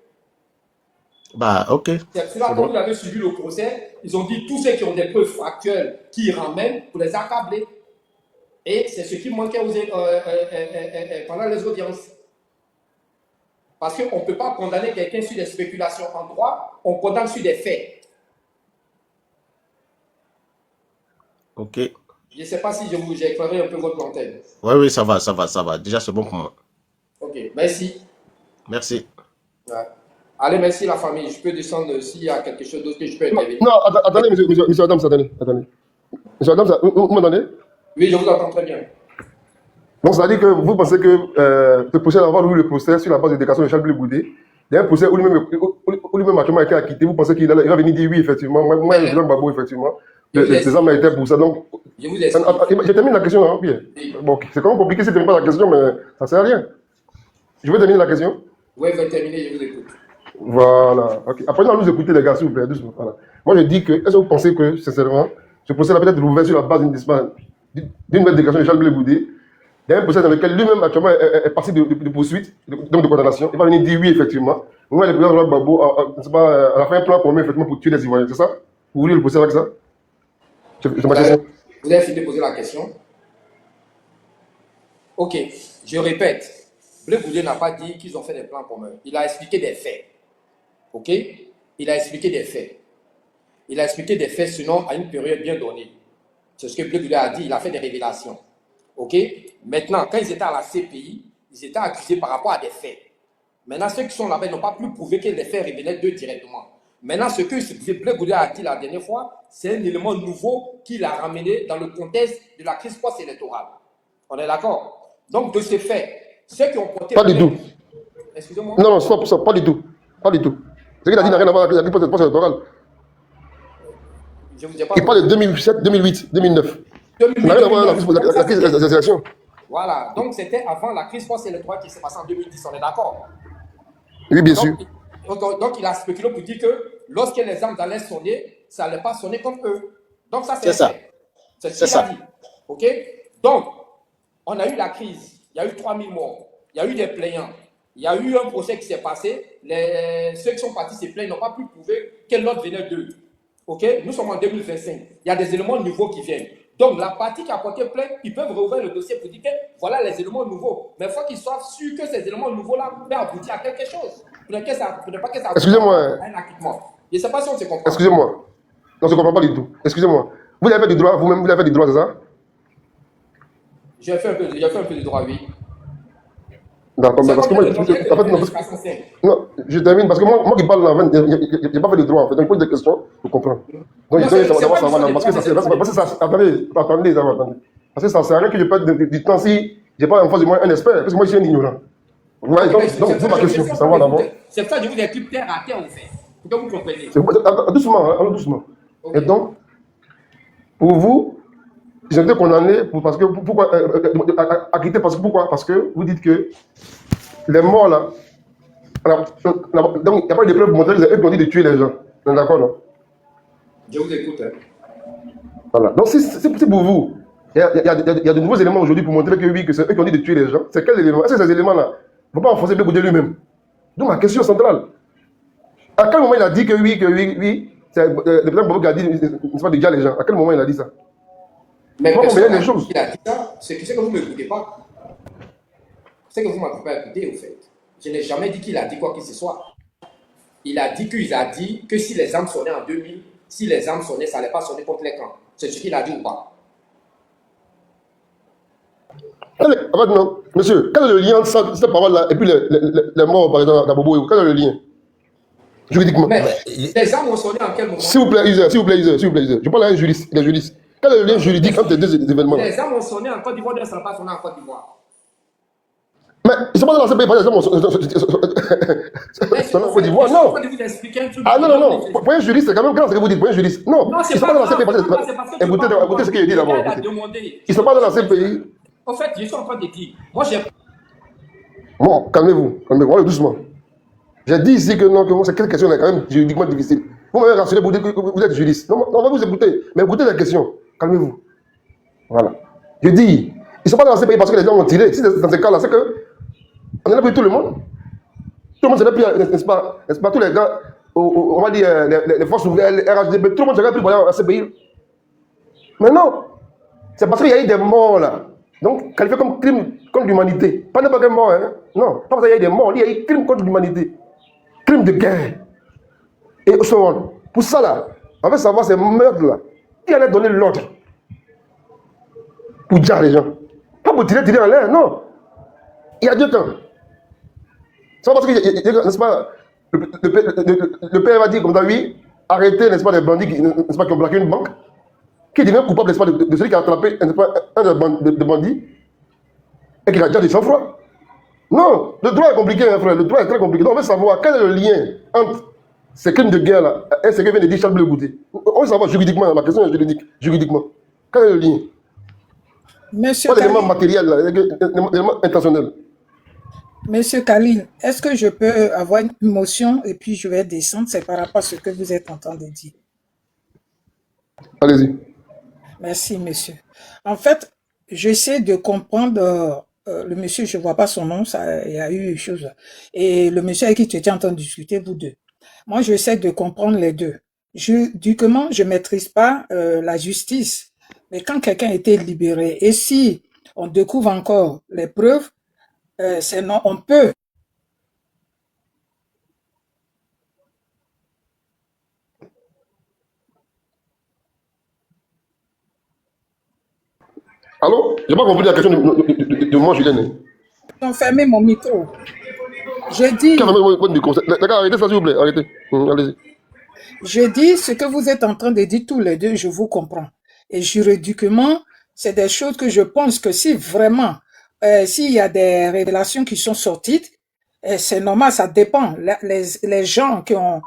Bah, ok. C'est cela, quand vous avez suivi le procès, ils ont dit tous ceux qui ont des preuves factuelles qui ramènent pour les accabler. Et c'est ce qui manquait pendant les audiences. Parce qu'on ne peut pas condamner quelqu'un sur des spéculations en droit, on condamne sur des faits. Ok. Je ne sais pas si j'ai éclairé un peu votre antenne. Oui, oui, ça va, ça va, ça va. Déjà, c'est bon pour moi. Ok, merci. Merci. Ouais. Allez, merci la famille. Je peux descendre s'il y a quelque chose d'autre que je peux intervenir. Non, attendez, monsieur Adams, attendez. Monsieur Adams, vous m'entendez? Oui, je vous entends très bien. Donc, ça veut dire que vous pensez que le procès d'avoir ouvert le procès sur la base de déclaration de Charles Blé Goudé, il y a un procès où lui-même actuellement a été acquitté, vous pensez qu'il va venir dire oui, effectivement, moi, je Jean Gbagbo, effectivement, les hommes étaient pour ça. Donc, je vous explique. Je termine la question, hein, Pierre. Bon, c'est quand même compliqué si tu ne termines pas la question, mais ça ne sert à rien. Je vais terminer la question. Oui, vous terminer, je vous écoute. Voilà. Okay. Après, nous écouter les gars, s'il vous plaît, doucement. Voilà. Moi, je dis que, est-ce que vous pensez que, sincèrement, ce procès-là peut être ouvert sur la base d'une nouvelle déclaration de Charles Blé Goudé? Il y a un procès dans lequel lui-même actuellement est parti de poursuite, donc de condamnation. Il va venir dire oui, effectivement. Moi, le président Gbagbo a fait un plan commun, effectivement, pour tuer les Ivoiriens. C'est ça? Vous voulez le procès avec ça? Vous avez fini de poser la question. Ok, je répète. Blé Goudé n'a pas dit qu'ils ont fait des plans communs. Il a expliqué des faits. Ok? Il a expliqué des faits. Il a expliqué des faits, sinon à une période bien donnée. C'est ce que Blé Goudé a dit. Il a fait des révélations. Ok? Maintenant, quand ils étaient à la CPI, ils étaient accusés par rapport à des faits. Maintenant, ceux qui sont là-bas n'ont pas pu prouver que les faits révélaient d'eux directement. Maintenant, ce que Blé Goudé a dit la dernière fois, c'est un élément nouveau qu'il a ramené dans le contexte de la crise post-électorale. On est d'accord? Donc, de ces faits, ceux qui ont porté... Pas du tout. Excusez-moi. Non, stop, pas du tout. Pas du tout. Ce qu'il a dit n'a rien à voir avec la crise post-électorale. Il parle de 2007, 2008, 2009. Ça n'a rien à voir avec la crise des élections. Voilà, donc c'était avant la crise post-électorale qui s'est passée en 2010, on est d'accord? Oui, bien sûr. Donc il a spéculé pour dire que lorsque les armes allaient sonner, ça n'allait pas sonner comme eux. Donc ça, c'est ça. C'est ce qu'il a dit. Ok? Donc, on a eu la crise, il y a eu 3000 morts, il y a eu des plaignants, il y a eu un procès qui s'est passé, ceux qui sont partis se plaindre n'ont pas pu prouver quel ordre venait d'eux. Ok? Nous sommes en 2025, il y a des éléments nouveaux qui viennent. Donc, la partie qui a porté plainte, ils peuvent rouvrir le dossier pour dire que voilà les éléments nouveaux. Mais il faut qu'ils soient sûrs que ces éléments nouveaux-là peuvent aboutir à quelque chose. Pour ne pas que ça Excusez-moi. À un acquittement. Je ne sais pas si on se comprend. Excusez-moi. Non, on ne se comprend pas du tout. Excusez-moi. Vous avez fait du droit, vous-même, vous avez fait du droit, c'est ça? J'ai fait un peu de droit, oui. D'accord, mais parce que moi, non, je termine, parce que moi qui parle là, je n'ai pas fait de droit, en fait. Donc, pose des questions pour comprendre. Donc, je vais savoir, parce que ça, attendez. Parce que ça ne sert à rien que je perde du temps si je n'ai pas en face de moi un expert, parce que moi, je suis un ignorant. Ouais, donc, c'est ma question, pour savoir d'abord. C'est ça que je vous ai dit terre à terre, en fait, pour que vous compreniez. Doucement, doucement. Et donc, pour vous, ils ont été condamnés parce que, pourquoi, acquittés parce que, pourquoi? Parce que vous dites que les morts là, alors, donc il n'y a pas de preuves pour montrer qu'ils ont dit de tuer les gens. D'accord, non? Je vous écoute. Hein. Voilà. Donc, c'est pour vous. Il y a de nouveaux éléments aujourd'hui pour montrer que oui, que c'est eux qui ont dit de tuer les gens. C'est quels éléments? Est-ce que ces éléments-là ne vont pas enfoncer Blé Goudé lui-même? Donc, ma question centrale. À quel moment il a dit que oui, c'est le président Gbagbo qui a dit, n'est-ce pas, déjà les gens? À quel moment il a dit ça? Mais les choses. Il a dit ça, c'est que vous ne m'écoutez pas. C'est que vous ne m'avez pas écouté, au fait. Je n'ai jamais dit qu'il a dit quoi que ce soit. Il a dit que si les armes sonnaient en 2000, si les armes sonnaient, ça n'allait pas sonner contre les camps. C'est ce qu'il a dit ou pas? Non, monsieur, quel est le lien entre cette parole-là et puis les morts, par exemple, d'Abobo? Quel est le lien? Juridiquement. Mais les armes ont sonné en quel moment? S'il vous plaît, User. Je parle à un juriste, il est juriste. Quel est le lien juridique entre les deux événements? Les armes ont sonné en Côte d'Ivoire, ça n'a pas sonné en Côte d'Ivoire. Mais ils ne sont pas dans la CPI, par exemple, en Côte d'Ivoire, non. Ah non, pour un juriste, c'est quand même grave ce que vous dites, pour un juriste. Non, ils ne sont pas dans la CPI. Écoutez ce qu'il dit d'abord. Ils ne sont pas dans la CPI. En fait, je suis en train de dire, moi j'ai... Bon, calmez-vous, allez doucement. J'ai dit ici que non, que c'est quelle question est quand même juridiquement difficile. Vous m'avez rassuré pour dire que vous êtes juriste. Non, on va vous écouter, mais écoutez la question. Calmez-vous. Voilà. Je dis, ils ne sont pas dans ces pays parce que les gens ont tiré. Si dans ce cas-là, c'est que on est là pour tout le monde. Tout le monde s'est pris, n'est-ce pas, tous les gars, on va dire, les forces nouvelles, les RHDB, tout le monde s'est pris pour aller à ces pays. Mais non, c'est parce qu'il y a eu des morts là. Donc, qualifié comme crime contre l'humanité. Pas n'importe quel mort, hein. Non, pas parce qu'il y a des morts, il y a des crimes contre l'humanité. Crime de guerre. Et pour ça, là, on veut savoir ces meurtres-là. Qui allait donner l'ordre pour dire les gens? Pas pour tirer en l'air, non. Il y a 2 ans. C'est pas parce que, n'est-ce pas, le père va dire comme ça, oui, arrêtez, n'est-ce pas, des bandits qui ont braqué une banque, qui devient coupable, n'est-ce pas, de celui qui a attrapé un des bandits et qui a déjà du sang-froid. Non, le droit est compliqué, hein, frère, le droit est très compliqué. Donc on veut savoir quel est le lien entre ces crimes de guerre-là et ce que vient de dire Charles Blé Goudé. On veut savoir juridiquement, la question est juridique, juridiquement. Quel est le lien? Monsieur Pas d'éléments Khalil, matériels, d'éléments intentionnels. Monsieur Khalil, est-ce que je peux avoir une motion et puis je vais descendre? C'est par rapport à ce que vous êtes en train de dire. Allez-y. Merci, monsieur. En fait, j'essaie de comprendre le monsieur, je ne vois pas son nom, ça, il y a eu une chose. Et le monsieur avec qui tu étais en train de discuter, vous deux. Moi, j'essaie de comprendre les deux. Du comment je ne maîtrise pas la justice. Mais quand quelqu'un a été libéré, et si on découvre encore les preuves, sinon on peut. Allô? J'ai pas compris la question de moi, Julien. Ils ont fermé mon micro. Je dis, D'accord, arrêtez ça, s'il vous plaît. Arrêtez. Allez-y. je dis ce que vous êtes en train de dire tous les deux, je vous comprends. Et juridiquement, c'est des choses que je pense que si vraiment, s'il y a des révélations qui sont sorties, c'est normal, ça dépend. Les gens qui ont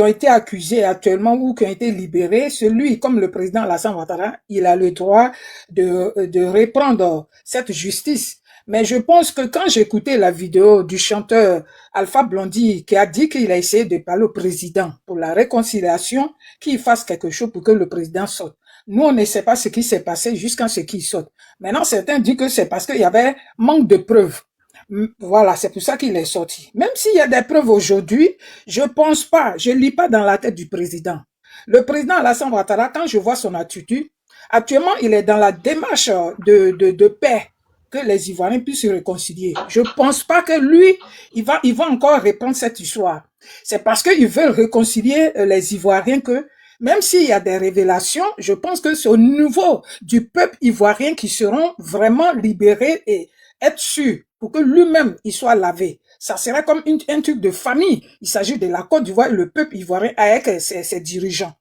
été accusés actuellement ou qui ont été libérés, celui, comme le président Alassane Ouattara, il a le droit de reprendre cette justice. Mais je pense que quand j'écoutais la vidéo du chanteur Alpha Blondy qui a dit qu'il a essayé de parler au président pour la réconciliation, qu'il fasse quelque chose pour que le président sorte. Nous, on ne sait pas ce qui s'est passé jusqu'à ce qu'il sorte. Maintenant, certains disent que c'est parce qu'il y avait manque de preuves. Voilà, c'est pour ça qu'il est sorti. Même s'il y a des preuves aujourd'hui, je pense pas, je lis pas dans la tête du président. Le président Alassane Ouattara, quand je vois son attitude, actuellement, il est dans la démarche de paix, que les Ivoiriens puissent se réconcilier. Je pense pas que lui, il va encore reprendre cette histoire. C'est parce qu'ils veulent réconcilier les Ivoiriens que, même s'il y a des révélations, je pense que c'est au niveau du peuple ivoirien qui seront vraiment libérés et être sûrs pour que lui-même, il soit lavé. Ça serait comme un truc de famille. Il s'agit de la Côte d'Ivoire et le peuple ivoirien avec ses dirigeants.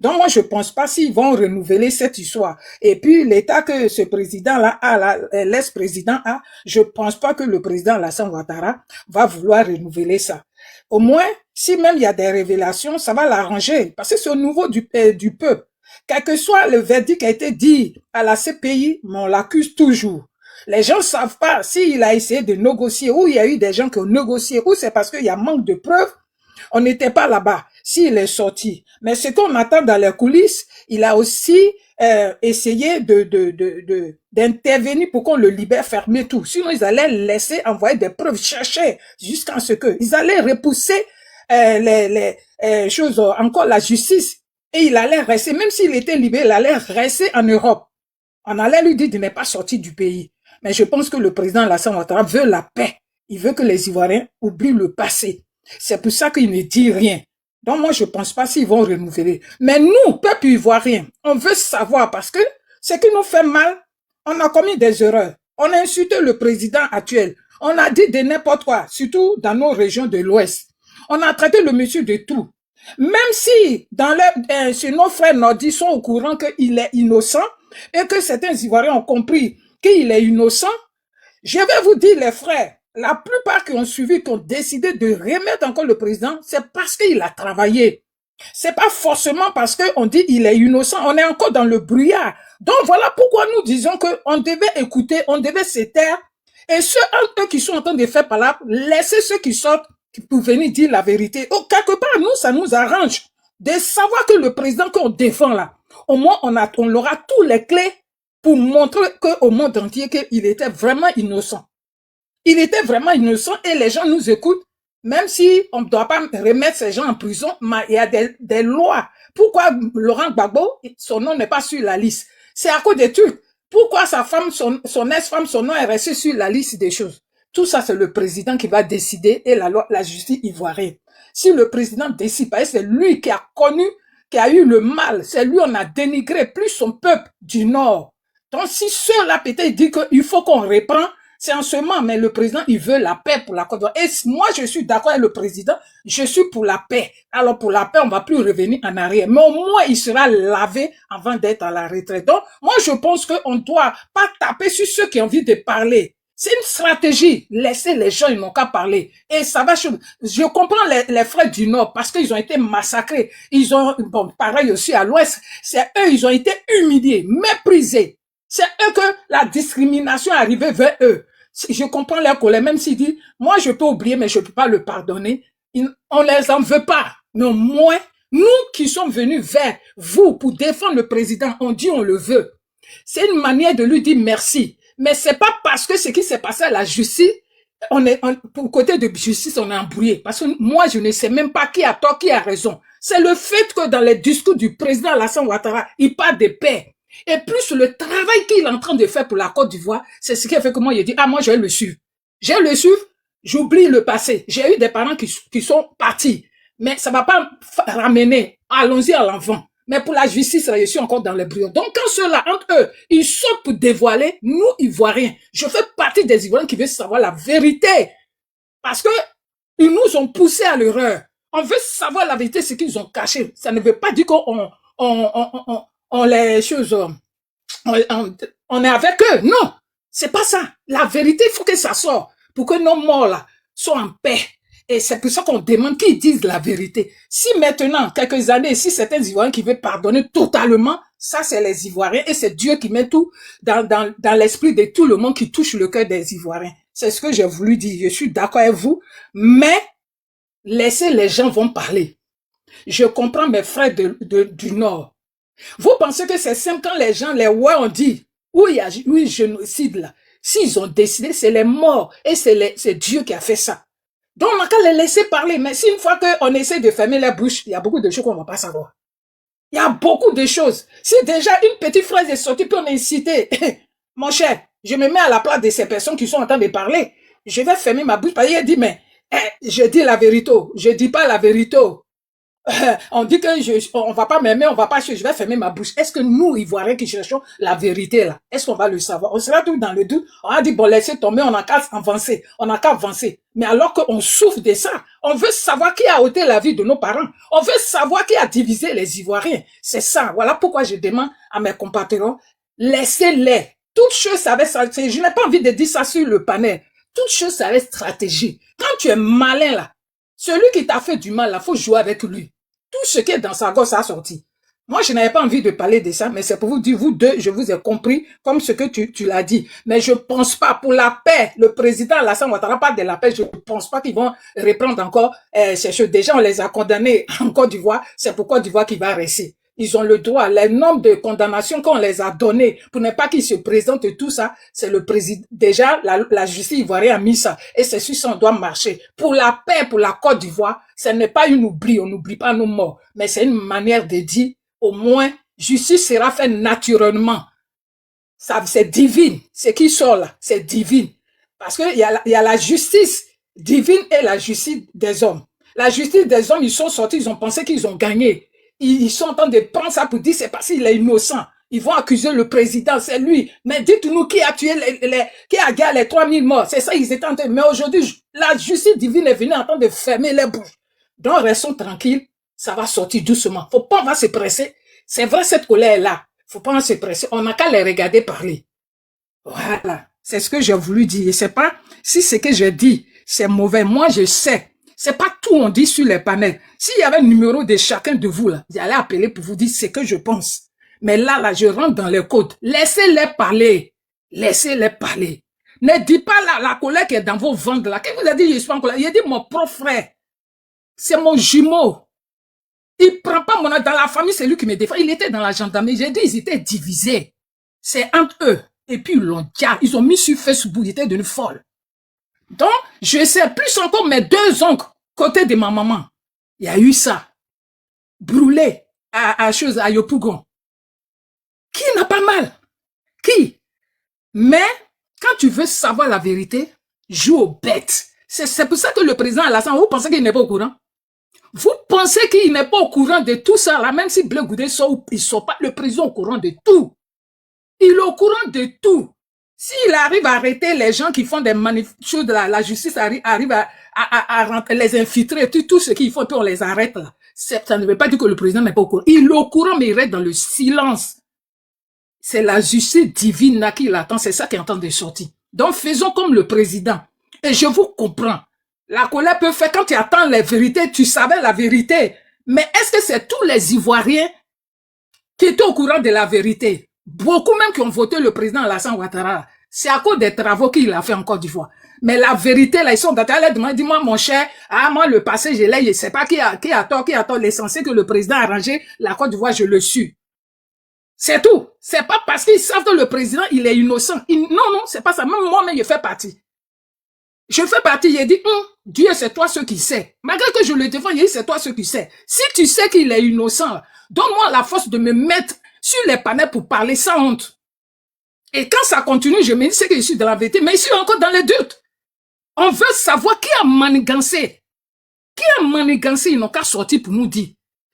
Donc moi, je pense pas s'ils vont renouveler cette histoire. Et puis, l'état que ce président-là a, l'ex-président a, je pense pas que le président Alassane Ouattara va vouloir renouveler ça. Au moins, si même il y a des révélations, ça va l'arranger. Parce que c'est au niveau du peuple. Quel que soit le verdict qui a été dit à la CPI, mais on l'accuse toujours. Les gens ne savent pas s'il a essayé de négocier, ou il y a eu des gens qui ont négocié, ou c'est parce qu'il y a manque de preuves. On n'était pas là-bas, s'il est sorti. Mais ce qu'on attend dans les coulisses, il a aussi essayé d'intervenir pour qu'on le libère, fermer tout. Sinon, ils allaient laisser envoyer des preuves, chercher jusqu'à ce que... Ils allaient repousser les choses, encore la justice. Et il allait rester, même s'il était libéré, il allait rester en Europe. On allait lui dire de ne pas sortir du pays. Mais je pense que le président Alassane Ouattara veut la paix. Il veut que les Ivoiriens oublient le passé. C'est pour ça qu'il ne dit rien. Donc moi, je ne pense pas s'ils vont renouveler. Mais nous, peuple ivoirien, on veut savoir parce que ce qui nous fait mal, on a commis des erreurs. On a insulté le président actuel. On a dit de n'importe quoi, surtout dans nos régions de l'Ouest. On a traité le monsieur de tout. Même si si nos frères nordistes sont au courant qu'il est innocent et que certains Ivoiriens ont compris qu'il est innocent, je vais vous dire les frères, la plupart qui ont suivi, qui ont décidé de remettre encore le président, c'est parce qu'il a travaillé. C'est pas forcément parce qu'on dit il est innocent, on est encore dans le brouillard. Donc voilà pourquoi nous disons qu'on devait écouter, on devait se taire. Et ceux entre eux qui sont en train de faire par là, laisser ceux qui sortent pour venir dire la vérité. Oh, quelque part, nous, ça nous arrange de savoir que le président qu'on défend là, au moins on aura tous les clés pour montrer au monde entier qu'il était vraiment innocent. Il était vraiment innocent et les gens nous écoutent, même si on ne doit pas remettre ces gens en prison, mais il y a des lois. Pourquoi Laurent Gbagbo, son nom n'est pas sur la liste? C'est à cause des trucs. Pourquoi sa femme, son ex-femme, son nom est resté sur la liste des choses? Tout ça, c'est le président qui va décider et la justice ivoirienne. Si le président décide, parce que c'est lui qui a connu, qui a eu le mal, c'est lui on a dénigré plus son peuple du Nord. Donc si ceux-là peut-être disent qu'il faut qu'on reprend, c'est en ce moment, mais le président, il veut la paix pour la Côte d'Ivoire. Et moi, je suis d'accord avec le président, je suis pour la paix. Alors pour la paix, on va plus revenir en arrière. Mais au moins, il sera lavé avant d'être à la retraite. Donc, moi, je pense qu'on doit pas taper sur ceux qui ont envie de parler. C'est une stratégie. Laissez les gens, ils n'ont qu'à parler. Et ça va, je comprends les frères du Nord parce qu'ils ont été massacrés. Ils ont, bon, pareil aussi à l'Ouest. C'est eux, ils ont été humiliés, méprisés. C'est eux que la discrimination est arrivée vers eux. Je comprends leur colère, même s'ils disent, moi je peux oublier, mais je peux pas le pardonner. On les en veut pas. Mais au moins, nous qui sommes venus vers vous pour défendre le président, on dit on le veut. C'est une manière de lui dire merci. Mais c'est pas parce que ce qui s'est passé à la justice, pour côté de justice, on est embrouillé. Parce que moi, je ne sais même pas qui a tort, qui a raison. C'est le fait que dans les discours du président Alassane Ouattara, il parle de paix. Et plus le travail qu'il est en train de faire pour la Côte d'Ivoire, c'est ce qui a fait que moi, j'ai dit, ah, moi, je vais le suivre. Je vais le suivre, j'oublie le passé. J'ai eu des parents qui sont partis. Mais ça va pas ramener. Allons-y à l'avant. Mais pour la justice, je suis encore dans les brouillons. Donc, quand ceux-là, entre eux, ils sautent pour dévoiler, nous, Ivoiriens, je fais partie des Ivoiriens qui veulent savoir la vérité. Parce que ils nous ont poussés à l'erreur. On veut savoir la vérité, ce qu'ils ont caché. Ça ne veut pas dire qu'on on les choses, on est avec eux. Non, c'est pas ça. La vérité, il faut que ça sorte pour que nos morts là soient en paix. Et c'est pour ça qu'on demande qu'ils disent la vérité. Si maintenant, quelques années, si certains Ivoiriens qui veulent pardonner totalement, ça c'est les Ivoiriens et c'est Dieu qui met tout dans l'esprit de tout le monde qui touche le cœur des Ivoiriens. C'est ce que j'ai voulu dire. Je suis d'accord avec vous, mais laissez les gens vont parler. Je comprends mes frères du Nord. Vous pensez que c'est simple quand les gens, les ouais, on dit, oui, génocide là. S'ils ont décidé, c'est les morts et c'est Dieu qui a fait ça. Donc, on n'a qu'à les laisser parler. Mais si une fois qu'on essaie de fermer la bouche, il y a beaucoup de choses qu'on ne va pas savoir. Il y a beaucoup de choses. Si déjà une petite phrase est sortie, puis on est incité, mon cher, je me mets à la place de ces personnes qui sont en train de parler. Je vais fermer ma bouche parce qu'il dit, mais je dis la vérité. Je dis pas la vérité. On dit que on va pas m'aimer, on va pas, je vais fermer ma bouche. Est-ce que nous, Ivoiriens qui cherchons la vérité là, est-ce qu'on va le savoir? On sera tout dans le doute. On a dit, bon, laissez tomber, on n'a qu'à avancer. On n'a qu'à avancer. Mais alors qu'on souffre de ça, on veut savoir qui a ôté la vie de nos parents. On veut savoir qui a divisé les Ivoiriens. C'est ça. Voilà pourquoi je demande à mes compatriotes, laissez-les. Toute chose, ça va être, je n'ai pas envie de dire ça sur le panel. Toute chose, ça va être stratégie. Quand tu es malin là, celui qui t'a fait du mal là, faut jouer avec lui. Tout ce qui est dans sa gorge, ça a sorti. Moi, je n'avais pas envie de parler de ça, mais c'est pour vous dire, vous deux, je vous ai compris comme ce que tu l'as dit. Mais je pense pas pour la paix. Le président Alassane Ouattara parle de la paix. Je ne pense pas qu'ils vont reprendre encore ces choses. Déjà, on les a condamnés en Côte d'Ivoire. C'est pour Côte d'Ivoire qui va rester. Ils ont le droit. Les nombres de condamnations qu'on les a donnés pour ne pas qu'ils se présentent tout ça, c'est le président. Déjà, la justice ivoirienne a mis ça. Et c'est sûr, ça, on doit marcher. Pour la paix, pour la Côte d'Ivoire, ce n'est pas une oubli. On n'oublie pas nos morts. Mais c'est une manière de dire, au moins, justice sera faite naturellement. Ça, c'est divine. Ce qui sort là, c'est divine. Parce que il y a la justice divine et la justice des hommes. La justice des hommes, ils sont sortis, ils ont pensé qu'ils ont gagné. Ils sont en train de prendre ça pour dire c'est parce qu'il est innocent. Ils vont accuser le président, c'est lui. Mais dites-nous qui a tué qui a gagné les 3000 morts. C'est ça, ils étaient en train. Mais aujourd'hui, la justice divine est venue en train de fermer les bouches. Donc, restons tranquilles. Ça va sortir doucement. Faut pas, on va se presser. C'est vrai, cette colère est là. Faut pas se presser. On n'a qu'à les regarder parler. Voilà. C'est ce que j'ai voulu dire. Et c'est pas, si ce que j'ai dit, c'est mauvais. Moi, je sais. C'est pas tout on dit sur les panels. S'il y avait un numéro de chacun de vous, là, j'allais appeler pour vous dire ce que je pense. Mais là, je rentre dans les codes. Laissez-les parler. Laissez-les parler. Ne dites pas la colère qui est dans vos ventres, là. Qu'est-ce que vous avez dit, je suis en colère? Il a dit mon propre frère. C'est mon jumeau. Il prend pas mon... Dans la famille, c'est lui qui me défend. Il était dans la gendarmerie. J'ai dit, ils étaient divisés. C'est entre eux. Et puis, ils l'ont dit. Ils ont mis sur Facebook. Ils étaient devenus folles. Donc, je sais plus encore mes deux oncles, côté de ma maman. Il y a eu ça. Brûlé à Yopougon. Qui n'a pas mal? Qui? Mais quand tu veux savoir la vérité, joue aux bêtes. C'est pour ça que le président Alassane, vous pensez qu'il n'est pas au courant? Vous pensez qu'il n'est pas au courant de tout ça, là, même si Blé Goudé sort ou il sort pas, le président est au courant de tout. Il est au courant de tout. S'il arrive à arrêter les gens qui font des manifestations, la justice arrive à les infiltrer, tout ce qu'ils font, puis on les arrête là. Ça ne veut pas dire que le président n'est pas au courant. Il est au courant, mais il reste dans le silence. C'est la justice divine là qui l'attend, c'est ça qui est en train de sortir. Donc faisons comme le président. Et je vous comprends. La colère peut faire quand tu attends les vérités, tu savais la vérité. Mais est-ce que c'est tous les Ivoiriens qui étaient au courant de la vérité? Beaucoup même qui ont voté le président Alassane Ouattara. C'est à cause des travaux qu'il a fait en Côte d'Ivoire. Mais la vérité, là, ils sont dans la demande, dis-moi mon cher, moi le passé, je l'ai, je sais pas qui a tort. L'essentiel que le président a arrangé la Côte d'Ivoire, je le suis. C'est tout. C'est pas parce qu'ils savent que le président, il est innocent. Non, c'est pas ça. Même moi-même, je fais partie. J'ai dit, Dieu, c'est toi ce qui sais. Malgré que je le défends, il dit, c'est toi ce qui sais. Si tu sais qu'il est innocent, donne-moi la force de me mettre sur les panels pour parler sans honte. Et quand ça continue, je me dis, c'est que je suis dans la vérité, mais je suis encore dans les doutes. On veut savoir qui a manigancé. Qui a manigancé, ils n'ont qu'à sortir pour nous dire.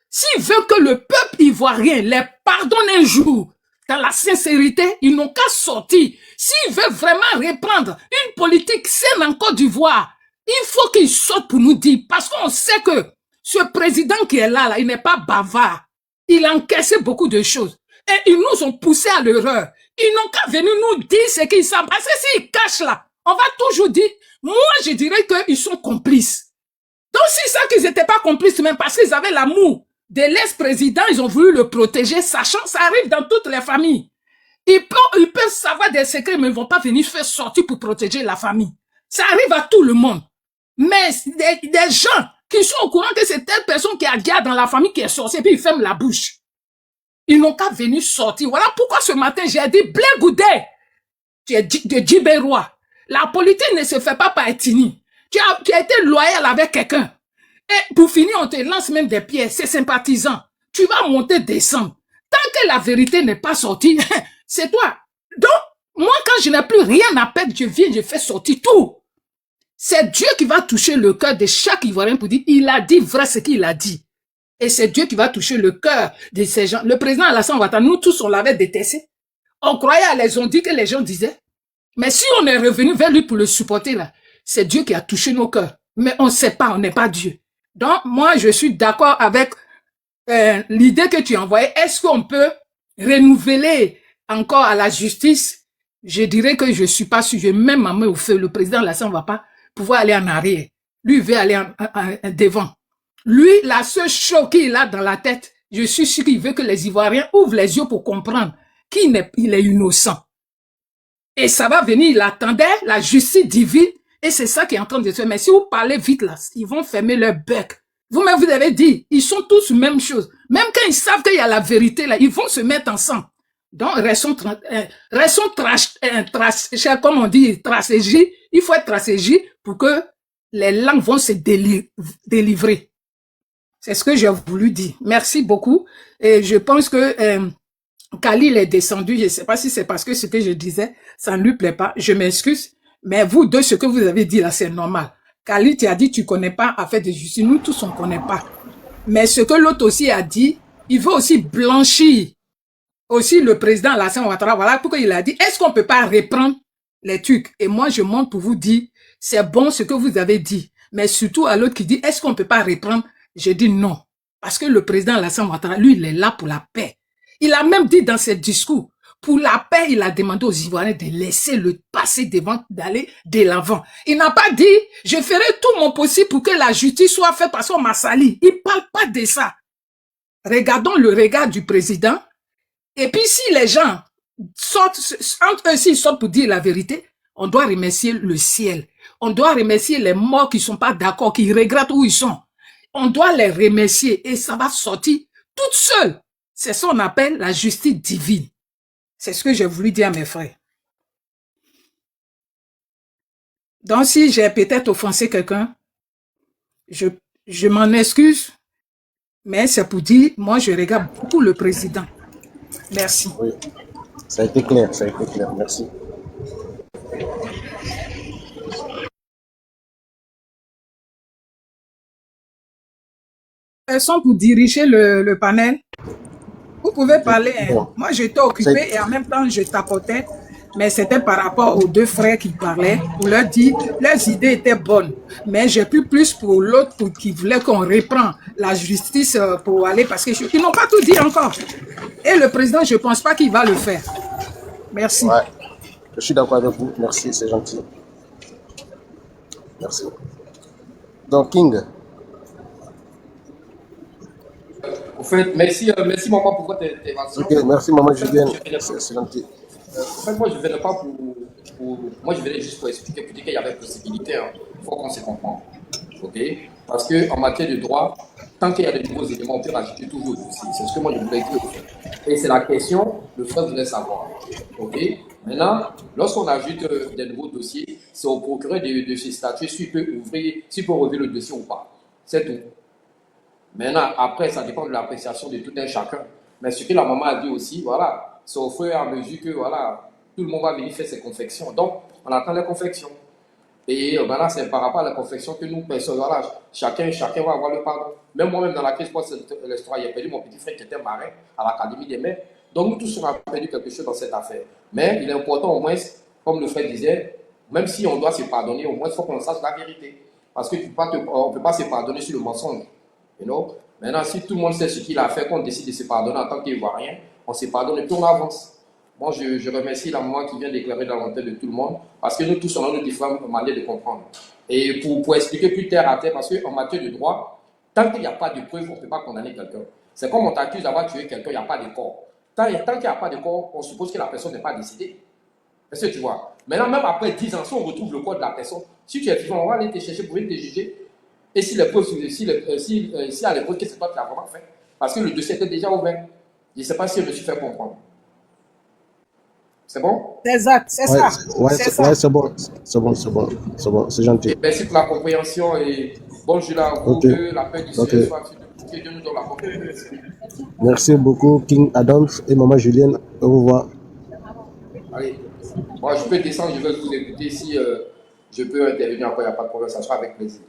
S'ils veulent que le peuple ivoirien les pardonne un jour, dans la sincérité, ils n'ont qu'à sortir. S'ils veulent vraiment reprendre une politique saine en Côte d'Ivoire, il faut qu'ils sortent pour nous dire, parce qu'on sait que ce président qui est là, il n'est pas bavard. Il a encaissé beaucoup de choses. Et ils nous ont poussés à l'erreur. Ils n'ont qu'à venir nous dire ce qu'ils savent. Parce que s'ils cachent là, on va toujours dire, moi je dirais qu'ils sont complices. Donc si ça qu'ils n'étaient pas complices, même parce qu'ils avaient l'amour de l'ex-président, ils ont voulu le protéger, sachant que ça arrive dans toutes les familles. Ils peuvent savoir des secrets, mais ils ne vont pas venir faire sortir pour protéger la famille. Ça arrive à tout le monde. Mais des gens qui sont au courant que c'est telle personne qui a garde dans la famille qui est sorcière, puis ils ferment la bouche. Ils n'ont qu'à venir sortir. Voilà pourquoi ce matin, j'ai dit, Blé Goudé, tu es de Djibérois. La politique ne se fait pas par ethnie. Tu as été loyal avec quelqu'un. Et pour finir, on te lance même des pièces, c'est sympathisant. Tu vas monter, descendre. Tant que la vérité n'est pas sortie, c'est toi. Donc, moi, quand je n'ai plus rien à perdre, je viens, je fais sortir tout. C'est Dieu qui va toucher le cœur de chaque Ivoirien pour dire, il a dit vrai ce qu'il a dit. Et c'est Dieu qui va toucher le cœur de ces gens. Le président Alassane Ouattara, nous tous, on l'avait détesté. On croyait à les on-dit que les gens disaient. Mais si on est revenu vers lui pour le supporter, là, c'est Dieu qui a touché nos cœurs. Mais on ne sait pas, on n'est pas Dieu. Donc, moi, je suis d'accord avec l'idée que tu as envoyée. Est-ce qu'on peut renouveler encore à la justice? Je dirais que je suis pas sûr. Je mets ma main au feu. Le président Alassane ne va pas pouvoir aller en arrière. Lui, il veut aller devant. Lui, la seule chose qu'il a dans la tête, je suis sûr qu'il veut que les Ivoiriens ouvrent les yeux pour comprendre qu'il est innocent. Et ça va venir, il attendait la justice divine, et c'est ça qui est en train de se faire. Mais si vous parlez vite là, ils vont fermer leur bec. Vous-même, vous avez dit, ils sont tous la même chose. Même quand ils savent qu'il y a la vérité là, ils vont se mettre ensemble. Donc, restons comme on dit, stratégie. Il faut être stratégie pour que les langues vont se délivrer. C'est ce que j'ai voulu dire. Merci beaucoup. Et je pense que Khalil est descendu. Je ne sais pas si c'est parce que ce que je disais, ça ne lui plaît pas. Je m'excuse. Mais vous deux, ce que vous avez dit là, c'est normal. Khalil, tu as dit, tu connais pas affaire de justice. Nous tous, on connaît pas. Mais ce que l'autre aussi a dit, il veut aussi blanchir aussi le président Alassane Ouattara. Voilà pourquoi il a dit, est-ce qu'on peut pas reprendre les trucs? Et moi, je monte pour vous dire, c'est bon ce que vous avez dit. Mais surtout à l'autre qui dit, est-ce qu'on peut pas reprendre? Je dis non. Parce que le président Alassane Ouattara, lui, il est là pour la paix. Il a même dit dans ses discours, pour la paix, il a demandé aux Ivoiriens de laisser le passé devant, d'aller de l'avant. Il n'a pas dit, je ferai tout mon possible pour que la justice soit faite parce qu'on m'a sali. Il parle pas de ça. Regardons le regard du président. Et puis si les gens sortent, entre eux, s'ils sortent pour dire la vérité, on doit remercier le ciel. On doit remercier les morts qui sont pas d'accord, qui regrettent où ils sont. On doit les remercier et ça va sortir toute seule. C'est ce qu'on appelle la justice divine. C'est ce que j'ai voulu dire à mes frères. Donc si j'ai peut-être offensé quelqu'un, je m'en excuse, mais c'est pour dire, moi je regarde beaucoup le président. Merci. Oui, ça a été clair, merci. personne pour diriger le panel. Vous pouvez parler. Hein. Bon, Moi, j'étais occupée et en même temps, je tapotais. Mais c'était par rapport aux deux frères qui parlaient. Pour leur dire, leurs idées étaient bonnes. Mais j'ai pu plus pour l'autre qui voulait qu'on reprend la justice pour aller parce qu'ils n'ont pas tout dit encore. Et le président, je ne pense pas qu'il va le faire. Merci. ouais, je suis d'accord avec vous. Merci, c'est gentil. Merci. Donc, King, En fait, merci maman pour votre intervention. ok, merci maman En fait, moi, Julienne, je venais pas, c'est gentil. en fait, moi, je venais pas moi, je venais juste pour expliquer, pour dire qu'il y avait possibilité. Il faut qu'on se comprenne. OK? Parce qu'en matière de droit, tant qu'il y a de nouveaux éléments, on peut rajouter toujours aussi. C'est ce que moi, je voulais dire. Et c'est la question, le frère voulait savoir. OK? Maintenant, lorsqu'on ajoute des nouveaux dossiers, c'est au procureur de se statuer s'il peut ouvrir le dossier ou pas. C'est tout. Maintenant, après, ça dépend de l'appréciation de tout un chacun. Mais ce que la maman a dit aussi, voilà, c'est au fur et à mesure que, voilà, tout le monde va venir faire ses confections. Donc, on attend les confections. Et maintenant, c'est par rapport à la confection que nous, personne, voilà, chacun va avoir le pardon. Même moi-même, dans la crise post-l'histoire, j'ai perdu mon petit frère qui était marin à l'Académie des mers. Donc, nous tous, on a perdu quelque chose dans cette affaire. Mais il est important, au moins, comme le frère disait, même si on doit se pardonner, au moins, il faut qu'on sache la vérité. Parce qu'on ne peut pas se pardonner sur le mensonge. You know? Maintenant, si tout le monde sait ce qu'il a fait, qu'on décide de se pardonner en tant qu'Ivoirien, on se pardonne et puis on avance. Moi, je remercie la maman qui vient d'éclairer dans l'antenne de tout le monde, parce que nous tous, on a nos différentes manières de comprendre. Et pour expliquer plus terre à terre, parce qu'en matière de droit, tant qu'il n'y a pas de preuve, on ne peut pas condamner quelqu'un. C'est comme on t'accuse d'avoir tué quelqu'un, il n'y a pas de corps. Tant qu'il n'y a pas de corps, on suppose que la personne n'est pas décédée. Est-ce que tu vois? Maintenant, même après 10 ans, si on retrouve le corps de la personne, si tu es vivant, on va aller te chercher pour venir te juger. Et si les preuves, si à l'époque, que c'est toi qui l'as vraiment fait, parce que le dossier était déjà ouvert. Je ne sais pas si je me suis fait comprendre. C'est bon? Exact, c'est ouais, ça. ouais, C'est ça. ouais, c'est bon, c'est gentil. Et merci pour la compréhension et bonjour à vous, Ok, que la paix du ok. ciel soit sur nous, que Dieu nous donne la compréhension. Merci beaucoup, King Adams et maman Julienne. Au revoir. Allez, moi je peux descendre, je vais vous écouter si je peux intervenir après, il n'y a pas de problème, ça sera avec plaisir.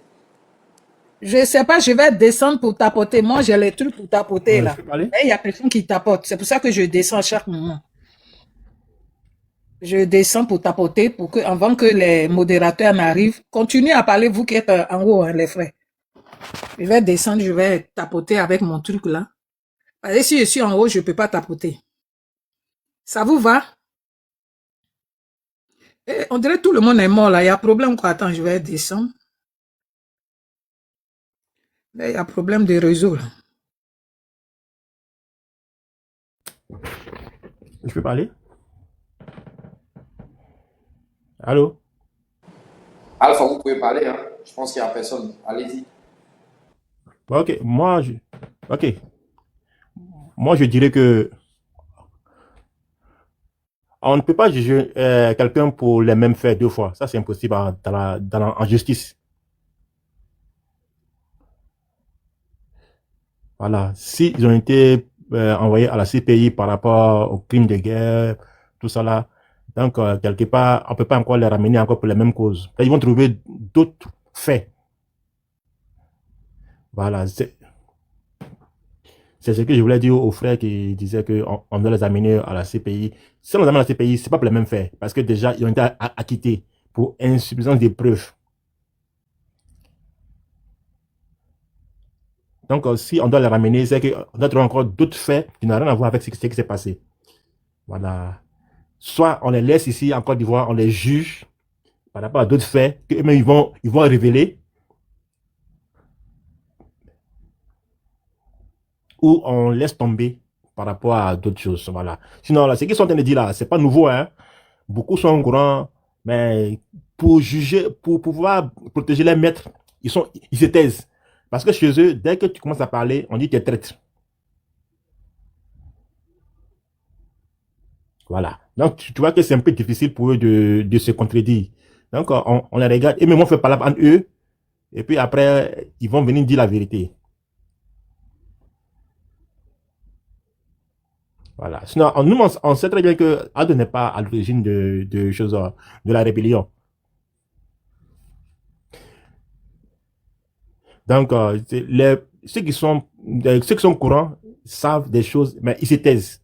Je ne sais pas, je vais descendre pour tapoter. Moi, j'ai les trucs pour tapoter là. Je peux parler? Mais il y a personne qui tapote. C'est pour ça que je descends à chaque moment. Je descends pour tapoter pour que, avant que les modérateurs n'arrivent, continuez à parler, vous qui êtes en haut, hein, les frères. Je vais descendre, je vais tapoter avec mon truc là. Parce que si je suis en haut, je ne peux pas tapoter. Ça vous va? Et on dirait que tout le monde est mort là. Il y a problème quoi? Attends, je vais descendre. Là, il y a problème de réseau là. Je peux parler? Allô? Alpha, vous pouvez parler, hein? Je pense qu'il n'y a personne. Allez-y. Ok, ok. Moi, je dirais que on ne peut pas juger quelqu'un pour les mêmes faits deux fois. Ça, c'est impossible en justice. Voilà. S'ils ont été envoyés à la CPI par rapport aux crimes de guerre, tout ça là, donc quelque part, on ne peut pas encore les ramener encore pour les mêmes causes. Ils vont trouver d'autres faits. Voilà. C'est ce que je voulais dire aux frères qui disaient qu'on doit les amener à la CPI. Si on les amène à la CPI, ce n'est pas pour les mêmes faits. Parce que déjà, ils ont été acquittés pour insuffisance des preuves. Donc, si on doit les ramener, c'est qu'on doit trouver encore d'autres faits qui n'ont rien à voir avec ce qui s'est passé. Voilà. Soit on les laisse ici en Côte d'Ivoire, on les juge par rapport à d'autres faits qu'eux-mêmes ils vont révéler. Ou on laisse tomber par rapport à d'autres choses. Voilà. Sinon, là, ce qu'ils sont en train de dire là, c'est pas nouveau. Hein? Beaucoup sont au courant, mais pour juger, pour pouvoir protéger les maîtres, ils se taisent. Parce que chez eux, dès que tu commences à parler, on dit que tu es traître. Voilà. Donc, tu vois que c'est un peu difficile pour eux de se contredire. Donc, on les regarde, et même on fait parler entre eux, et puis après, ils vont venir dire la vérité. Voilà. Sinon, nous, on sait très bien que Ado n'est pas à l'origine de choses, de la rébellion. Donc, ceux qui sont au courant savent des choses, mais ils se taisent.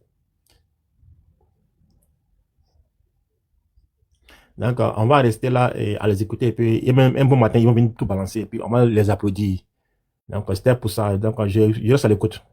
Donc, on va rester là et à les écouter. Et puis, et même un bon matin, ils vont venir tout balancer. Et puis, on va les applaudir. Donc, c'était pour ça. Donc, je reste à l'écoute.